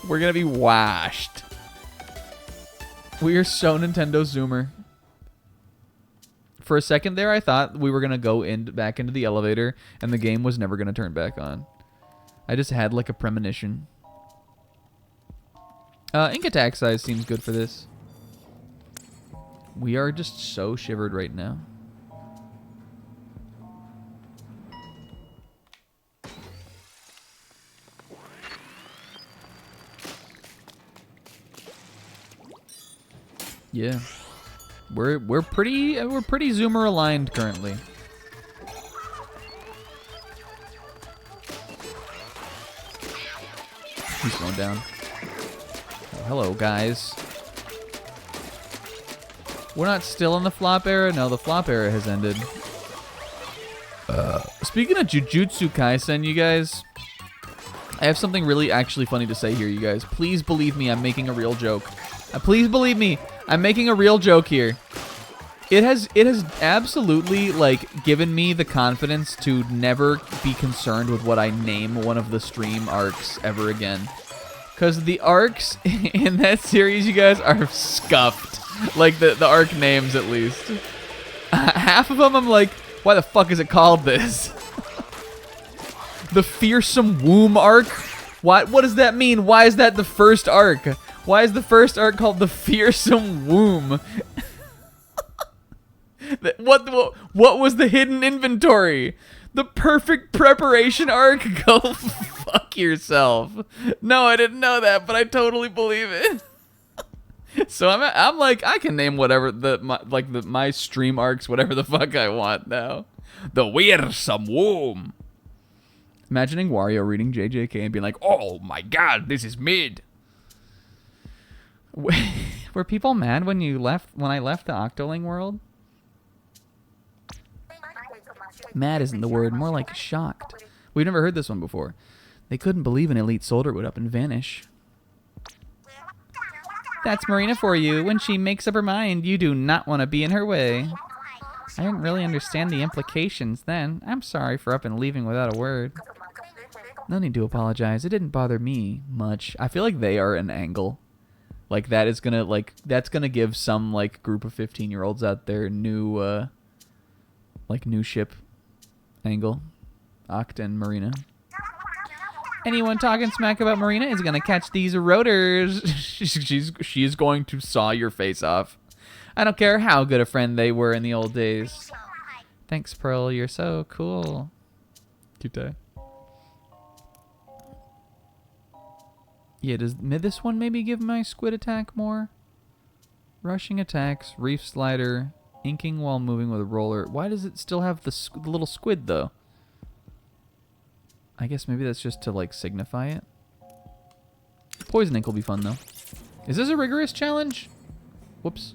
We're gonna be washed. We are so Nintendo Zoomer. For a second there, I thought we were gonna go back into the elevator, and the game was never gonna turn back on. I just had like a premonition. Ink attack size seems good for this. We are just so shivered right now. Yeah. We're pretty Zoomer aligned currently. He's going down. Oh, hello, guys. We're not still in the flop era? No, the flop era has ended. Speaking of Jujutsu Kaisen, you guys, I have something really actually funny to say here, you guys. Please believe me, I'm making a real joke. Please believe me, I'm making a real joke here. It has absolutely like given me the confidence to never be concerned with what I name one of the stream arcs ever again. Because the arcs in that series, you guys, are scuffed. Like the arc names, at least. Half of them, I'm like, why the fuck is it called this? The Fearsome Womb arc? What does that mean? Why is that the first arc? Why is the first arc called the Fearsome Womb? What was the hidden inventory? The Perfect Preparation arc? Go fuck yourself. No, I didn't know that, but I totally believe it. So I'm like, I can name whatever my stream arcs, whatever the fuck I want now. The Fearsome Womb. Imagining Wario reading JJK and being like, oh my god, this is mid. Were people mad when I left the Octoling world? Mad isn't the word, more like shocked. We've never heard this one before. They couldn't believe an elite soldier would up and vanish. That's Marina for you. When she makes up her mind, you do not want to be in her way. I didn't really understand the implications then. I'm sorry for up and leaving without a word. No need to apologize. It didn't bother me much. I feel like they are an angle. Like that is gonna that's gonna give some like group of 15-year-olds out there new new ship angle. Oct and Marina. Anyone talking smack about Marina is gonna catch these rotors. She is going to saw your face off. I don't care how good a friend they were in the old days. Thanks, Pearl. You're so cool. Cute. Yeah, does this one maybe give my squid attack more? Rushing attacks, reef slider, inking while moving with a roller. Why does it still have the little squid, though? I guess maybe that's just to, like, signify it. Poison ink will be fun, though. Is this a rigorous challenge? Whoops.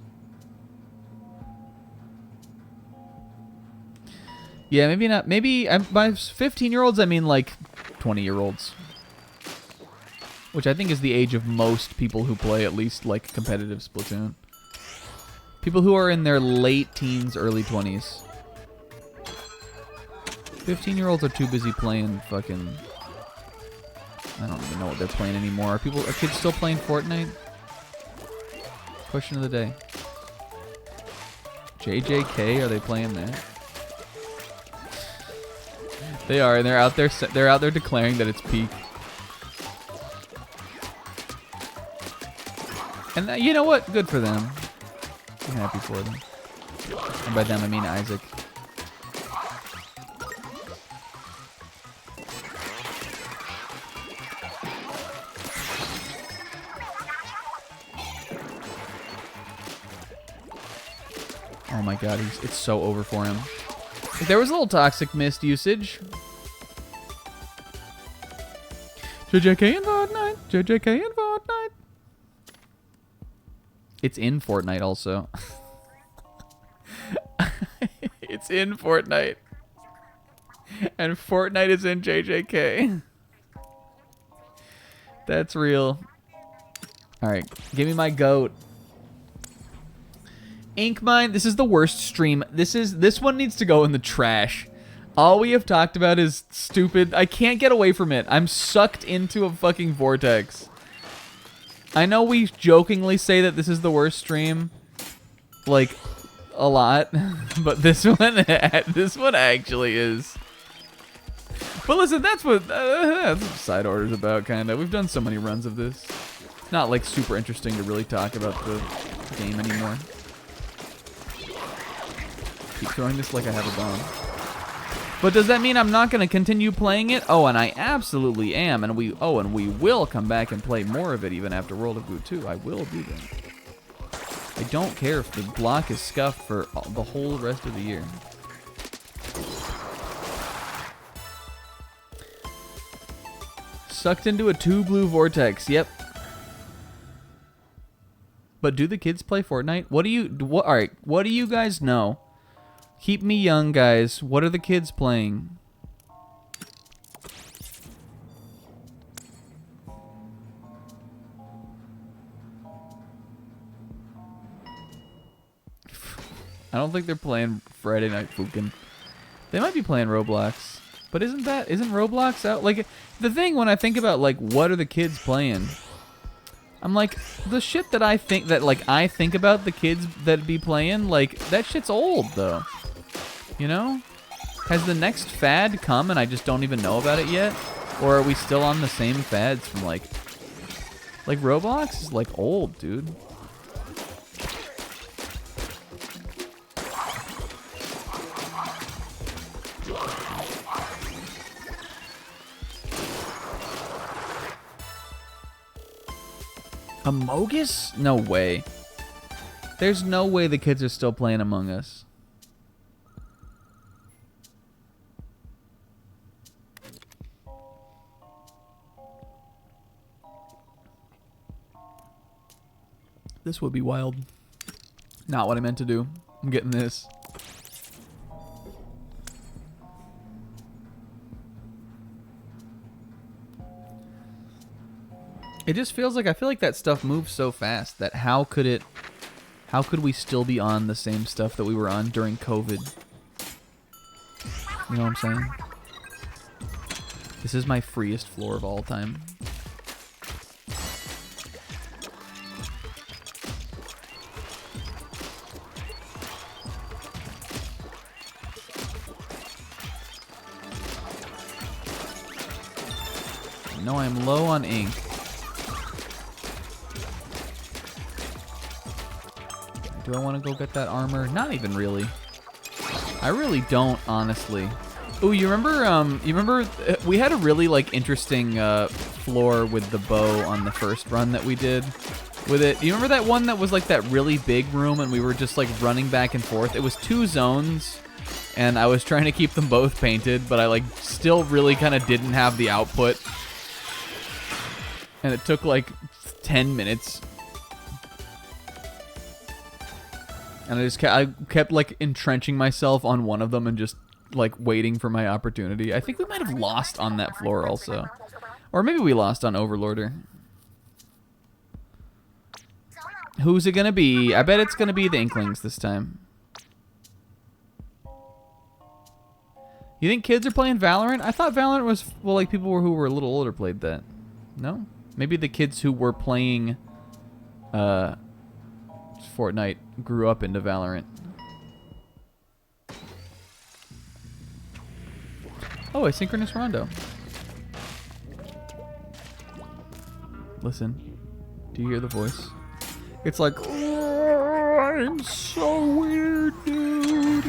Yeah, maybe not. Maybe by 15-year-olds, I mean, like, 20-year-olds. Which I think is the age of most people who play at least, like, competitive Splatoon. People who are in their late teens, early 20s. 15-year-olds are too busy playing fucking... I don't even know what they're playing anymore. Are kids still playing Fortnite? Question of the day. JJK, are they playing that? They are, and they're out there declaring that it's peak. And you know what? Good for them. I'm happy for them. And by them, I mean Isaac. Oh my god, it's so over for him. If there was a little toxic mist usage. JJK in Fortnite. JJK in Fortnite. It's in Fortnite also. It's in Fortnite. And Fortnite is in JJK. That's real. All right, give me my goat. Ink Mine, this is the worst stream. This one needs to go in the trash. All we have talked about is stupid. I can't get away from it. I'm sucked into a fucking vortex. I know we jokingly say that this is the worst stream, like a lot, but this one actually is. But listen, that's what Side Order's about, kind of. We've done so many runs of this. It's not like super interesting to really talk about the game anymore. Keep throwing this like I have a bomb. But does that mean I'm not going to continue playing it? Oh, and I absolutely am. And we will come back and play more of it even after World of Goo 2. I will do that. I don't care if the block is scuffed for the whole rest of the year. Sucked into a 2 blue vortex. Yep. But do the kids play Fortnite? All right, what do you guys know? Keep me young, guys. What are the kids playing? I don't think they're playing Friday Night Fukin'. They might be playing Roblox. But isn't Roblox out? Like, the thing when I think about, like, what are the kids playing? I'm like, the shit that I think about the kids that be playing, like, that shit's old, though. You know? Has the next fad come and I just don't even know about it yet? Or are we still on the same fads from, like Roblox is, like, old, dude. Among Us? No way. There's no way the kids are still playing Among Us. This would be wild. Not what I meant to do. I'm getting this. It just feels like, I feel like that stuff moves so fast that how could we still be on the same stuff that we were on during COVID? You know what I'm saying? This is my freest floor of all time. No, I'm low on ink. Do I want to go get that armor? Not even really. I really don't, honestly. Ooh, you remember we had a really, like, interesting floor with the bow on the first run that we did with it. You remember that one that was like that really big room and we were just like running back and forth? It was 2 zones and I was trying to keep them both painted, but I like still really kind of didn't have the output. And it took like 10 minutes. And I kept like entrenching myself on one of them and just like waiting for my opportunity. I think we might have lost on that floor also. Or maybe we lost on Overlorder. Who's it gonna be? I bet it's gonna be the Inklings this time. You think kids are playing Valorant? I thought Valorant was, well, like people who were a little older played that. No? Maybe the kids who were playing Fortnite grew up into Valorant. Oh, asynchronous rondo. Listen. Do you hear the voice? It's like, oh, I'm so weird, dude.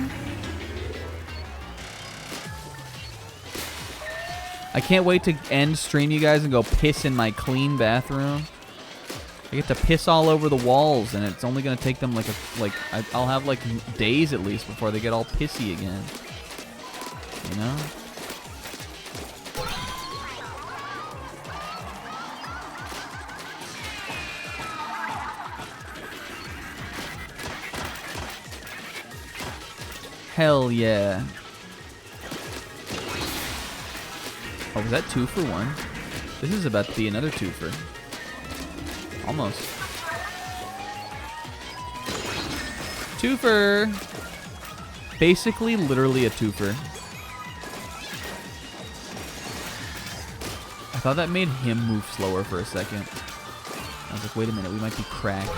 I can't wait to end stream, you guys, and go piss in my clean bathroom. I get to piss all over the walls, and it's only gonna take them I'll have like days at least before they get all pissy again. You know? Hell yeah. Oh, was that 2 for 1? This is about to be another 2 for. Almost. 2 for. Basically, literally a 2 for. I thought that made him move slower for a second. I was like, wait a minute, we might be cracked.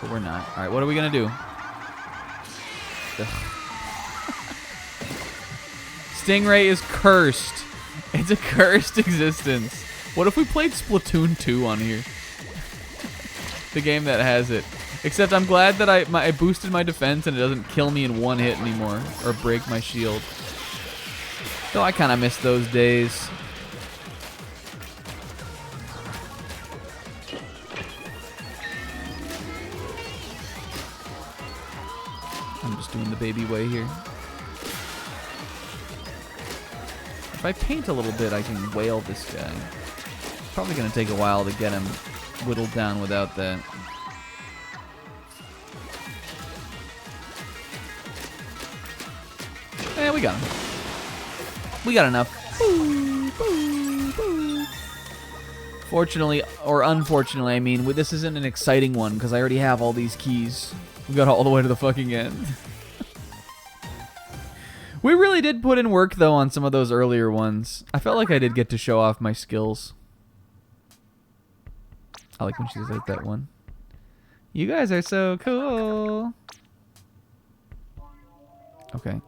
But we're not. Alright, what are we gonna do? Ugh. Stingray is cursed. It's a cursed existence. What if we played Splatoon 2 on here? The game that has it. Except I'm glad that I boosted my defense and it doesn't kill me in one hit anymore. Or break my shield. Though I kind of miss those days. I'm just doing the baby way here. If I paint a little bit, I can whale this guy. Probably going to take a while to get him whittled down without that. Yeah, we got him. We got enough. Boo, boo, boo. Fortunately, or unfortunately, I mean, this isn't an exciting one because I already have all these keys. We got all the way to the fucking end. We really did put in work, though, on some of those earlier ones. I felt like I did get to show off my skills. I like when she says like that one. You guys are so cool. Okay.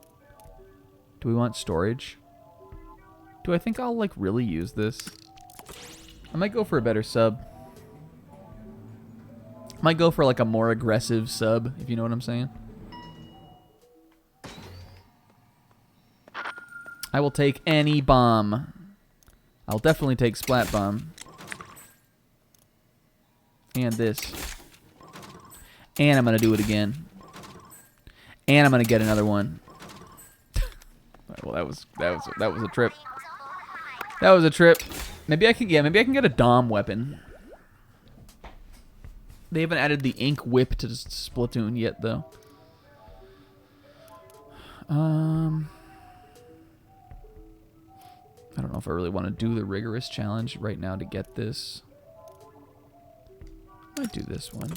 Do we want storage? Do I think I'll, like, really use this? I might go for a better sub. Might go for, like, a more aggressive sub, if you know what I'm saying. I will take any bomb. I'll definitely take Splat Bomb. And this. And I'm going to do it again. And I'm going to get another one. Well, that was a trip. That was a trip. Maybe I can get a Dom weapon. They haven't added the Ink Whip to Splatoon yet, though. I don't know if I really want to do the rigorous challenge right now to get this. I might do this one.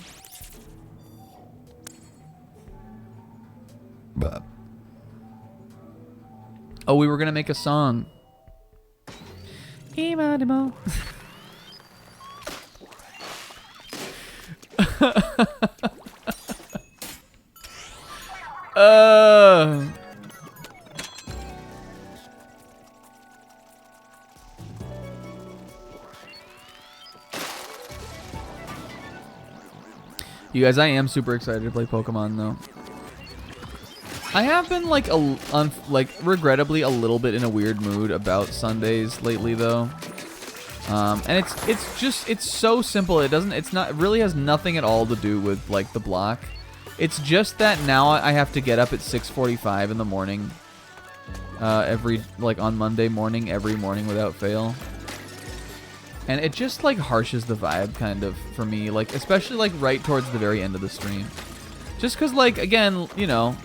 But oh, we were gonna make a song. Imadimo. You guys, I am super excited to play Pokemon, though. I have been like regrettably a little bit in a weird mood about Sundays lately, though. And it's so simple. It really has nothing at all to do with like the block. It's just that now I have to get up at 6:45 in the morning. On Monday morning, every morning without fail. And it just like harshes the vibe kind of for me, like especially like right towards the very end of the stream. Just cuz like again, you know,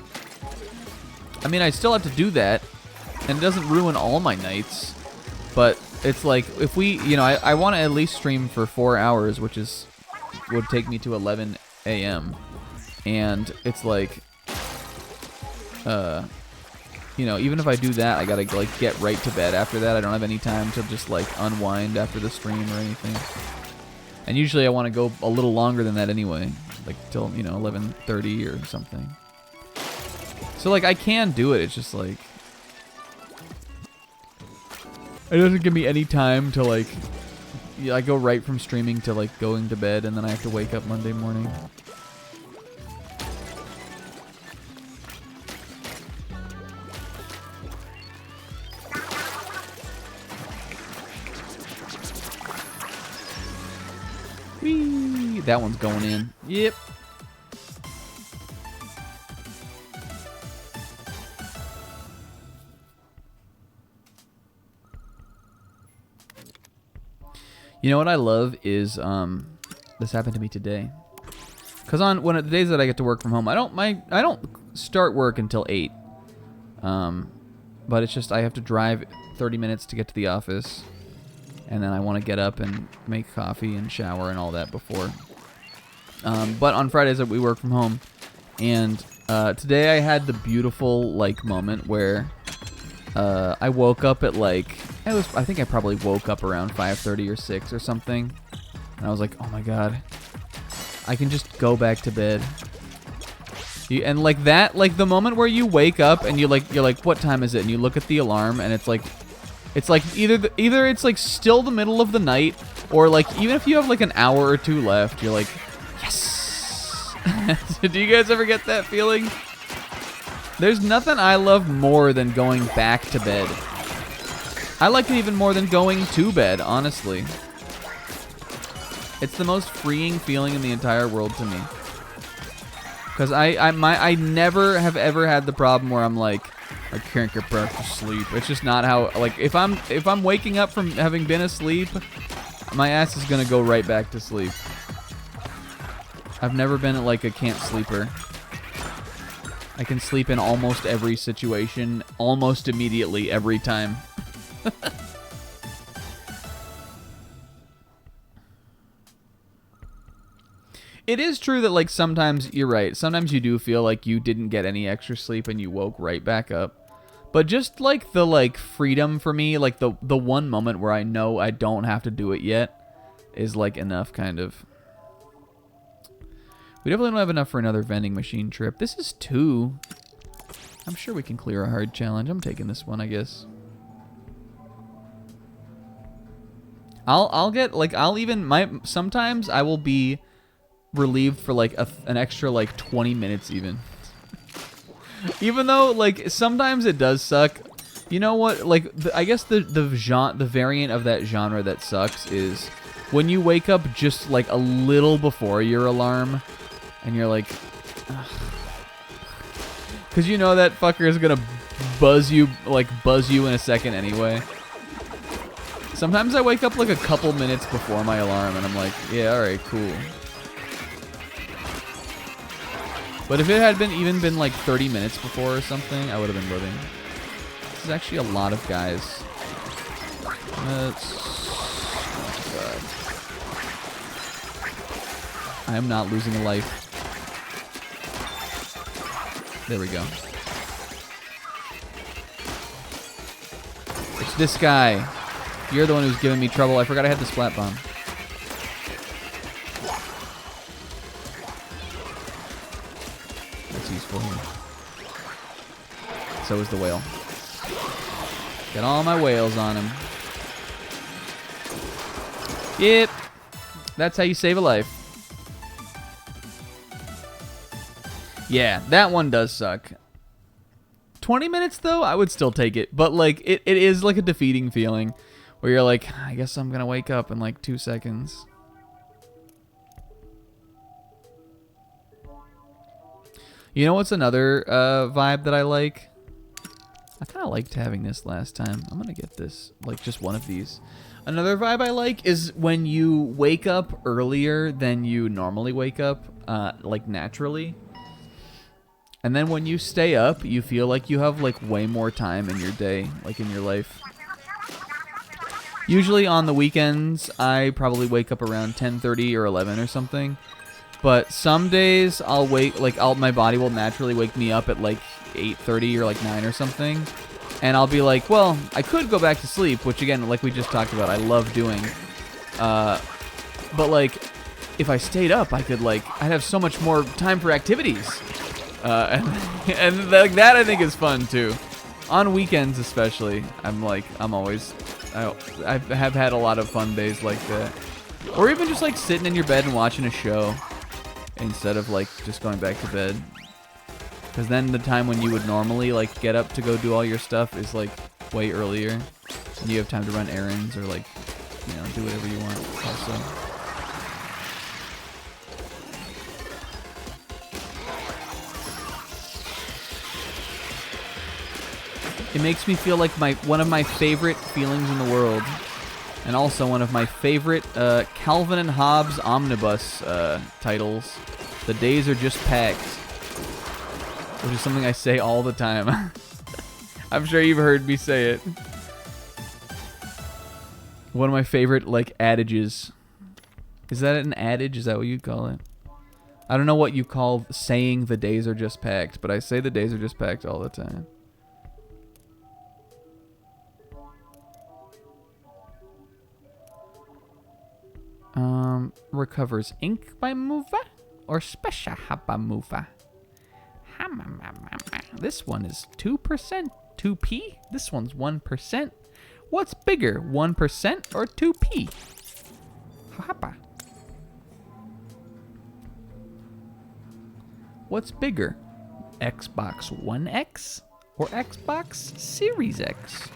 I mean, I still have to do that and it doesn't ruin all my nights, but it's like if we, you know, I want to at least stream for 4 hours, which would take me to 11 a.m. and it's like you know, even if I do that, I gotta like get right to bed after that. I don't have any time to just like unwind after the stream or anything. And usually I want to go a little longer than that anyway, like till, you know, 11:30 or something. So like I can do it. It's just like it doesn't give me any time to like. Yeah, I go right from streaming to like going to bed, and then I have to wake up Monday morning. Whee! That one's going in. Yep. You know what I love is this happened to me today. Cause on the days that I get to work from home, I don't start work until 8. But it's just I have to drive 30 minutes to get to the office. And then I want to get up and make coffee and shower and all that before. But on Fridays we work from home. And today I had the beautiful like moment where I woke up at like I think I probably woke up around 5:30 or 6 or something. And I was like, "Oh my god. I can just go back to bed." And like that, like the moment where you wake up and you're like, "What time is it?" And you look at the alarm and it's like either it's like still the middle of the night, or like even if you have like an hour or two left, you're like, yes. Do you guys ever get that feeling? There's nothing I love more than going back to bed. I like it even more than going to bed, honestly. It's the most freeing feeling in the entire world to me. Because I never have ever had the problem where I'm like, I can't get back to sleep. It's just not how, like, if I'm waking up from having been asleep, my ass is gonna go right back to sleep. I've never been like a can't sleeper. I can sleep in almost every situation, almost immediately, every time. It is true that, like, sometimes, you're right, sometimes you do feel like you didn't get any extra sleep and you woke right back up. But just, like, the, like, freedom for me, like, the one moment where I know I don't have to do it yet is, like, enough, kind of. We definitely don't have enough for another vending machine trip. This is 2. I'm sure we can clear a hard challenge. I'm taking this one, I guess. I'll get, like, sometimes I will be relieved for, like, an extra, like, 20 minutes, even. Even though, like, sometimes it does suck. You know what? Like, I guess the variant of that genre that sucks is when you wake up just, like, a little before your alarm, and you're like, because you know that fucker is gonna buzz you in a second anyway. Sometimes I wake up like a couple minutes before my alarm, and I'm like, yeah, all right, cool. But if it had even been like 30 minutes before or something, I would have been living. This is actually a lot of guys. Oh God. I am not losing a life. There we go. It's this guy. You're the one who's giving me trouble. I forgot I had the splat bomb. That's useful here. So is the whale. Got all my whales on him. Yep. That's how you save a life. Yeah, that one does suck. 20 minutes, though, I would still take it. But, like, it is, like, a defeating feeling where you're like, I guess I'm going to wake up in, like, 2 seconds. You know what's another vibe that I like? I kind of liked having this last time. I'm going to get this, like, just one of these. Another vibe I like is when you wake up earlier than you normally wake up, like, naturally. And then when you stay up, you feel like you have, like, way more time in your day, like, in your life. Usually on the weekends, I probably wake up around 10:30 or 11 or something. But some days, I'll wake, like, my body will naturally wake me up at, like, 8:30 or, like, 9 or something. And I'll be like, well, I could go back to sleep, which, again, like we just talked about, I love doing. But, like, if I stayed up, I could, like, I'd have so much more time for activities. And like that I think is fun too. On weekends especially, I have had a lot of fun days like that. Or even just like sitting in your bed and watching a show instead of like just going back to bed. Because then the time when you would normally like get up to go do all your stuff is like way earlier. And you have time to run errands or like, you know, do whatever you want also. It makes me feel like one of my favorite feelings in the world, and also one of my favorite Calvin and Hobbes omnibus titles. The days are just packed, which is something I say all the time. I'm sure you've heard me say it. One of my favorite, like, adages. Is that an adage? Is that what you'd call it? I don't know what you call saying the days are just packed, but I say the days are just packed all the time. Recovers ink by Mova or special by Mova? This one is 2%, 2p. This one's 1%. What's bigger, 1% or 2p? Hapa. What's bigger, Xbox One X or Xbox Series X?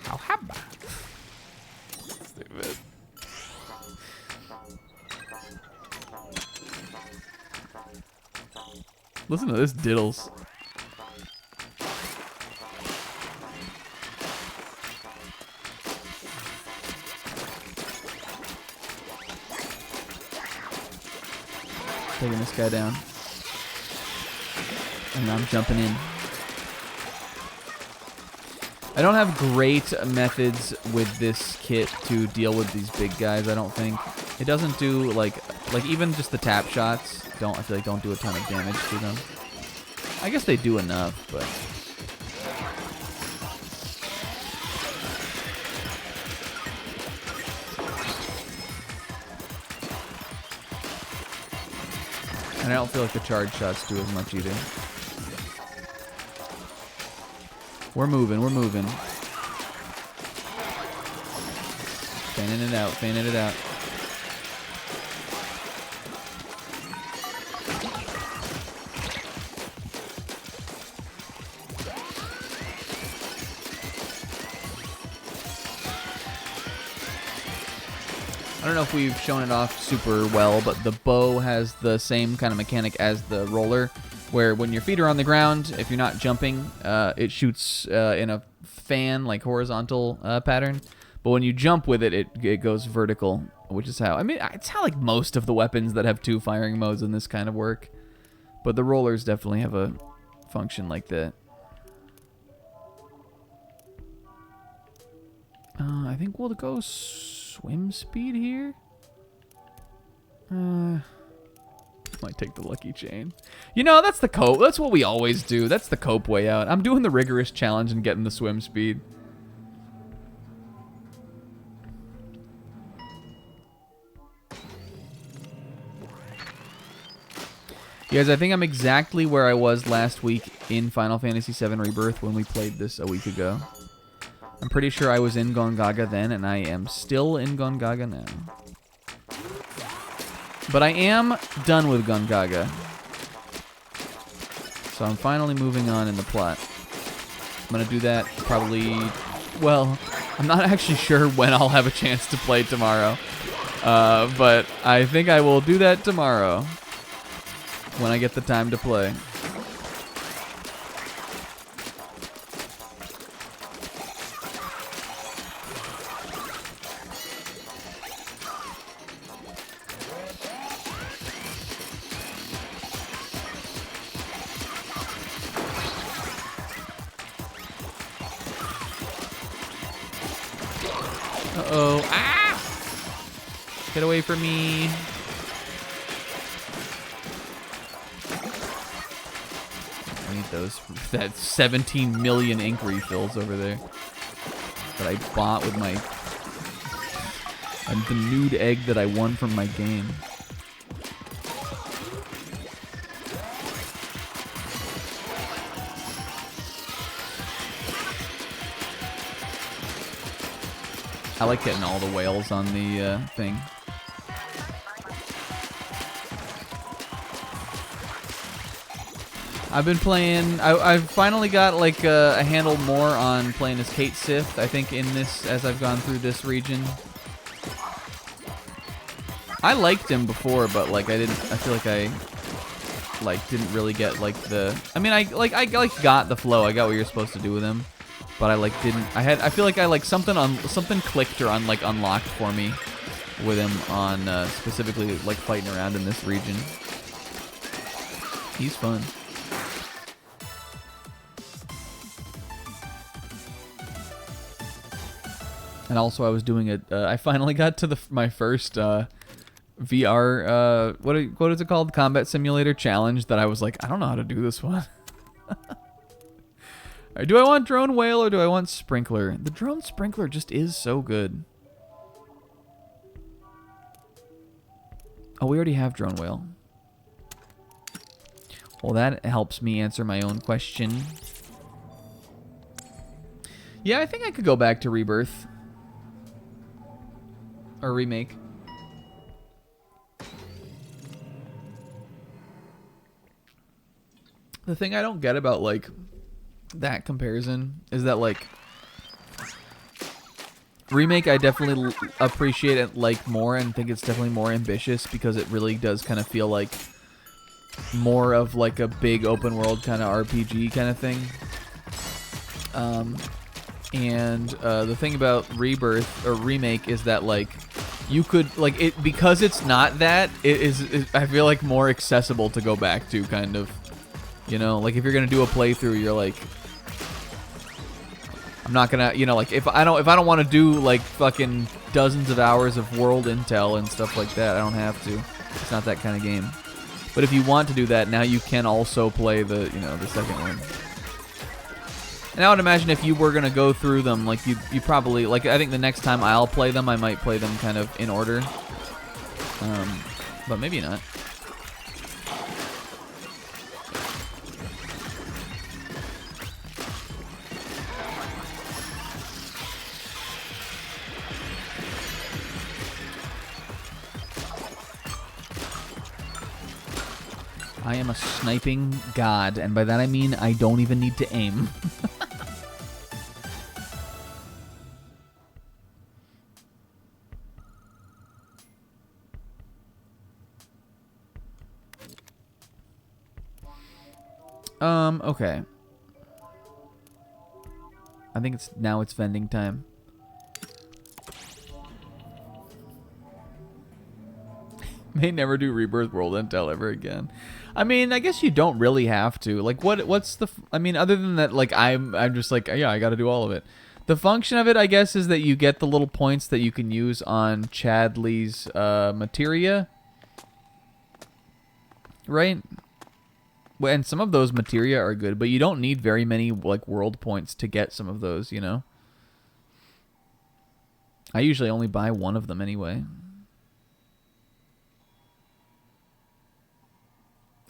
How haba? Stupid. Listen to this diddles. Taking this guy down. And I'm jumping in. I don't have great methods with this kit to deal with these big guys, I don't think. It doesn't do, like even just the tap shots, I feel like don't do a ton of damage to them. I guess they do enough, but... And I don't feel like the charge shots do as much either. We're moving, we're moving. Fanning it out, fanning it out. I don't know if we've shown it off super well, but the bow has the same kind of mechanic as the roller, where when your feet are on the ground, if you're not jumping, it shoots in a fan, like horizontal pattern. But when you jump with it, it goes vertical, which is how, I mean, it's how like most of the weapons that have 2 firing modes in this kind of work. But the rollers definitely have a function like that. I think we'll go swim speed here. Might take the lucky chain. You know, that's the cope. That's what we always do. That's the cope way out. I'm doing the rigorous challenge and getting the swim speed. You guys, I think I'm exactly where I was last week in Final Fantasy VII Rebirth when we played this a week ago. I'm pretty sure I was in Gongaga then, and I am still in Gongaga now. But I am done with Gongaga. So I'm finally moving on in the plot. I'm going to do that probably... Well, I'm not actually sure when I'll have a chance to play tomorrow. But I think I will do that tomorrow. When I get the time to play. Uh-oh. Ah! Get away from me. I need that 17 million ink refills over there that I bought with my... and the nude egg that I won from my game. I like getting all the whales on the thing. I've been playing... I've finally got like a handle more on playing as Kate Sith, I think, in this, as I've gone through this region. I liked him before, but like I feel like I like didn't really get like the... I mean, I got the flow. I got what you're supposed to do with him. But I like didn't. I feel like I like something clicked or unlocked for me with him on specifically like fighting around in this region. He's fun. And also, I was doing it. I finally got to my first VR. What is it called? Combat Simulator Challenge. That I was like, I don't know how to do this one. Right, do I want drone whale or do I want sprinkler? The drone sprinkler just is so good. Oh, we already have drone whale. Well, that helps me answer my own question. Yeah, I think I could go back to Rebirth. Or Remake. The thing I don't get about, like, that comparison is that, like, Remake I definitely appreciate it, like, more and think it's definitely more ambitious because it really does kind of feel like more of, like, a big open world kind of RPG kind of thing. And the thing about Rebirth or Remake is that, like, you could, like, it because it's not that, it is I feel like more accessible to go back to, kind of. You know, like if you're gonna do a playthrough, you're like, I'm not gonna, you know, like if I don't want to do like fucking dozens of hours of world intel and stuff like that, I don't have to. It's not that kind of game. But if you want to do that, now you can also play the, you know, the second one. And I would imagine if you were gonna go through them, like you probably, like, I think the next time I'll play them, I might play them kind of in order. But maybe not. I am a sniping god, and by that I mean I don't even need to aim. Okay. I think it's vending time. May never do Rebirth World Intel ever again. I mean, I guess you don't really have to. Like, what's the... I mean, other than that, like, I'm just like, yeah, I gotta do all of it. The function of it, I guess, is that you get the little points that you can use on Chadley's materia. Right? Well, and some of those materia are good, but you don't need very many, like, world points to get some of those, you know? I usually only buy one of them anyway.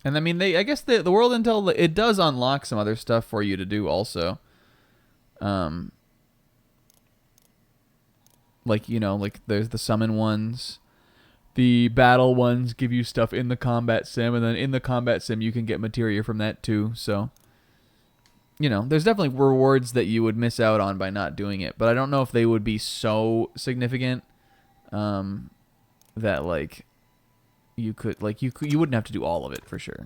And I mean, I guess the World Intel, it does unlock some other stuff for you to do also. Like, you know, like there's the summon ones. The battle ones give you stuff in the combat sim, and then in the combat sim you can get materia from that too. So, you know, there's definitely rewards that you would miss out on by not doing it. But I don't know if they would be so significant that, like... You could, like, you wouldn't have to do all of it for sure.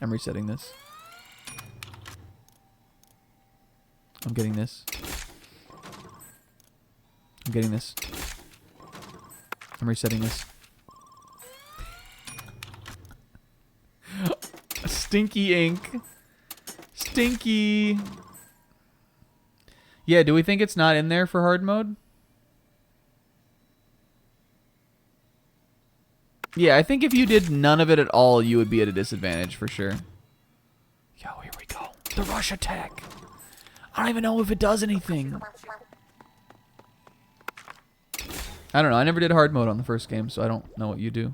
I'm resetting this. I'm getting this. I'm getting this. I'm resetting this. Stinky ink. Stinky. Yeah, do we think it's not in there for hard mode? Yeah, I think if you did none of it at all, you would be at a disadvantage for sure. Yo, here we go. The rush attack. I don't even know if it does anything. I don't know. I never did hard mode on the first game, so I don't know what you do.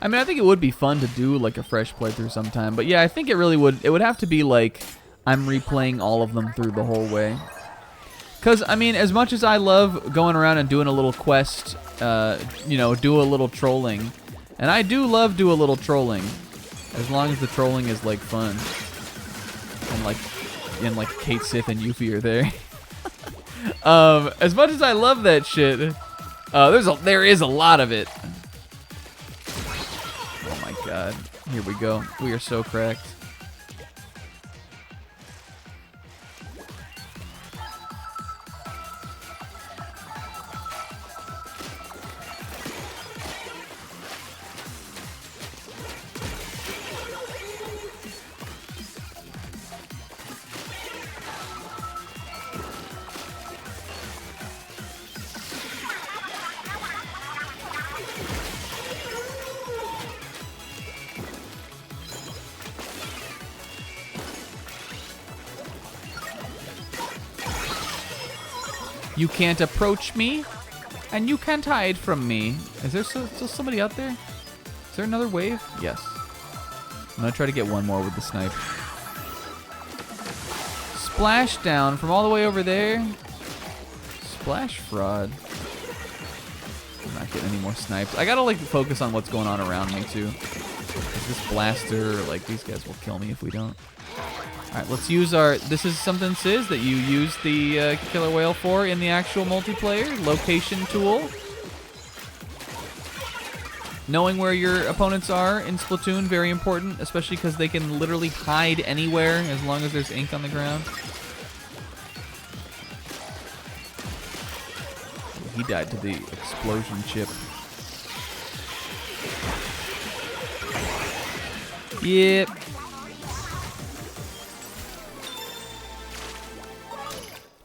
I mean, I think it would be fun to do, like, a fresh playthrough sometime. But, yeah, I think it really would... It would have to be, like, I'm replaying all of them through the whole way. Because, I mean, as much as I love going around and doing a little quest, you know, do a little trolling. And I do love do a little trolling. As long as the trolling is, like, fun. And, like, Kate Sith and Yuffie are there. As much as I love that shit, there is a lot of it. God. Here we go. We are so cracked. You can't approach me, and you can't hide from me. Is there still somebody out there? Is there another wave? Yes. I'm gonna try to get one more with the snipe. Splash down from all the way over there. Splash fraud. I'm not getting any more snipes. I gotta like focus on what's going on around me too. This blaster, like these guys will kill me if we don't. All right, let's use our. This is something, Sis, that you use the killer whale for in the actual multiplayer location tool. Knowing where your opponents are in Splatoon, very important, especially because they can literally hide anywhere as long as there's ink on the ground. He died to the explosion chip. Yep.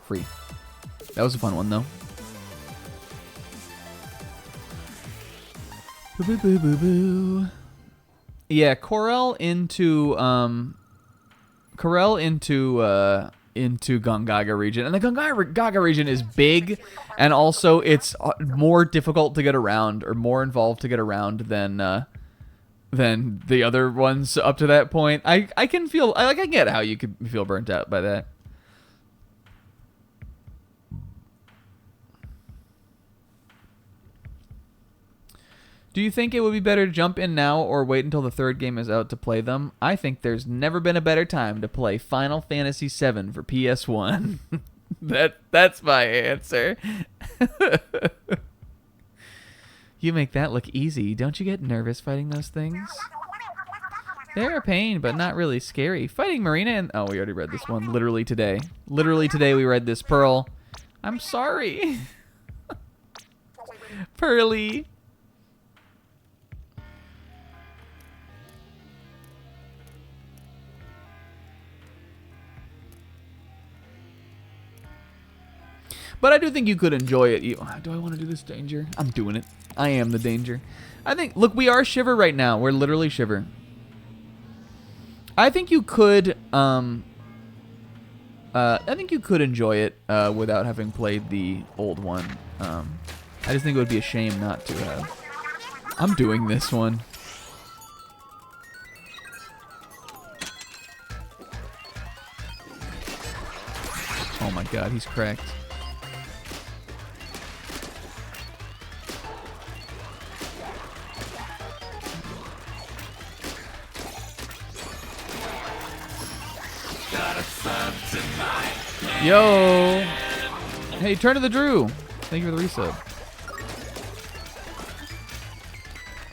Free. That was a fun one, though. Boo boo boo boo. Yeah, Corel into Gongaga region, and the Gongaga region is big, and also it's more difficult to get around, or more involved to get around than the other ones up to that point. I get how you could feel burnt out by that. Do you think it would be better to jump in now or wait until the third game is out to play them? I think there's never been a better time to play Final Fantasy VII for PS1. That's my answer. You make that look easy. Don't you get nervous fighting those things? They're a pain, but not really scary. Fighting Marina and... Oh, we already read this one. Literally today. Literally today we read this. Pearl. I'm sorry. Pearly. But I do think you could enjoy it. Do I want to do this danger? I'm doing it. I am the danger. I think, look, we are Shiver right now. We're literally Shiver. I think you could, I think you could enjoy it without having played the old one. I just think it would be a shame not to have. I'm doing this one. Oh my god, he's cracked. Yo! Hey, turn to the Drew! Thank you for the resub.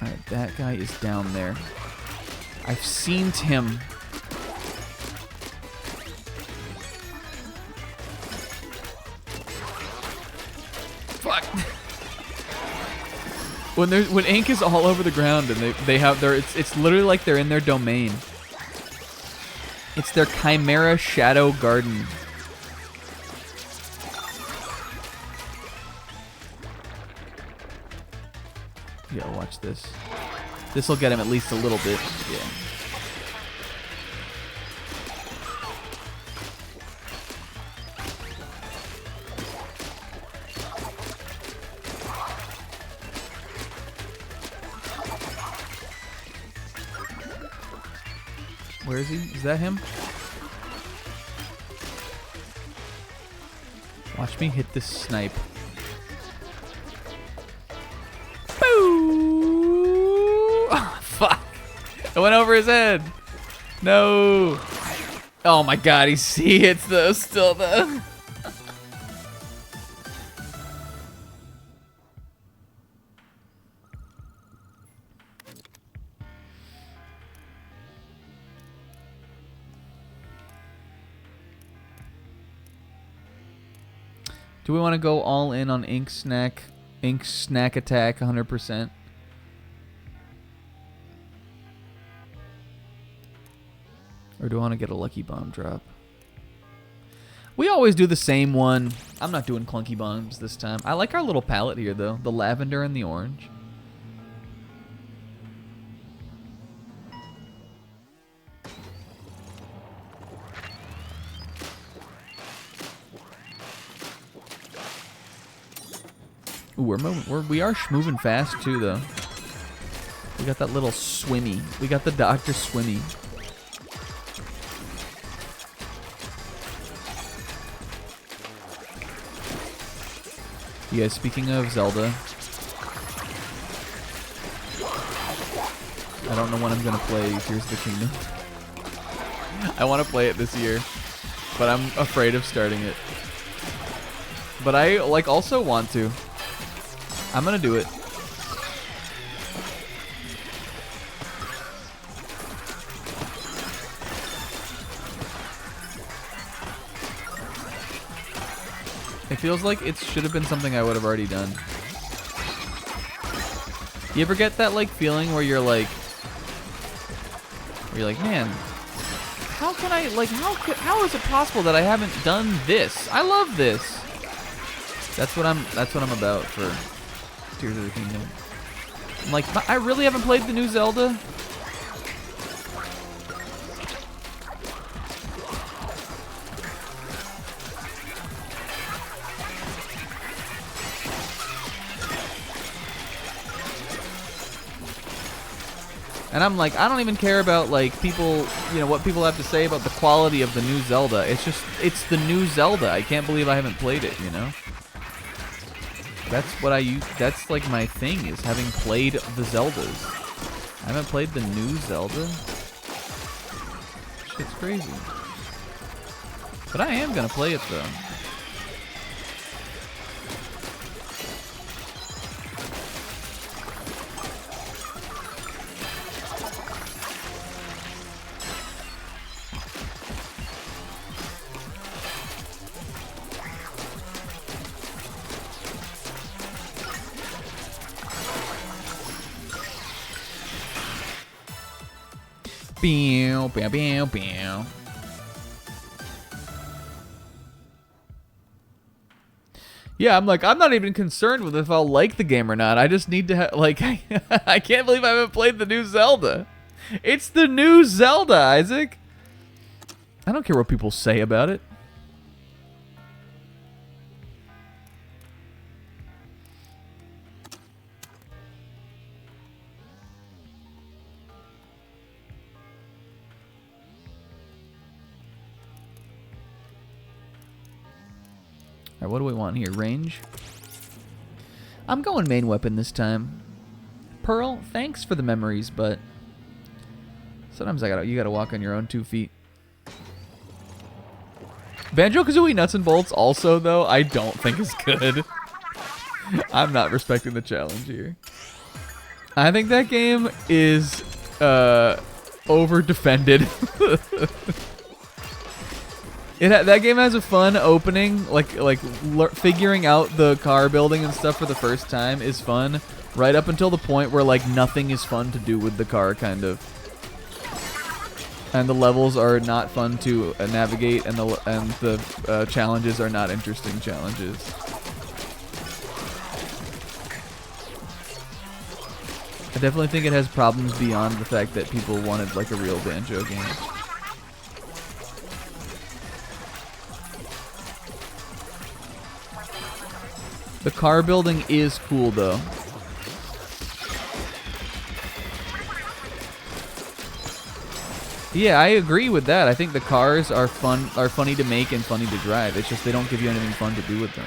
Alright, that guy is down there. I've seen him. Fuck! When ink is all over the ground and they have their... It's literally like they're in their domain. It's their Chimera Shadow Garden. Yeah, watch this. This will get him at least a little bit. Yeah. Where is he? Is that him? Watch me hit this snipe. Boo! Oh, fuck. It went over his head. No. Oh my god, he hits those still though. Do we want to go all in on Ink Snack Attack 100%? Or do I want to get a Lucky Bomb drop? We always do the same one. I'm not doing clunky bombs this time. I like our little palette here though. The lavender and the orange. Ooh, we're moving. We are moving fast too, though. We got that little swimmy. We got the Dr. Swimmy. Yeah, speaking of Zelda, I don't know when I'm gonna play Tears of the Kingdom. I want to play it this year, but I'm afraid of starting it. But I like also want to. I'm gonna do it. It feels like it should have been something I would have already done. You ever get that like feeling where you're like, man, how can I like how is it possible that I haven't done this? I love this. That's what I'm about for Tears of the Kingdom. I'm like, I really haven't played the new Zelda. And I'm like, I don't even care about like people, you know, what people have to say about the quality of the new Zelda. It's the new Zelda. I can't believe I haven't played it, you know? That's what I use. That's like my thing, is having played the Zeldas. I haven't played the new Zelda. Shit's crazy. But I am gonna play it though. Bow, bow, bow, bow. Yeah, I'm like, I'm not even concerned with if I'll like the game or not. I just need to like, I can't believe I haven't played the new Zelda. It's the new Zelda, Isaac. I don't care what people say about it. Alright, what do we want here? Range? I'm going main weapon this time. Pearl, thanks for the memories, but sometimes you gotta walk on your own 2 feet. Banjo-Kazooie Nuts and Bolts also, though, I don't think is good. I'm not respecting the challenge here. I think that game is over-defended. That game has a fun opening, like figuring out the car building and stuff for the first time is fun, right up until the point where like nothing is fun to do with the car, kind of. And the levels are not fun to navigate, and the challenges are not interesting challenges. I definitely think it has problems beyond the fact that people wanted like a real Banjo game. The car building is cool, though. Yeah, I agree with that. I think the cars are funny to make and funny to drive. It's just they don't give you anything fun to do with them.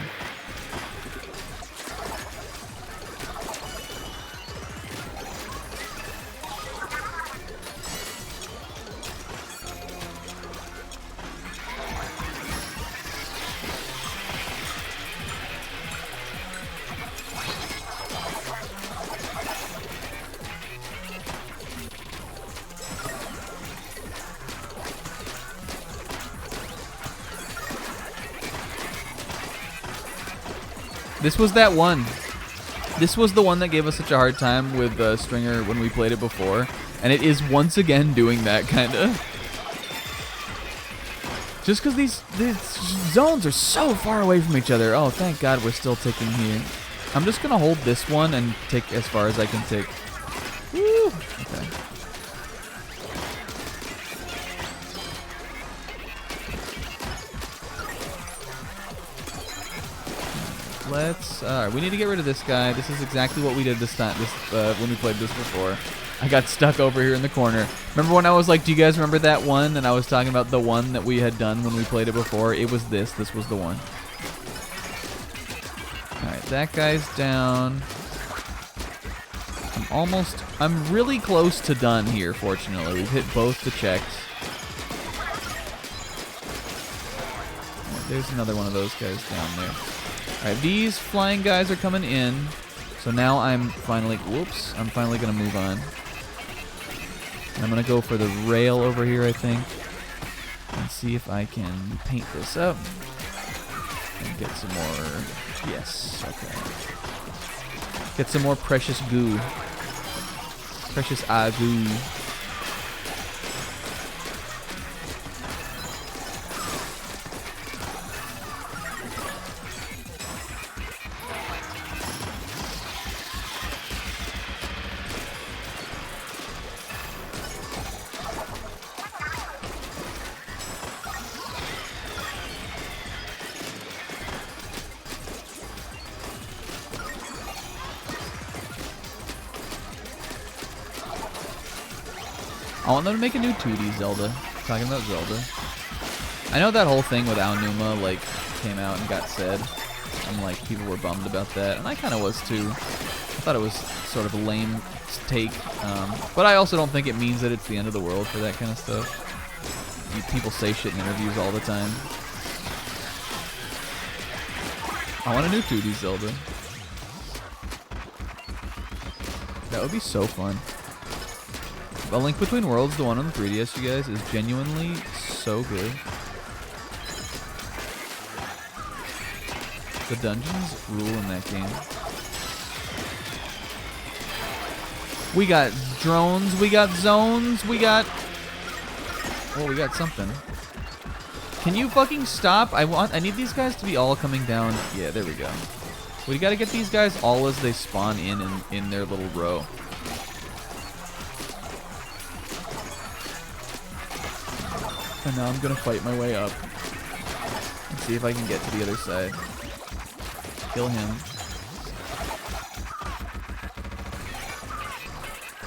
This was that one. This was the one that gave us such a hard time with Stringer when we played it before. And it is once again doing that, kind of. Just because these zones are so far away from each other. Oh, thank God we're still ticking here. I'm just going to hold this one and tick as far as I can tick. Woo! Okay. let's... Alright, we need to get rid of this guy. This is exactly what we did this time, when we played this before. I got stuck over here in the corner. Remember when I was like, do you guys remember that one? And I was talking about the one that we had done when we played it before. It was this. This was the one. Alright, that guy's down. I'm really close to done here, fortunately. We've hit both the checks. Right, there's another one of those guys down there. Alright, these flying guys are coming in. So now I'm finally... Whoops. I'm finally going to move on. And I'm going to go for the rail over here, I think. And see if I can paint this up. And get some more... Yes, okay. Get some more precious goo. Precious goo. I want them to make a new 2D Zelda. Talking about Zelda. I know that whole thing with Aonuma, like, came out and got said. And, like, people were bummed about that. And I kind of was, too. I thought it was sort of a lame take. But I also don't think it means that it's the end of the world for that kind of stuff. People say shit in interviews all the time. I want a new 2D Zelda. That would be so fun. A Link Between Worlds, the one on the 3DS, you guys, is genuinely so good. The dungeons rule in that game. We got drones, we got zones, we got... Oh, we got something. Can you fucking stop? I need these guys to be all coming down. Yeah, there we go. We gotta get these guys all as they spawn in their little row. And now I'm gonna fight my way up and see if I can get to the other side. Kill him.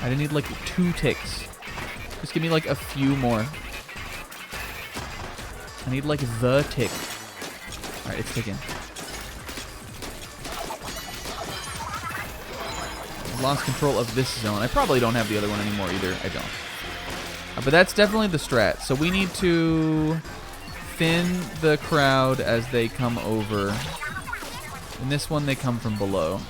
I need like 2 ticks. Just give me like a few more. I need like the tick. Alright, it's ticking. I've lost control of this zone. I probably don't have the other one anymore either. I don't. But that's definitely the strat. So we need to thin the crowd as they come over. In this one, they come from below.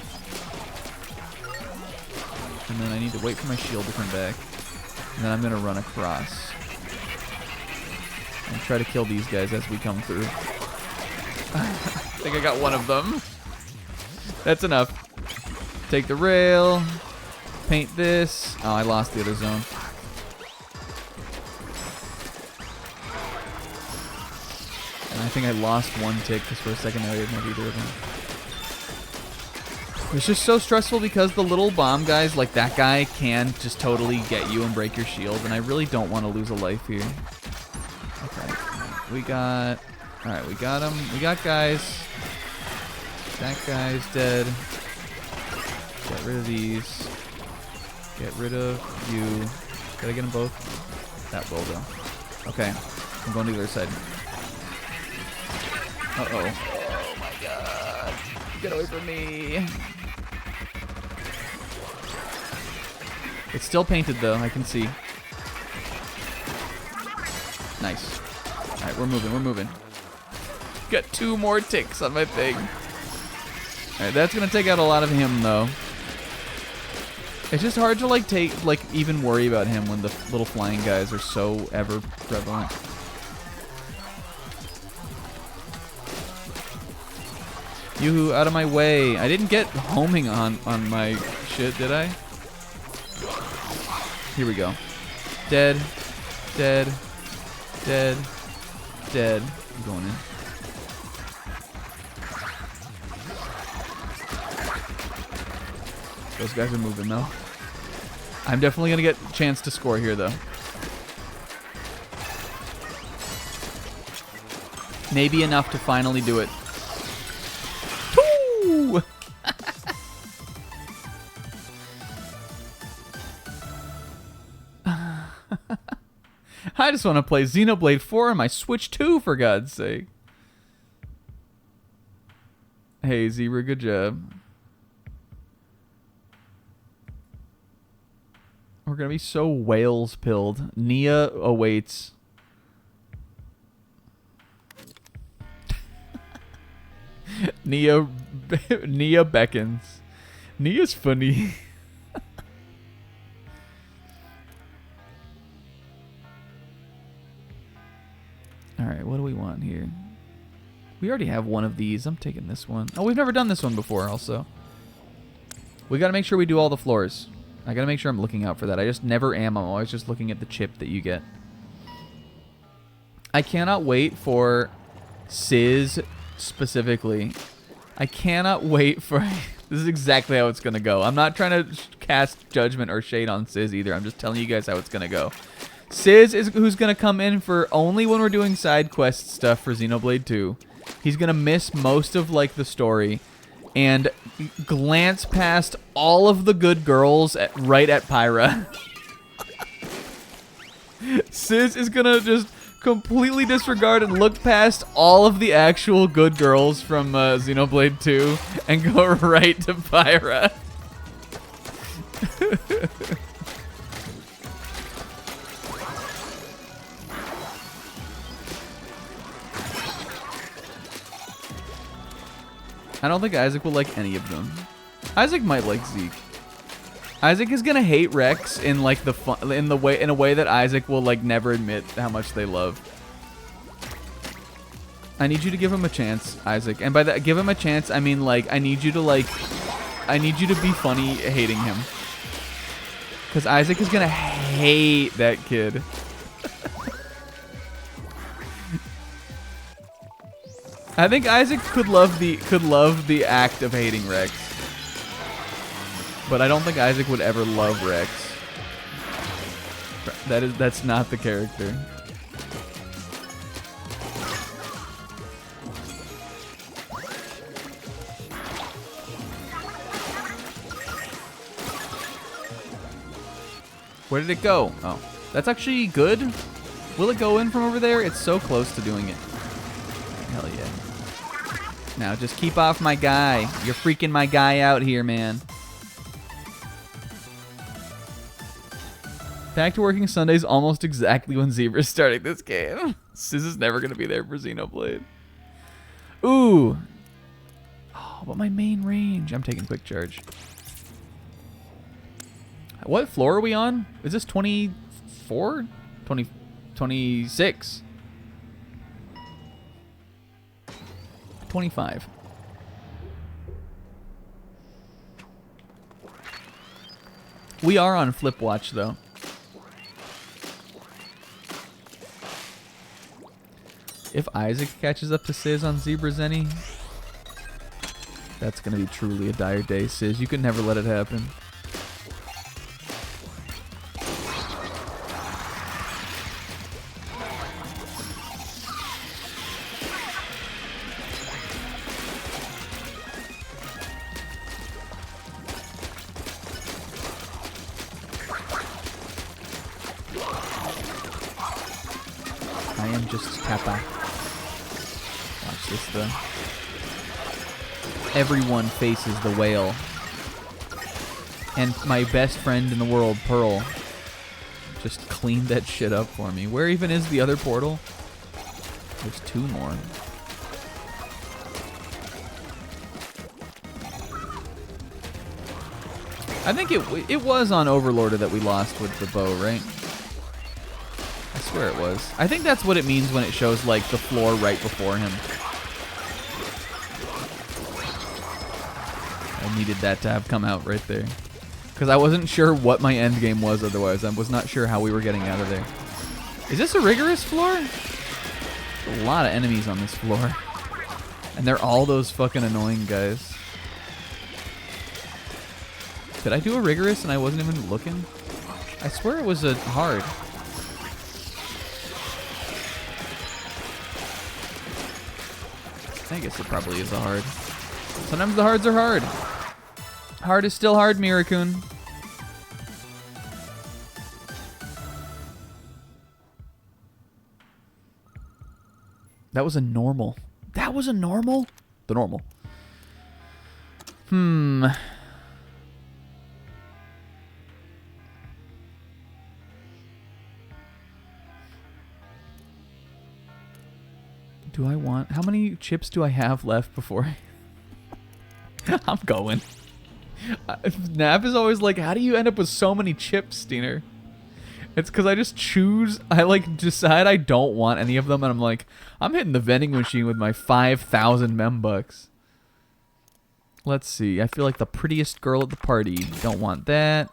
And then I need to wait for my shield to come back. And then I'm going to run across. And try to kill these guys as we come through. I think I got one of them. That's enough. Take the rail. Paint this. Oh, I lost the other zone. I think I lost 1 tick because for a second I didn't have either of them. It's just so stressful because the little bomb guys, like that guy, can just totally get you and break your shield, and I really don't want to lose a life here. Okay, we got... Alright, we got him. We got guys. That guy's dead. Get rid of these. Get rid of you. Did I get them both? That will though. Okay, I'm going to the other side. Uh-oh. Oh my god. Get away from me. It's still painted though, I can see. Nice. Alright, we're moving, we're moving. Got 2 more ticks on my thing. Alright, that's gonna take out a lot of him though. It's just hard to even worry about him when the little flying guys are so ever prevalent. Yoo-hoo, out of my way. I didn't get homing on my shit, did I? Here we go. Dead. Dead. Dead. Dead. I'm going in. Those guys are moving though. I'm definitely gonna get a chance to score here though. Maybe enough to finally do it. I just want to play Xenoblade 4 on my Switch 2, for God's sake. Hey, Zebra, good job. We're going to be so whales-pilled. Nia awaits. Nia beckons. Nia's funny. Alright, what do we want here? We already have one of these. I'm taking this one. Oh, we've never done this one before, also. We gotta make sure we do all the floors. I gotta make sure I'm looking out for that. I just never am. I'm always just looking at the chip that you get. I cannot wait for Sizz specifically. I cannot wait for... This is exactly how it's gonna go. I'm not trying to cast judgment or shade on Sizz either. I'm just telling you guys how it's gonna go. Sizz is who's going to come in for only when we're doing side quest stuff for Xenoblade 2. He's going to miss most of, like, the story and glance past all of the good girls right at Pyra. Sizz is going to just completely disregard and look past all of the actual good girls from Xenoblade 2 and go right to Pyra. I don't think Isaac will like any of them. Isaac might like Zeke. Isaac is gonna hate Rex in like in a way that Isaac will like never admit how much they love. I need you to give him a chance, Isaac. And by that, give him a chance, I mean like I need you to be funny hating him. Cause Isaac is gonna hate that kid. I think Isaac could love the act of hating Rex. But I don't think Isaac would ever love Rex. That's not the character. Where did it go? Oh, that's actually good. Will it go in from over there? It's so close to doing it. Hell yeah. Now just keep off my guy. You're freaking my guy out here, man. Back to working Sundays almost exactly when Zebra's starting this game. Sizz is never going to be there for Xenoblade. Ooh. Oh, but my main range. I'm taking quick charge. What floor are we on? Is this 24? 26. 25. We are on Flip Watch, though. If Isaac catches up to Sizz on Zebra Zenny, that's going to be truly a dire day, Sizz. You can never let it happen. I am just Kappa. Watch this though. Everyone faces the whale. And my best friend in the world, Pearl, just cleaned that shit up for me. Where even is the other portal? There's two more. I think it was on Overlorder that we lost with the bow, right? I swear it was. I think that's what it means when it shows, like, the floor right before him. I needed that to have come out right there. Because I wasn't sure what my end game was otherwise. I was not sure how we were getting out of there. Is this a rigorous floor? There's a lot of enemies on this floor. And they're all those fucking annoying guys. Did I do a rigorous and I wasn't even looking? I swear it was a hard. I guess it probably is a hard. Sometimes the hards are hard. Hard is still hard, Mirakun. That was a normal. That was a normal? The normal. Hmm. Do I want... How many chips do I have left before I'm going. Nav is always like, how do you end up with so many chips, Steiner? It's because I just choose... I, like, decide I don't want any of them, and I'm like, I'm hitting the vending machine with my 5,000 membucks. Let's see. I feel like the prettiest girl at the party. Don't want that.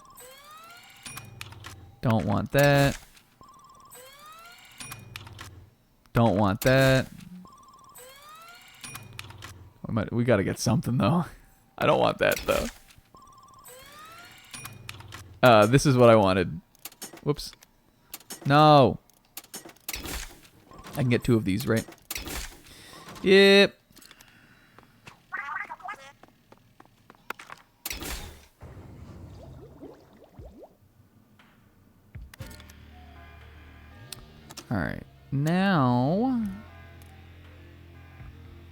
Don't want that. Don't want that. We gotta get something, though. I don't want that, though. This is what I wanted. Whoops. No. I can get 2 of these, right? Yep. Alright. Now... I'm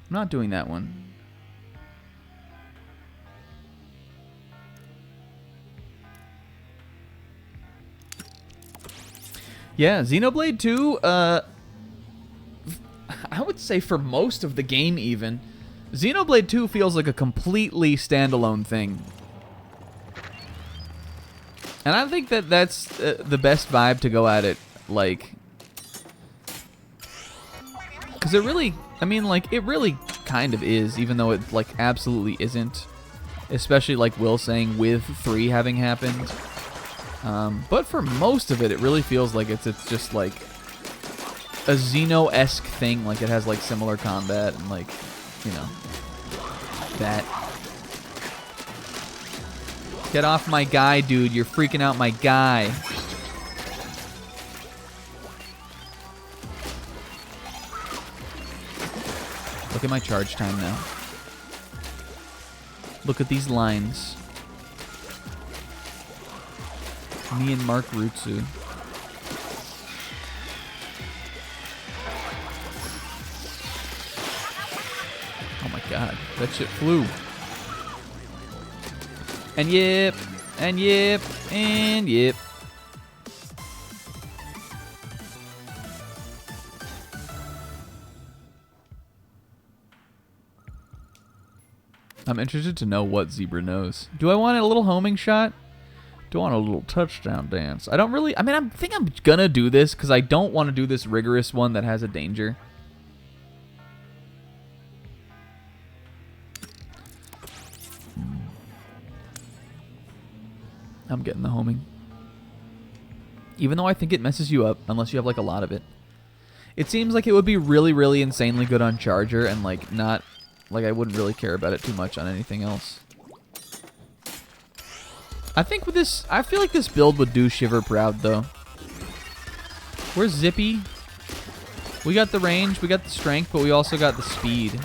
not doing that one. Yeah, Xenoblade 2, I would say for most of the game even, Xenoblade 2 feels like a completely standalone thing. And I think that that's the best vibe to go at it, like... Because it really, I mean, like, it really kind of is, even though it, like, absolutely isn't. Especially, like Will saying, with 3 having happened. But for most of it, it really feels like it's just like a Xeno-esque thing. Like it has like similar combat and like, you know, that. Get off my guy, dude. You're freaking out my guy. Look at my charge time now. Look at these lines. Me and Mark Rutsu. Oh my god, that shit flew. And yep, and yep, and yep. I'm interested to know what Zebra knows. Do I want a little homing shot? Do I want a little touchdown dance? I don't really... I mean, I think I'm gonna do this because I don't want to do this rigorous one that has a danger. I'm getting the homing. Even though I think it messes you up unless you have like a lot of it. It seems like it would be really, really insanely good on Charger and like not... Like I wouldn't really care about it too much on anything else. I think with this, I feel like this build would do Shiver proud, though. Where's Zippy? We got the range, we got the strength, but we also got the speed.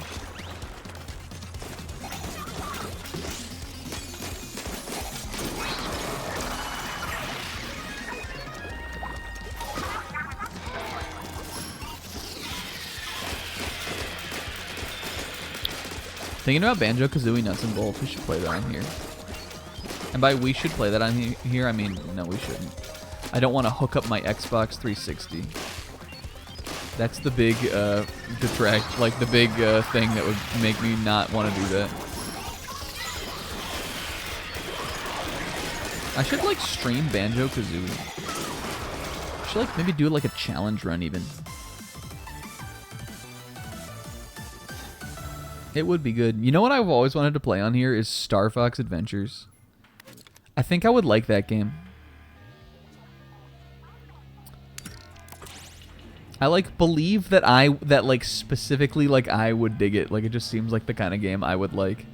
Thinking about Banjo-Kazooie Nuts and Bolts, we should play that on here. And by we should play that on here, I mean, no, we shouldn't. I don't want to hook up my Xbox 360. That's the big detract, like the big thing that would make me not want to do that. I should like stream Banjo-Kazooie. I should like maybe do like a challenge run even. It would be good. You know what I've always wanted to play on here is Star Fox Adventures. I think I would like that game. I like believe that like specifically like I would dig it. Like it just seems like the kind of game I would like.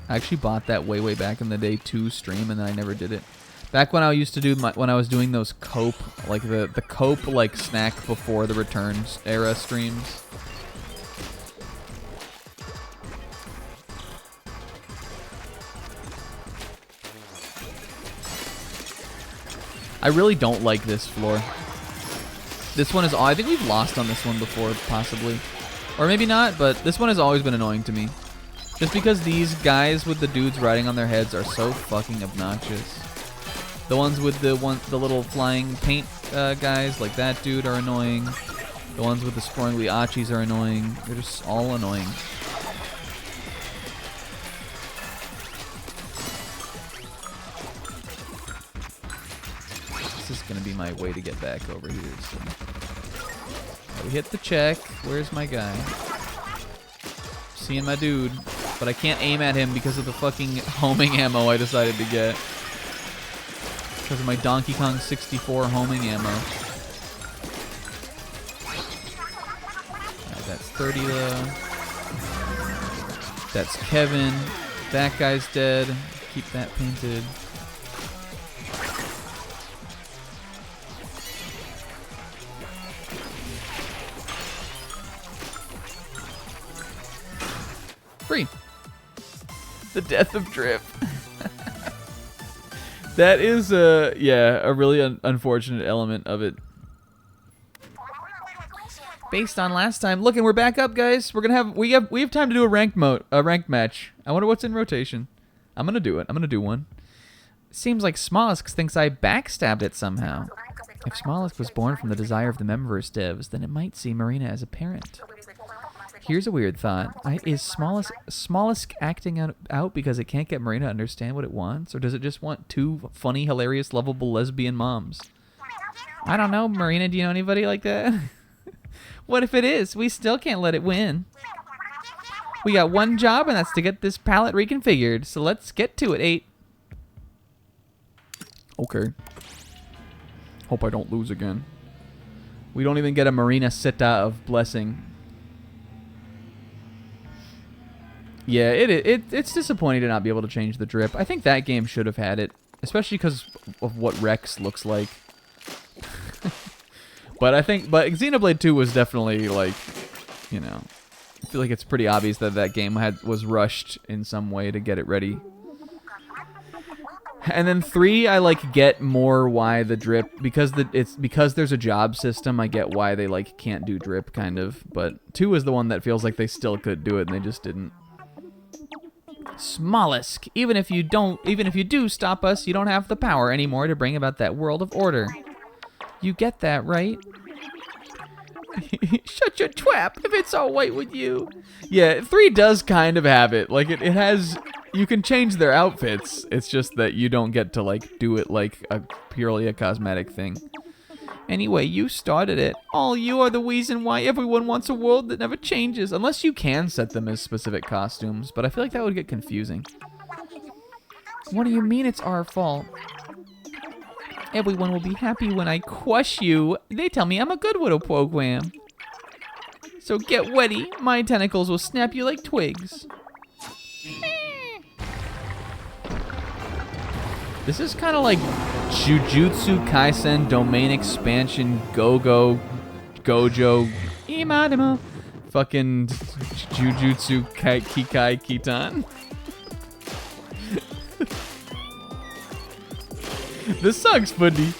I actually bought that way back in the day to stream and then I never did it. Back when I used to do when I was doing those cope, like the cope like snack before the returns era streams. I really don't like this floor. This one is... I think we've lost on this one before, possibly. Or maybe not, but this one has always been annoying to me. Just because these guys with the dudes riding on their heads are so fucking obnoxious. The ones with the little flying paint guys, like that dude, are annoying. The ones with the sprawly achis are annoying. They're just all annoying. This is gonna be my way to get back over here. So. We hit the check. Where's my guy? Seeing my dude. But I can't aim at him because of the fucking homing ammo I decided to get. Because of my Donkey Kong 64 homing ammo. Alright, that's 30 though. That's Kevin. That guy's dead. Keep that painted. Free. The death of Drip. That is yeah, a really unfortunate element of it. Based on last time. Look, and we're back up, guys. We're gonna have we have time to do a ranked match. I wonder what's in rotation. I'm gonna do it. I'm gonna do one. Seems like Smollusk thinks I backstabbed it somehow. If Smollusk was born from the desire of the Memverse devs, then it might see Marina as a parent. Here's a weird thought. Is Smollusk acting out because it can't get Marina to understand what it wants? Or does it just want two funny, hilarious, lovable lesbian moms? I don't know, Marina. Do you know anybody like that? What if it is? We still can't let it win. We got one job, and that's to get this palette reconfigured. So let's get to it, 8. Okay. Hope I don't lose again. We don't even get a Marina Sitta of Blessing. Yeah, it's disappointing to not be able to change the drip. I think that game should have had it, especially because of what Rex looks like. But Xenoblade 2 was definitely like, you know, I feel like it's pretty obvious that that game was rushed in some way to get it ready. And then 3, I like get more why the drip because there's a job system. I get why they like can't do drip kind of, but 2 is the one that feels like they still could do it and they just didn't. Smollusk, even if you do stop us, you don't have the power anymore to bring about that world of order. You get that, right? Shut your trap if it's all right with you. Yeah, 3 does kind of have it. Like it has. You can change their outfits. It's just that you don't get to like do it like purely a cosmetic thing. Anyway, you started it. All you are the reason why everyone wants a world that never changes. Unless you can set them as specific costumes, but I feel like that would get confusing. What do you mean it's our fault? Everyone will be happy when I crush you. They tell me I'm a good little program. So get ready. My tentacles will snap you like twigs. This is kind of like Jujutsu Kaisen Domain Expansion Gojo Imadima fucking Jujutsu Kikai Kitan. This sucks, buddy.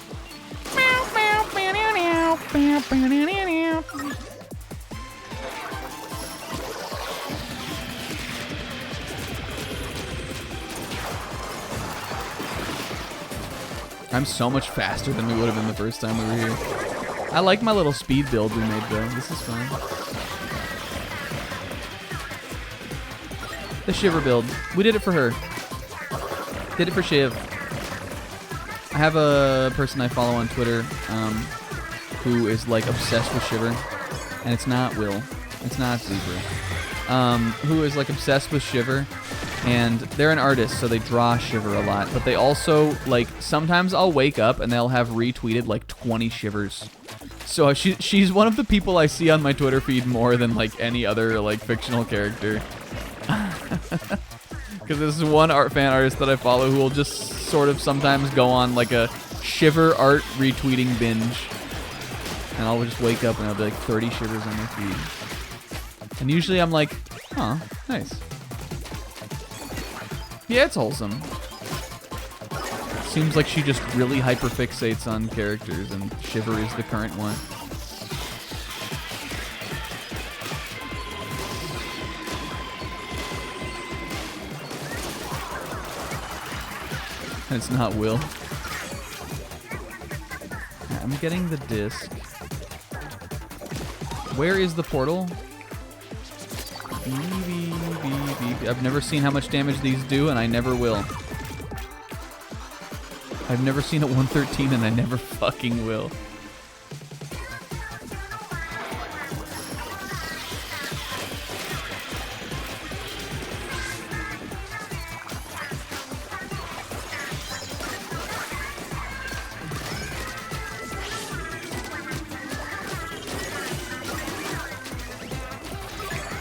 I'm so much faster than we would have been the first time we were here. I like my little speed build we made, though. This is fun. The Shiver build. We did it for her. Did it for Shiv. I have a person I follow on Twitter who is, like, obsessed with Shiver. And it's not Will. It's not Zebra. Who is, like, obsessed with Shiver. And they're an artist, so they draw Shiver a lot. But they also, like, sometimes I'll wake up and they'll have retweeted, like, 20 Shivers. So she's one of the people I see on my Twitter feed more than, like, any other, like, fictional character. Because this is one fan artist that I follow who will just sort of sometimes go on, like, a Shiver art retweeting binge. And I'll just wake up and there'll be, like, 30 Shivers on my feed. And usually I'm like, huh, nice. Yeah, it's wholesome. Seems like she just really hyperfixates on characters, and Shiver is the current one. And it's not Will. I'm getting the disc. Where is the portal? I've never seen how much damage these do, and I never will. I've never seen a 113, and I never fucking will.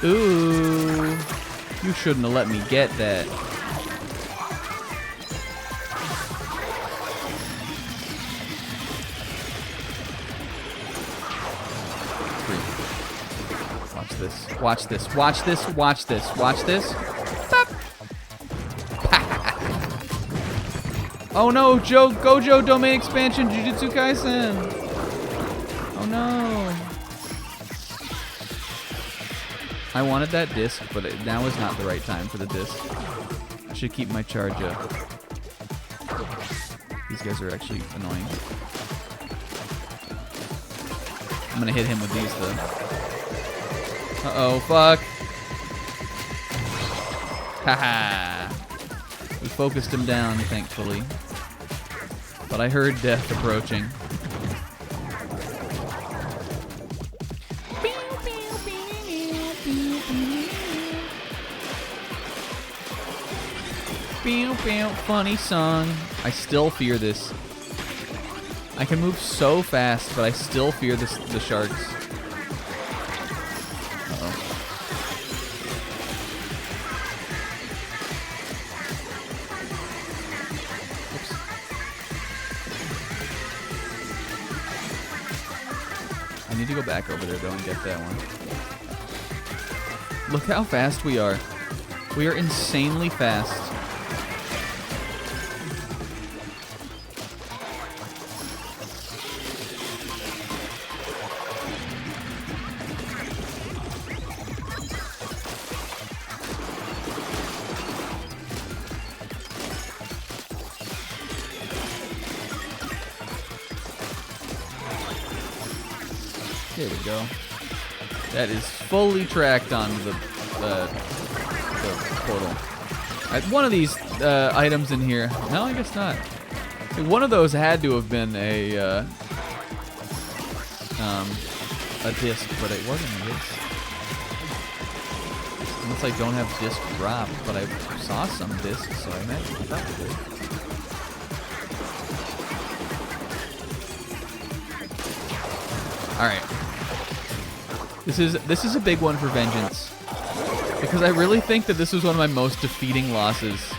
Ooh, you shouldn't have let me get that. Watch this, watch this, watch this, watch this, watch this. Oh no, Gojo domain expansion, Jujutsu Kaisen. Oh no. I wanted that disc, but now is not the right time for the disc. I should keep my charge up. These guys are actually annoying. I'm gonna hit him with these though. Uh-oh, fuck. Haha. We focused him down, thankfully. But I heard death approaching. Funny song. I still fear this. I can move so fast, but I still fear the sharks. Uh-oh. Oops. I need to go back over there, though, and get that one. Look how fast we are. We are insanely fast. There we go. That is fully tracked on the portal. One of these items in here. No, I guess not. One of those had to have been a disc, but it wasn't a disc. Unless I don't have disc drop, but I saw some discs, so I imagine I thought it did. All right. This is a big one for Vengeance. Because I really think that this was one of my most defeating losses.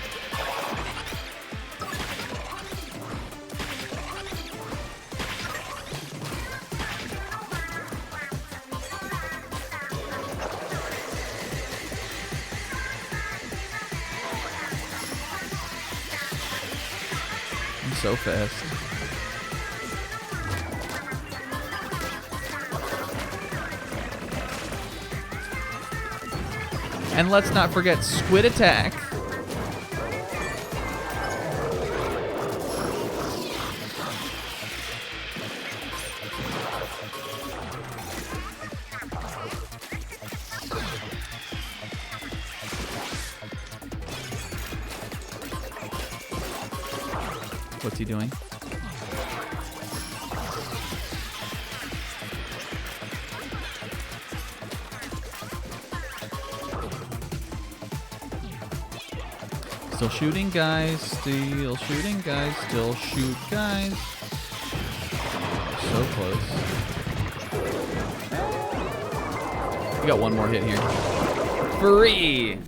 I'm so fast. And let's not forget Squid Attack. What's he doing? Still shooting guys, still shooting guys, still shoot guys. So close. We got one more hit here. Free!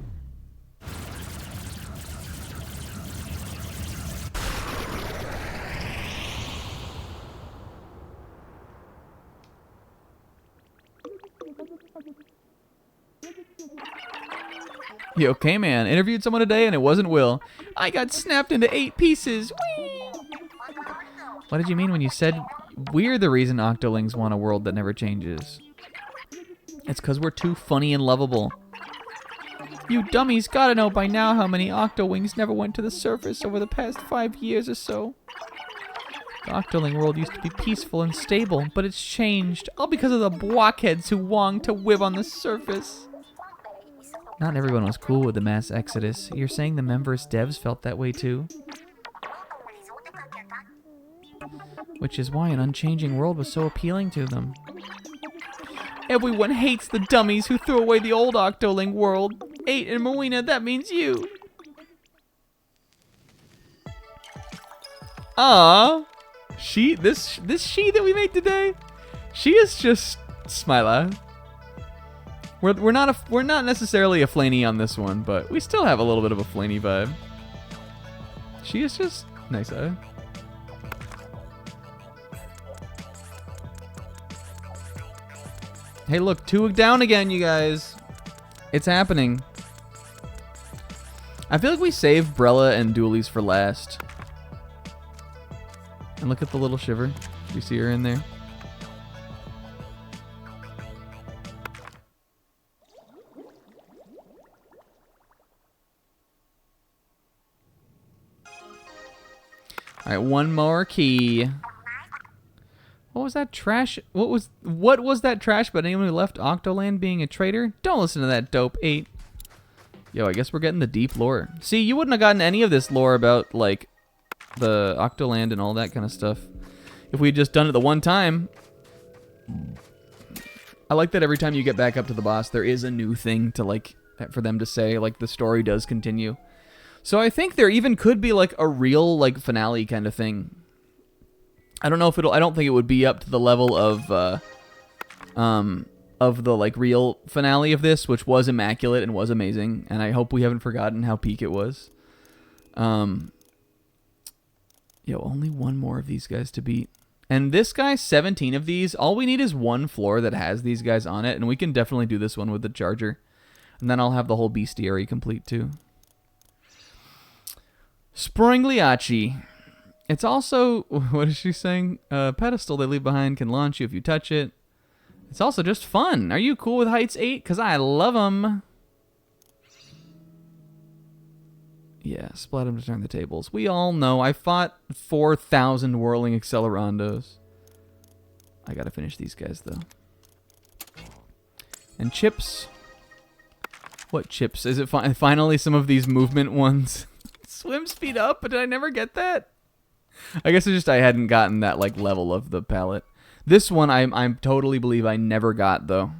Yo, okay, man. Interviewed someone today and it wasn't Will. I got snapped into 8 pieces. Whee! What did you mean when you said we're the reason Octolings want a world that never changes? It's because we're too funny and lovable. You dummies gotta know by now how many Octowings never went to the surface over the past 5 years or so. The Octoling world used to be peaceful and stable, but it's changed, all because of the blockheads who wong to live on the surface. Not everyone was cool with the mass exodus. You're saying the members devs felt that way too? Which is why an unchanging world was so appealing to them. Everyone hates the dummies who threw away the old Octoling world. 8 and Marina, that means you. Ah, this she that we made today, she is just Smila. We're not necessarily a flaney on this one, but we still have a little bit of a flaney vibe. She is just nice. Hey, look, 2 down again, you guys. It's happening. I feel like we saved Brella and Doolies for last. And look at the little shiver. You see her in there? All right, one more key. What was that trash? What was that trash about anyone who left Octoland being a traitor? Don't listen to that dope 8. Yo, I guess we're getting the deep lore. See, you wouldn't have gotten any of this lore about, like, the Octoland and all that kind of stuff if we had just done it the one time. I like that every time you get back up to the boss, there is a new thing to, like, for them to say, like, the story does continue. So I think there even could be, like, a real, like, finale kind of thing. I don't know if I don't think it would be up to the level of the, like, real finale of this, which was immaculate and was amazing, and I hope we haven't forgotten how peak it was. Yo, only one more of these guys to beat. And this guy, 17 of these. All we need is one floor that has these guys on it, and we can definitely do this one with the charger. And then I'll have the whole bestiary complete, too. Springliachi. It's also, what is she saying? Pedestal they leave behind can launch you if you touch it. It's also just fun. Are you cool with Heights 8? Because I love them. Yeah, splat them to turn the tables. We all know. I fought 4,000 whirling accelerandos. I gotta finish these guys, though. And chips. What chips? Is it finally some of these movement ones? Swim speed up, but did I never get that? I guess it's just I hadn't gotten that, like, level of the palette. This one I totally believe I never got, though.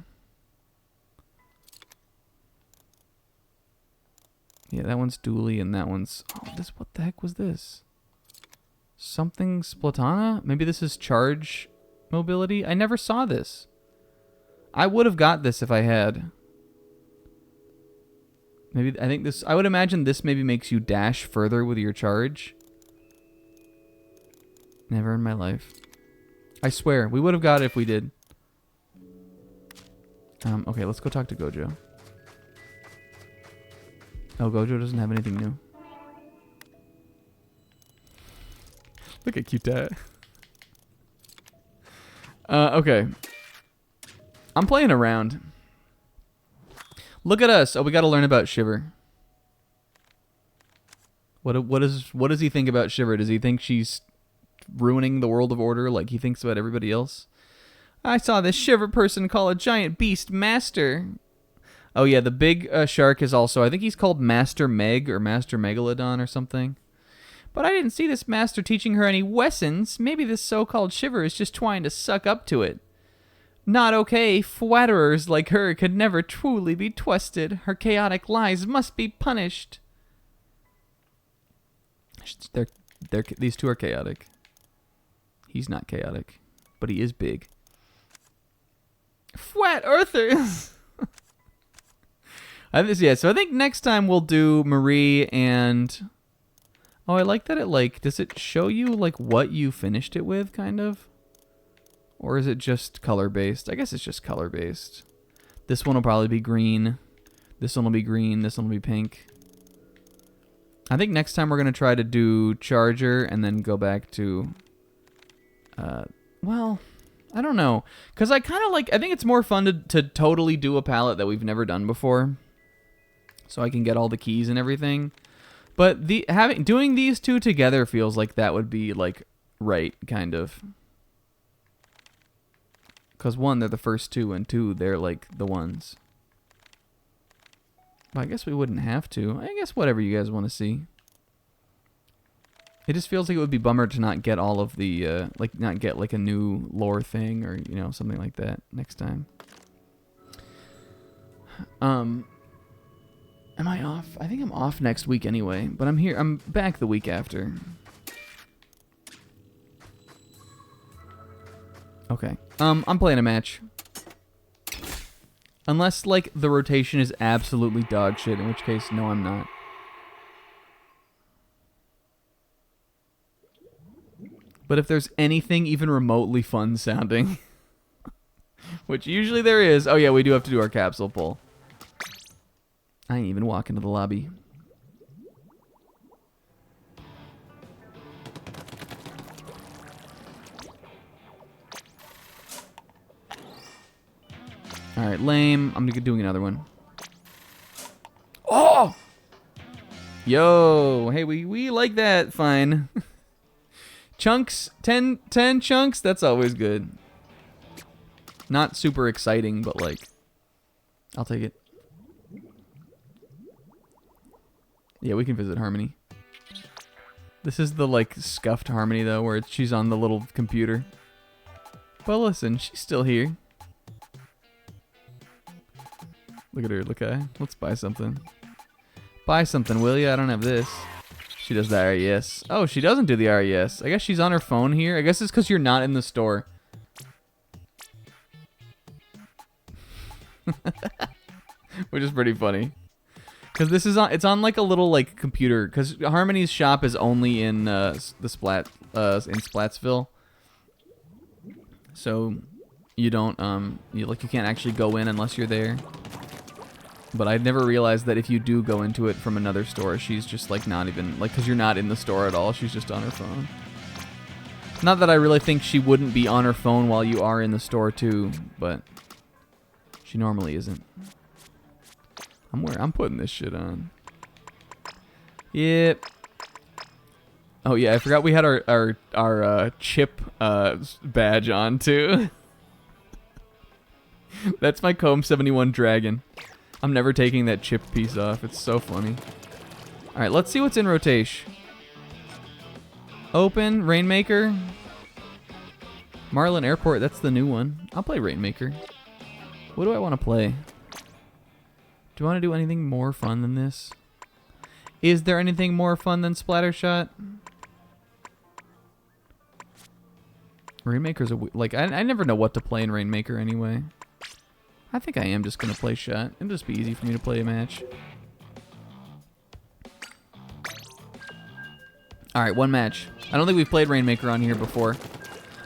Yeah, that one's Dooley and that one's... Oh, what the heck was this? Something Splatana? Maybe this is charge mobility? I never saw this. I would have got this if I had. Maybe, I think this... I would imagine this maybe makes you dash further with your charge. Never in my life. I swear, we would have got it if we did. Okay, let's go talk to Gojo. Oh, Gojo doesn't have anything new. Look at Cuta. Okay. I'm playing around. Look at us. Oh, we got to learn about Shiver. What does he think about Shiver? Does he think she's ruining the world of order like he thinks about everybody else? I saw this Shiver person call a giant beast Master. Oh yeah, the big shark is also, I think he's called Master Meg or Master Megalodon or something. But I didn't see this master teaching her any lessons. Maybe this so-called Shiver is just trying to suck up to it. Not okay. Flatterers like her could never truly be trusted. Her chaotic lies must be punished. These two are chaotic. He's not chaotic, but he is big. Flat Earthers! So I think next time we'll do Marie and... Oh, I like that it, like, does it show you, like, what you finished it with, kind of? Or is it just color-based? I guess it's just color-based. This one will probably be green. This one will be green. This one will be pink. I think next time we're going to try to do Charger and then go back to Well, I don't know. Because I kind of like... I think it's more fun to totally do a palette that we've never done before. So I can get all the keys and everything. But doing these two together feels like that would be, like, right, kind of. Because, one, they're the first two, and two, they're, like, the ones. But I guess we wouldn't have to. I guess whatever you guys want to see. It just feels like it would be bummer to not get all of the, not get, like, a new lore thing or, you know, something like that next time. Am I off? I think I'm off next week anyway, but I'm here. I'm back the week after. Okay. I'm playing a match. Unless, like, the rotation is absolutely dog shit, in which case, no, I'm not. But if there's anything even remotely fun sounding, which usually there is. Oh, yeah, we do have to do our capsule pull. I ain't even walking to the lobby. Alright, lame. I'm doing another one. Oh! Yo! Hey, we like that. Fine. Chunks. 10 chunks? That's always good. Not super exciting, but like... I'll take it. Yeah, we can visit Harmony. This is the, like, scuffed Harmony, though, where she's on the little computer. Well, listen, she's still here. Look at her, look at her. Let's buy something. Buy something, will ya? I don't have this. She does the RES. Oh, she doesn't do the RES. I guess she's on her phone here. I guess it's because you're not in the store. Which is pretty funny. Because this is on, it's on like a little like computer. Because Harmony's shop is only in in Splatsville. So you don't you can't actually go in unless you're there. But I'd never realized that if you do go into it from another store, she's just like not even like because you're not in the store at all. She's just on her phone. Not that I really think she wouldn't be on her phone while you are in the store too, but she normally isn't. I'm putting this shit on. Yep. Oh yeah, I forgot we had our chip badge on too. That's my Comb 71 Dragon. I'm never taking that chip piece off. It's so funny. All right, let's see what's in rotation. Open Rainmaker. Marlin Airport. That's the new one. I'll play Rainmaker. What do I want to play? Do I want to do anything more fun than this? Is there anything more fun than Splattershot? Rainmaker's like I never know what to play in Rainmaker anyway. I think I am just gonna play Shot. It'll just be easy for me to play a match. All right, one match. I don't think we've played Rainmaker on here before.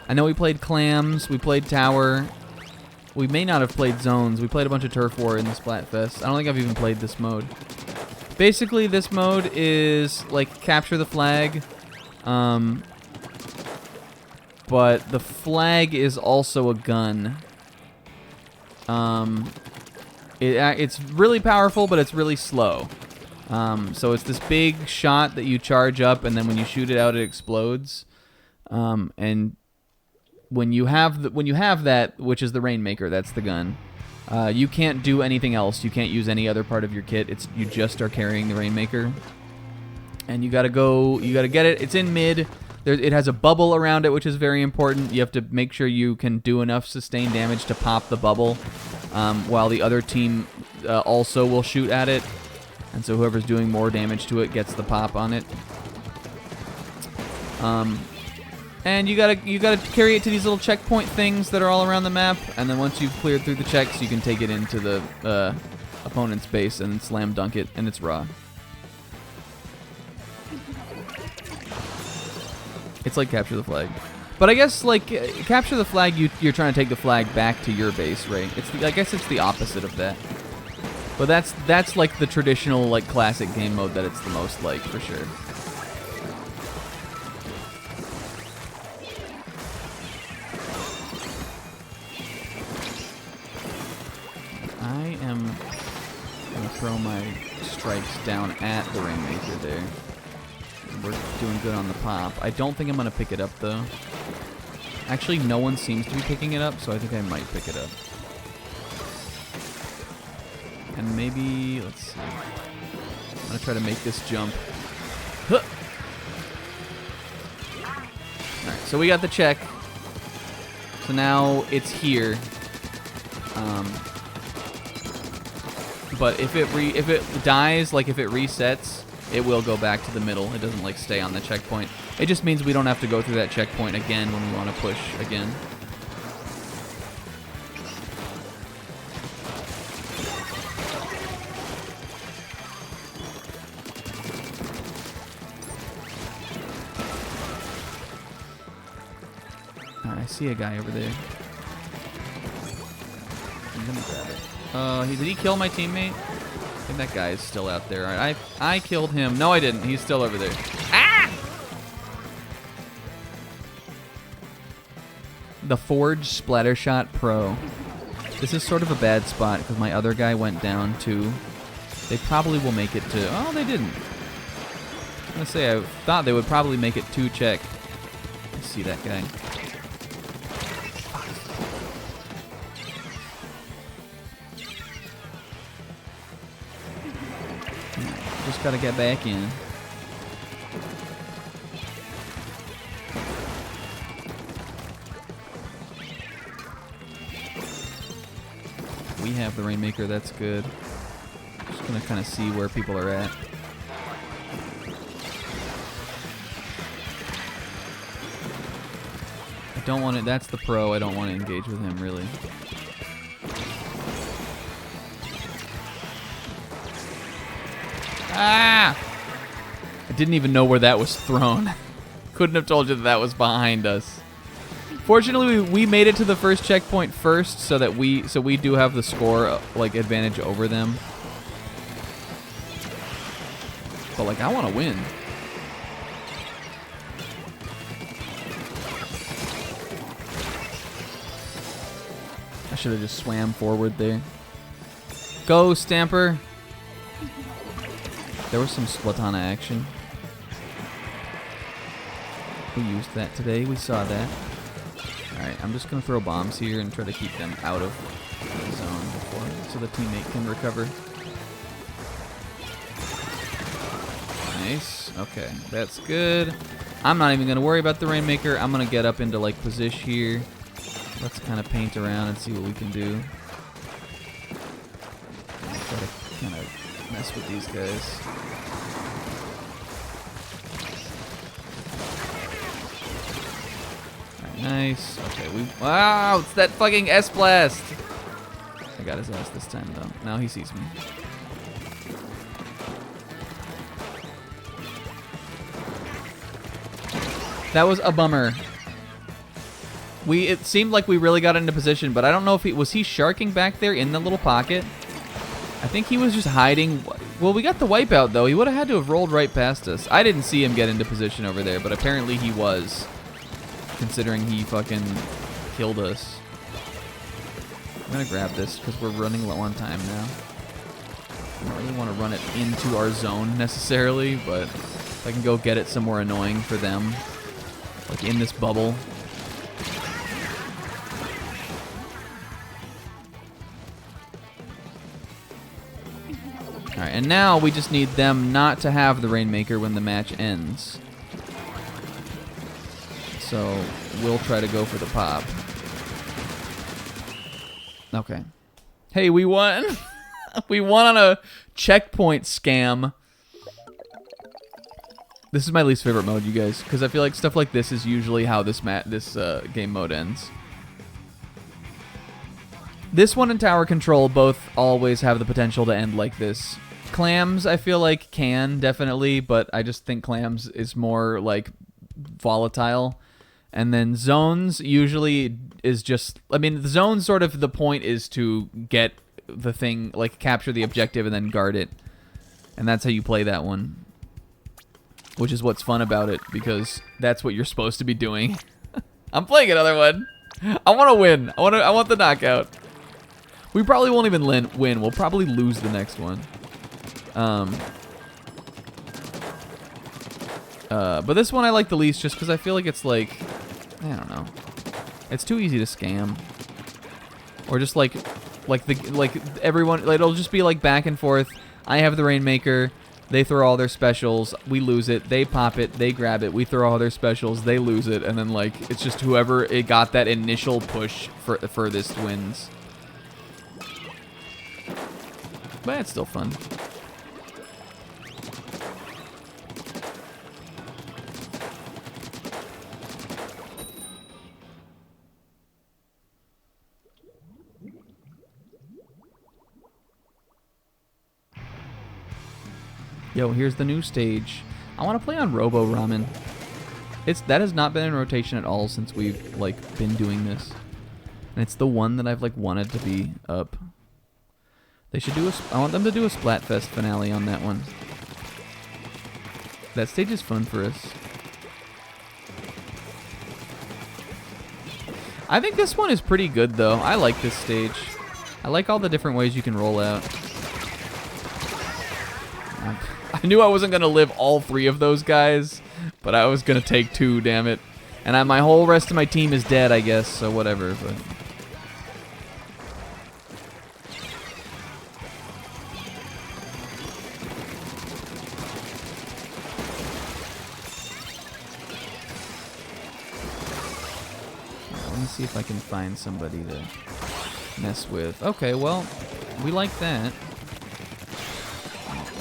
I know we played Clams, we played Tower. We may not have played Zones. We played a bunch of Turf War in the Splatfest. I don't think I've even played this mode. Basically, this mode is like capture the flag. But the flag is also a gun. It's really powerful, but it's really slow. So it's this big shot that you charge up, and then when you shoot it out, it explodes. And when you have that, which is the Rainmaker, that's the gun. You can't do anything else. You can't use any other part of your kit. You just are carrying the Rainmaker, and you gotta get it. It's in mid. It has a bubble around it, which is very important. You have to make sure you can do enough sustained damage to pop the bubble, while the other team also will shoot at it. And so whoever's doing more damage to it gets the pop on it. And you gotta carry it to these little checkpoint things that are all around the map. And then once you've cleared through the checks, you can take it into the opponent's base and slam dunk it, and it's raw. It's like capture the flag. But I guess like capture the flag, you're trying to take the flag back to your base, right? I guess it's the opposite of that. But that's like the traditional like classic game mode that it's the most like for sure. throw my strikes down at the Rainmaker there. We're doing good on the pop. I don't think I'm going to pick it up, though. Actually, no one seems to be picking it up, so I think I might pick it up. And maybe, let's see. I'm going to try to make this jump. Huh. Alright, so we got the check. So now it's here. But if it dies, like if it resets, it will go back to the middle. It doesn't like stay on the checkpoint. It just means we don't have to go through that checkpoint again when we want to push again. Alright, I see a guy over there. I'm gonna grab it. Did he kill my teammate? I think that guy is still out there. All right, I killed him. No, I didn't. He's still over there. Ah! The Forge Splattershot Pro. This is sort of a bad spot because my other guy went down too. They probably will make it to... Oh, they didn't. I'm going to say I thought they would probably make it to check. I see that guy. Just gotta get back in. We have the Rainmaker, that's good. Just gonna kind of see where people are at. I don't want it, that's the pro, I don't want to engage with him really. Ah! I didn't even know where that was thrown. Couldn't have told you that that was behind us. Fortunately, we made it to the first checkpoint first, so that we do have the score like advantage over them. But like, I want to win. I should have just swam forward there. Go, Stamper. There was some Splatoon action. We used that today. We saw that. Alright, I'm just going to throw bombs here and try to keep them out of the zone before, so the teammate can recover. Nice. Okay, that's good. I'm not even going to worry about the Rainmaker. I'm going to get up into like position here. Let's kind of paint around and see what we can do. Try to kind of mess with these guys. Alright, nice. Okay, wow, it's that fucking S-Blast! I got his ass this time, though. Now he sees me. That was a bummer. It seemed like we really got into position, but I don't know if was he sharking back there in the little pocket? I think he was just hiding. Well, we got the wipeout, though. He would have had to have rolled right past us. I didn't see him get into position over there, but apparently he was, considering he fucking killed us. I'm going to grab this because we're running low on time now. I don't really want to run it into our zone necessarily, but if I can go get it somewhere annoying for them, like in this bubble. Alright, and now we just need them not to have the Rainmaker when the match ends. So we'll try to go for the pop. Okay. Hey, we won! We won on a checkpoint scam. This is my least favorite mode, you guys, because I feel like stuff like this is usually how this game mode ends. This one and Tower Control both always have the potential to end like this. Clams, I feel like, can, definitely, but I just think Clams is more, like, volatile. And then Zones usually is just... I mean, the Zone sort of, the point is to get the thing, like, capture the objective and then guard it. And that's how you play that one. Which is what's fun about it, because that's what you're supposed to be doing. I'm playing another one. I want to win. I want the knockout. We probably won't even win. We'll probably lose the next one. But this one I like the least just because I feel like it's like, I don't know. It's too easy to scam. Or just like everyone, like, it'll just be like back and forth. I have the Rainmaker. They throw all their specials. We lose it. They pop it. They grab it. We throw all their specials. They lose it. And then, like, it's just whoever it got that initial push furthest wins. But it's still fun. Yo, here's the new stage. I want to play on Robo Ramen. That has not been in rotation at all since we've like been doing this, and it's the one that I've like wanted to be up. They should do I want them to do a Splatfest finale on that one. That stage is fun for us. I think this one is pretty good though. I like this stage. I like all the different ways you can roll out. I knew I wasn't going to live all 3 of those guys, but I was going to take 2, damn it. And my whole rest of my team is dead, I guess, so whatever. But let me see if I can find somebody to mess with. Okay, well, we like that.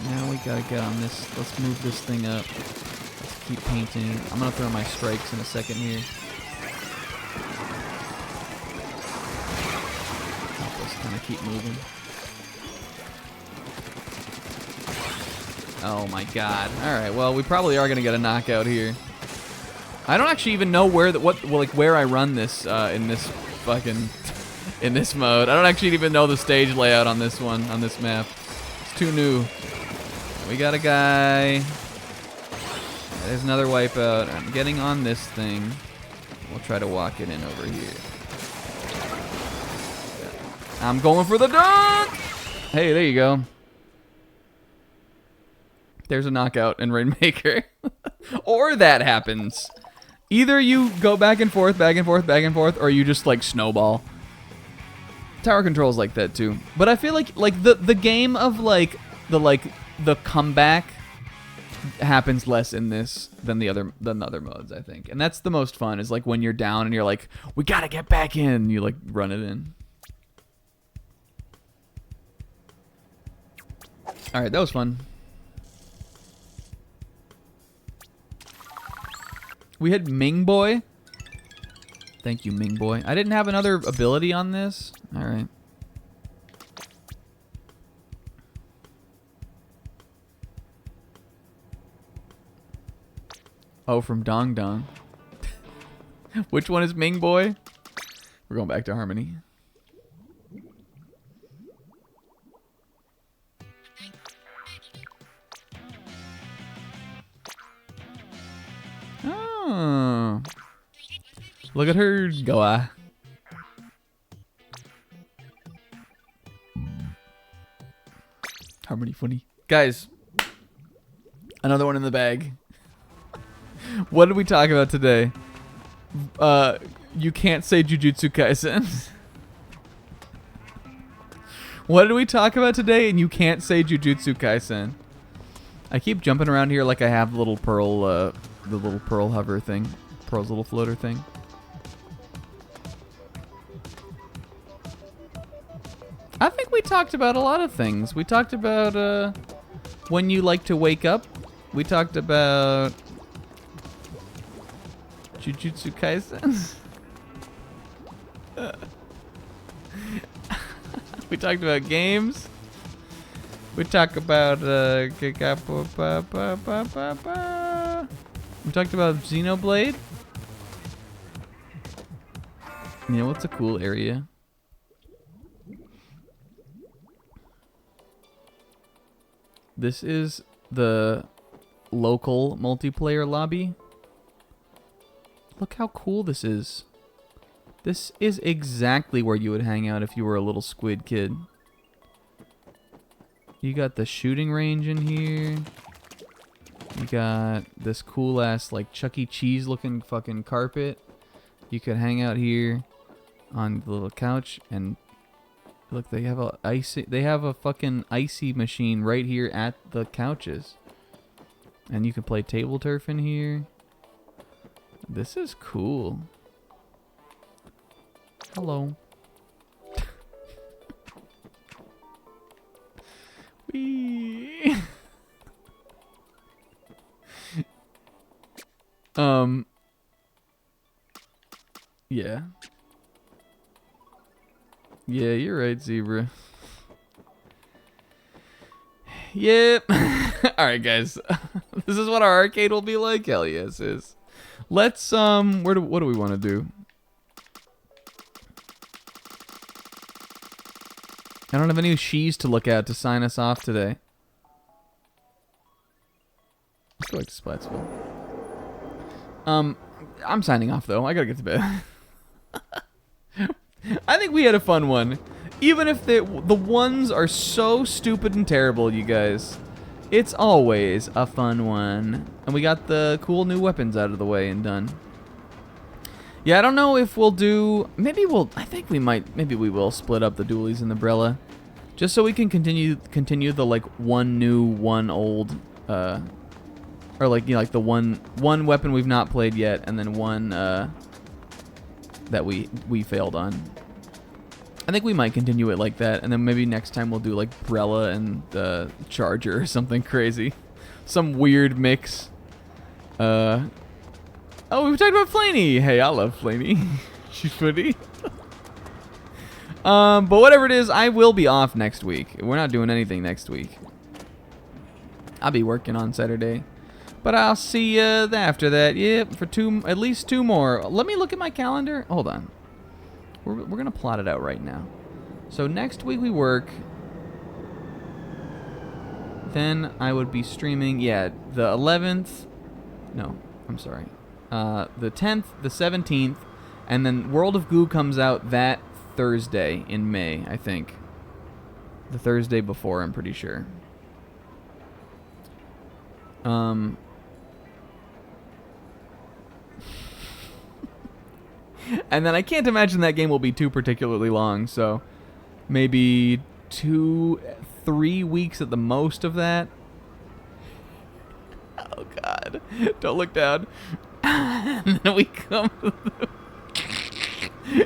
Now we gotta get on this. Let's move this thing up. Let's keep painting. I'm gonna throw my strikes in a second here. Help us kind of keep moving. Oh my god. Alright, well, we probably are gonna get a knockout here. I don't actually even know where where I run this in this mode. I don't actually even know the stage layout on this one, on this map. It's too new. We got a guy. There's another wipeout. I'm getting on this thing. We'll try to walk it in over here. I'm going for the dunk! Hey, there you go. There's a knockout in Rainmaker. Or that happens. Either you go back and forth, back and forth, back and forth, or you just like snowball. Tower control's like that too. But I feel like the game of the comeback happens less in this than other modes, I think. And that's the most fun, is like when you're down and you're like, we gotta get back in, you like run it in. Alright, that was fun. We had Ming Boy. Thank you, Ming Boy. I didn't have another ability on this. Alright. Oh, from Dong Dong. Which one is Ming Boy? We're going back to Harmony. Oh. Look at her go. Harmony funny. Guys, another one in the bag. What did we talk about today? You can't say Jujutsu Kaisen. What did we talk about today? And you can't say Jujutsu Kaisen. I keep jumping around here like I have the little pearl hover thing. Pearl's little floater thing. I think we talked about a lot of things. We talked about when you like to wake up. We talked about Jujutsu Kaisen. We talked about games. We talked about we talked about Xenoblade. You know what's a cool area? This is the local multiplayer lobby. Look how cool this is. This is exactly where you would hang out if you were a little squid kid. You got the shooting range in here. You got this cool ass like Chuck E. Cheese looking fucking carpet. You could hang out here on the little couch and look, they have a fucking icy machine right here at the couches. And you can play table turf in here. This is cool. Hello. Wee. Yeah. Yeah, you're right, Zebra. Yep. Alright, guys. This is what our arcade will be like? Hell yes, is. Let's, what do we want to do? I don't have any she's to look at to sign us off today. Let's go back to Splatoon. I'm signing off, though. I gotta get to bed. I think we had a fun one. Even if the ones are so stupid and terrible, you guys. It's always a fun one. And we got the cool new weapons out of the way and done. Yeah, I don't know if we'll do... Maybe we will split up the dualies and the Brella. Just so we can continue the, like, one new, one old... or, like, you know, like the one weapon we've not played yet, and then one, that we failed on. I think we might continue it like that, and then maybe next time we'll do, like, Brella and Charger or something crazy. Some weird mix. Oh, we talked about Flaney. Hey, I love Flaney. She's pretty. But whatever it is, I will be off next week. We're not doing anything next week. I'll be working on Saturday. But I'll see you after that. Yep, for at least two more. Let me look at my calendar. Hold on. We're going to plot it out right now. So next week we work. Then I would be streaming, yeah, the 11th. No, I'm sorry. The 10th, the 17th, and then World of Goo comes out that Thursday in May, I think. The Thursday before, I'm pretty sure. And then I can't imagine that game will be too particularly long, so maybe 2-3 weeks at the most of that. Oh God! Don't look down. And then we come.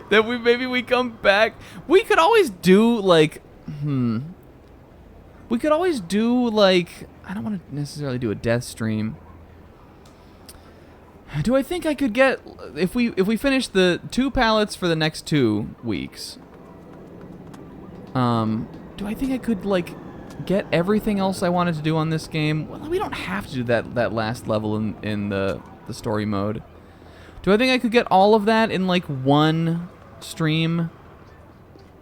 Then maybe we come back. We could always do like. We could always do like. I don't want to necessarily do a death stream. Do I think I could get if we finish the 2 pallets for the next 2 weeks? Do I think I could like get everything else I wanted to do on this game? Well, we don't have to do that last level in the story mode. Do I think I could get all of that in like one stream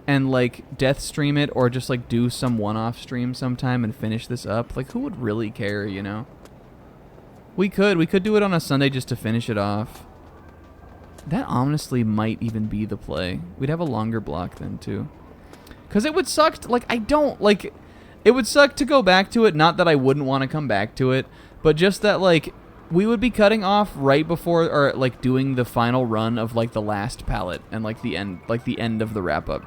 and like death stream it, or just like do some one-off stream sometime and finish this up? Like, who would really care, you know? We could do it on a Sunday just to finish it off. That honestly might even be the play. We'd have a longer block then too. Cause it would suck. It would suck to go back to it. Not that I wouldn't want to come back to it, but just that like we would be cutting off right before, or like doing the final run of like the last pallet and like the end of the wrap up.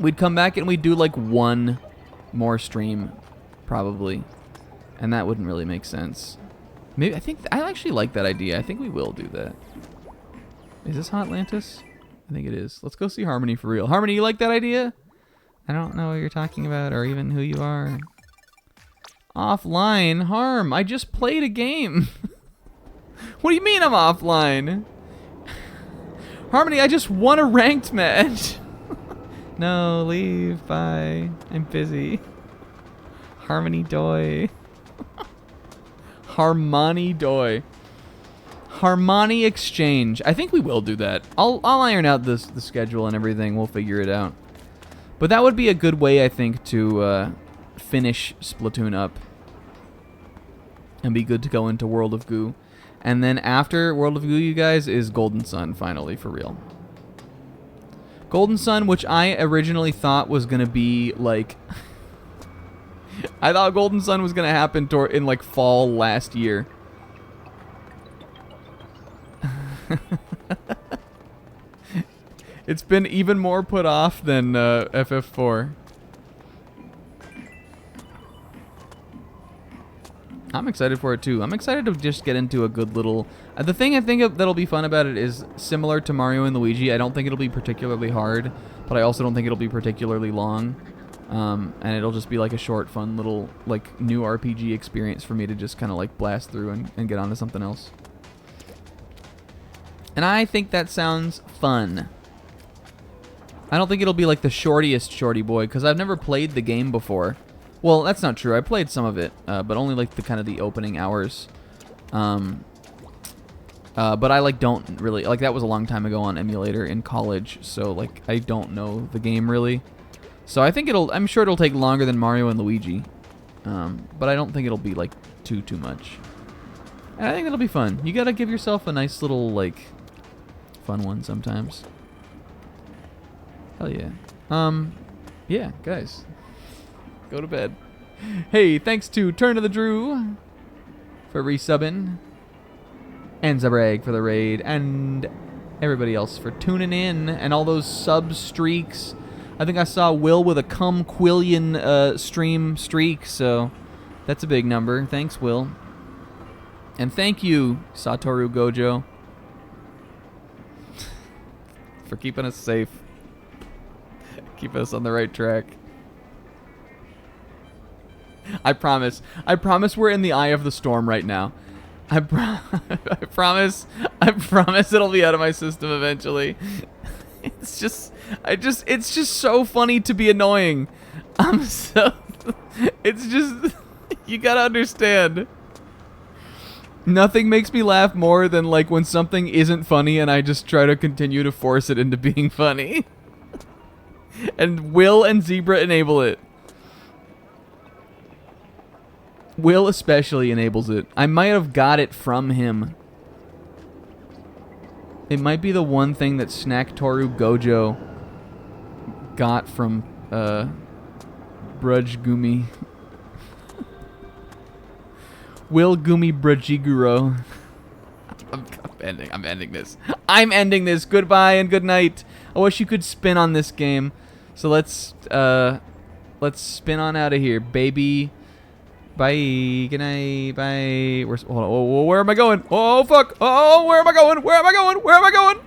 We'd come back and we'd do like one more stream, probably, and that wouldn't really make sense. Maybe I actually like that idea. I think we will do that. Is this Hotlantis? I think it is. Let's go see Harmony for real. Harmony, you like that idea? I don't know what you're talking about or even who you are. Offline? Harm, I just played a game. What do you mean I'm offline? Harmony, I just won a ranked match. No, leave. Bye. I'm busy. Harmony Doi. Harmony Doi. Harmony Exchange. I think we will do that. I'll iron out the schedule and everything. We'll figure it out. But that would be a good way, I think, to finish Splatoon up. And be good to go into World of Goo. And then after World of Goo, you guys, is Golden Sun, finally, for real. Golden Sun, which I originally thought was going to be, like... I thought Golden Sun was gonna happen in like fall last year. It's been even more put off than FF4. I'm excited for it too. I'm excited to just get into a good little... the thing I think that'll be fun about it is similar to Mario and Luigi. I don't think it'll be particularly hard, but I also don't think it'll be particularly long. And it'll just be like a short, fun little like new RPG experience for me to just kind of like blast through and get onto something else. And I think that sounds fun. I don't think it'll be like the shortiest shorty boy, because I've never played the game before. Well, that's not true. I played some of it, but only like the kind of the opening hours. But I like don't really like that was a long time ago on emulator in college, so like I don't know the game really. So I think I'm sure it'll take longer than Mario and Luigi, but I don't think it'll be like too much. And I think it'll be fun. You gotta give yourself a nice little like fun one sometimes. Hell yeah. Yeah, guys. Go to bed. Hey, thanks to Turn to the Drew for resubbing, and Zabrag for the raid, and everybody else for tuning in, and all those sub streaks. I think I saw Will with a Quillion stream streak, so that's a big number. Thanks, Will. And thank you, Satoru Gojo, for keeping us safe. Keeping us on the right track. I promise we're in the eye of the storm right now. I promise it'll be out of my system eventually. It's just so funny to be annoying. It's just, you gotta understand. Nothing makes me laugh more than like when something isn't funny and I just try to continue to force it into being funny. And Will and Zebra enable it. Will especially enables it. I might have got it from him. It might be the one thing that Snacktoru Gojo got from Brudge Gumi. Will Gumi Brujiguro. I'm ending this. I'm ending this. Goodbye and good night. I wish you could spin on this game. So let's spin on out of here, baby. Bye. Good night. Bye. Hold on. Where am I going? Oh fuck. Oh, where am I going? Where am I going? Where am I going?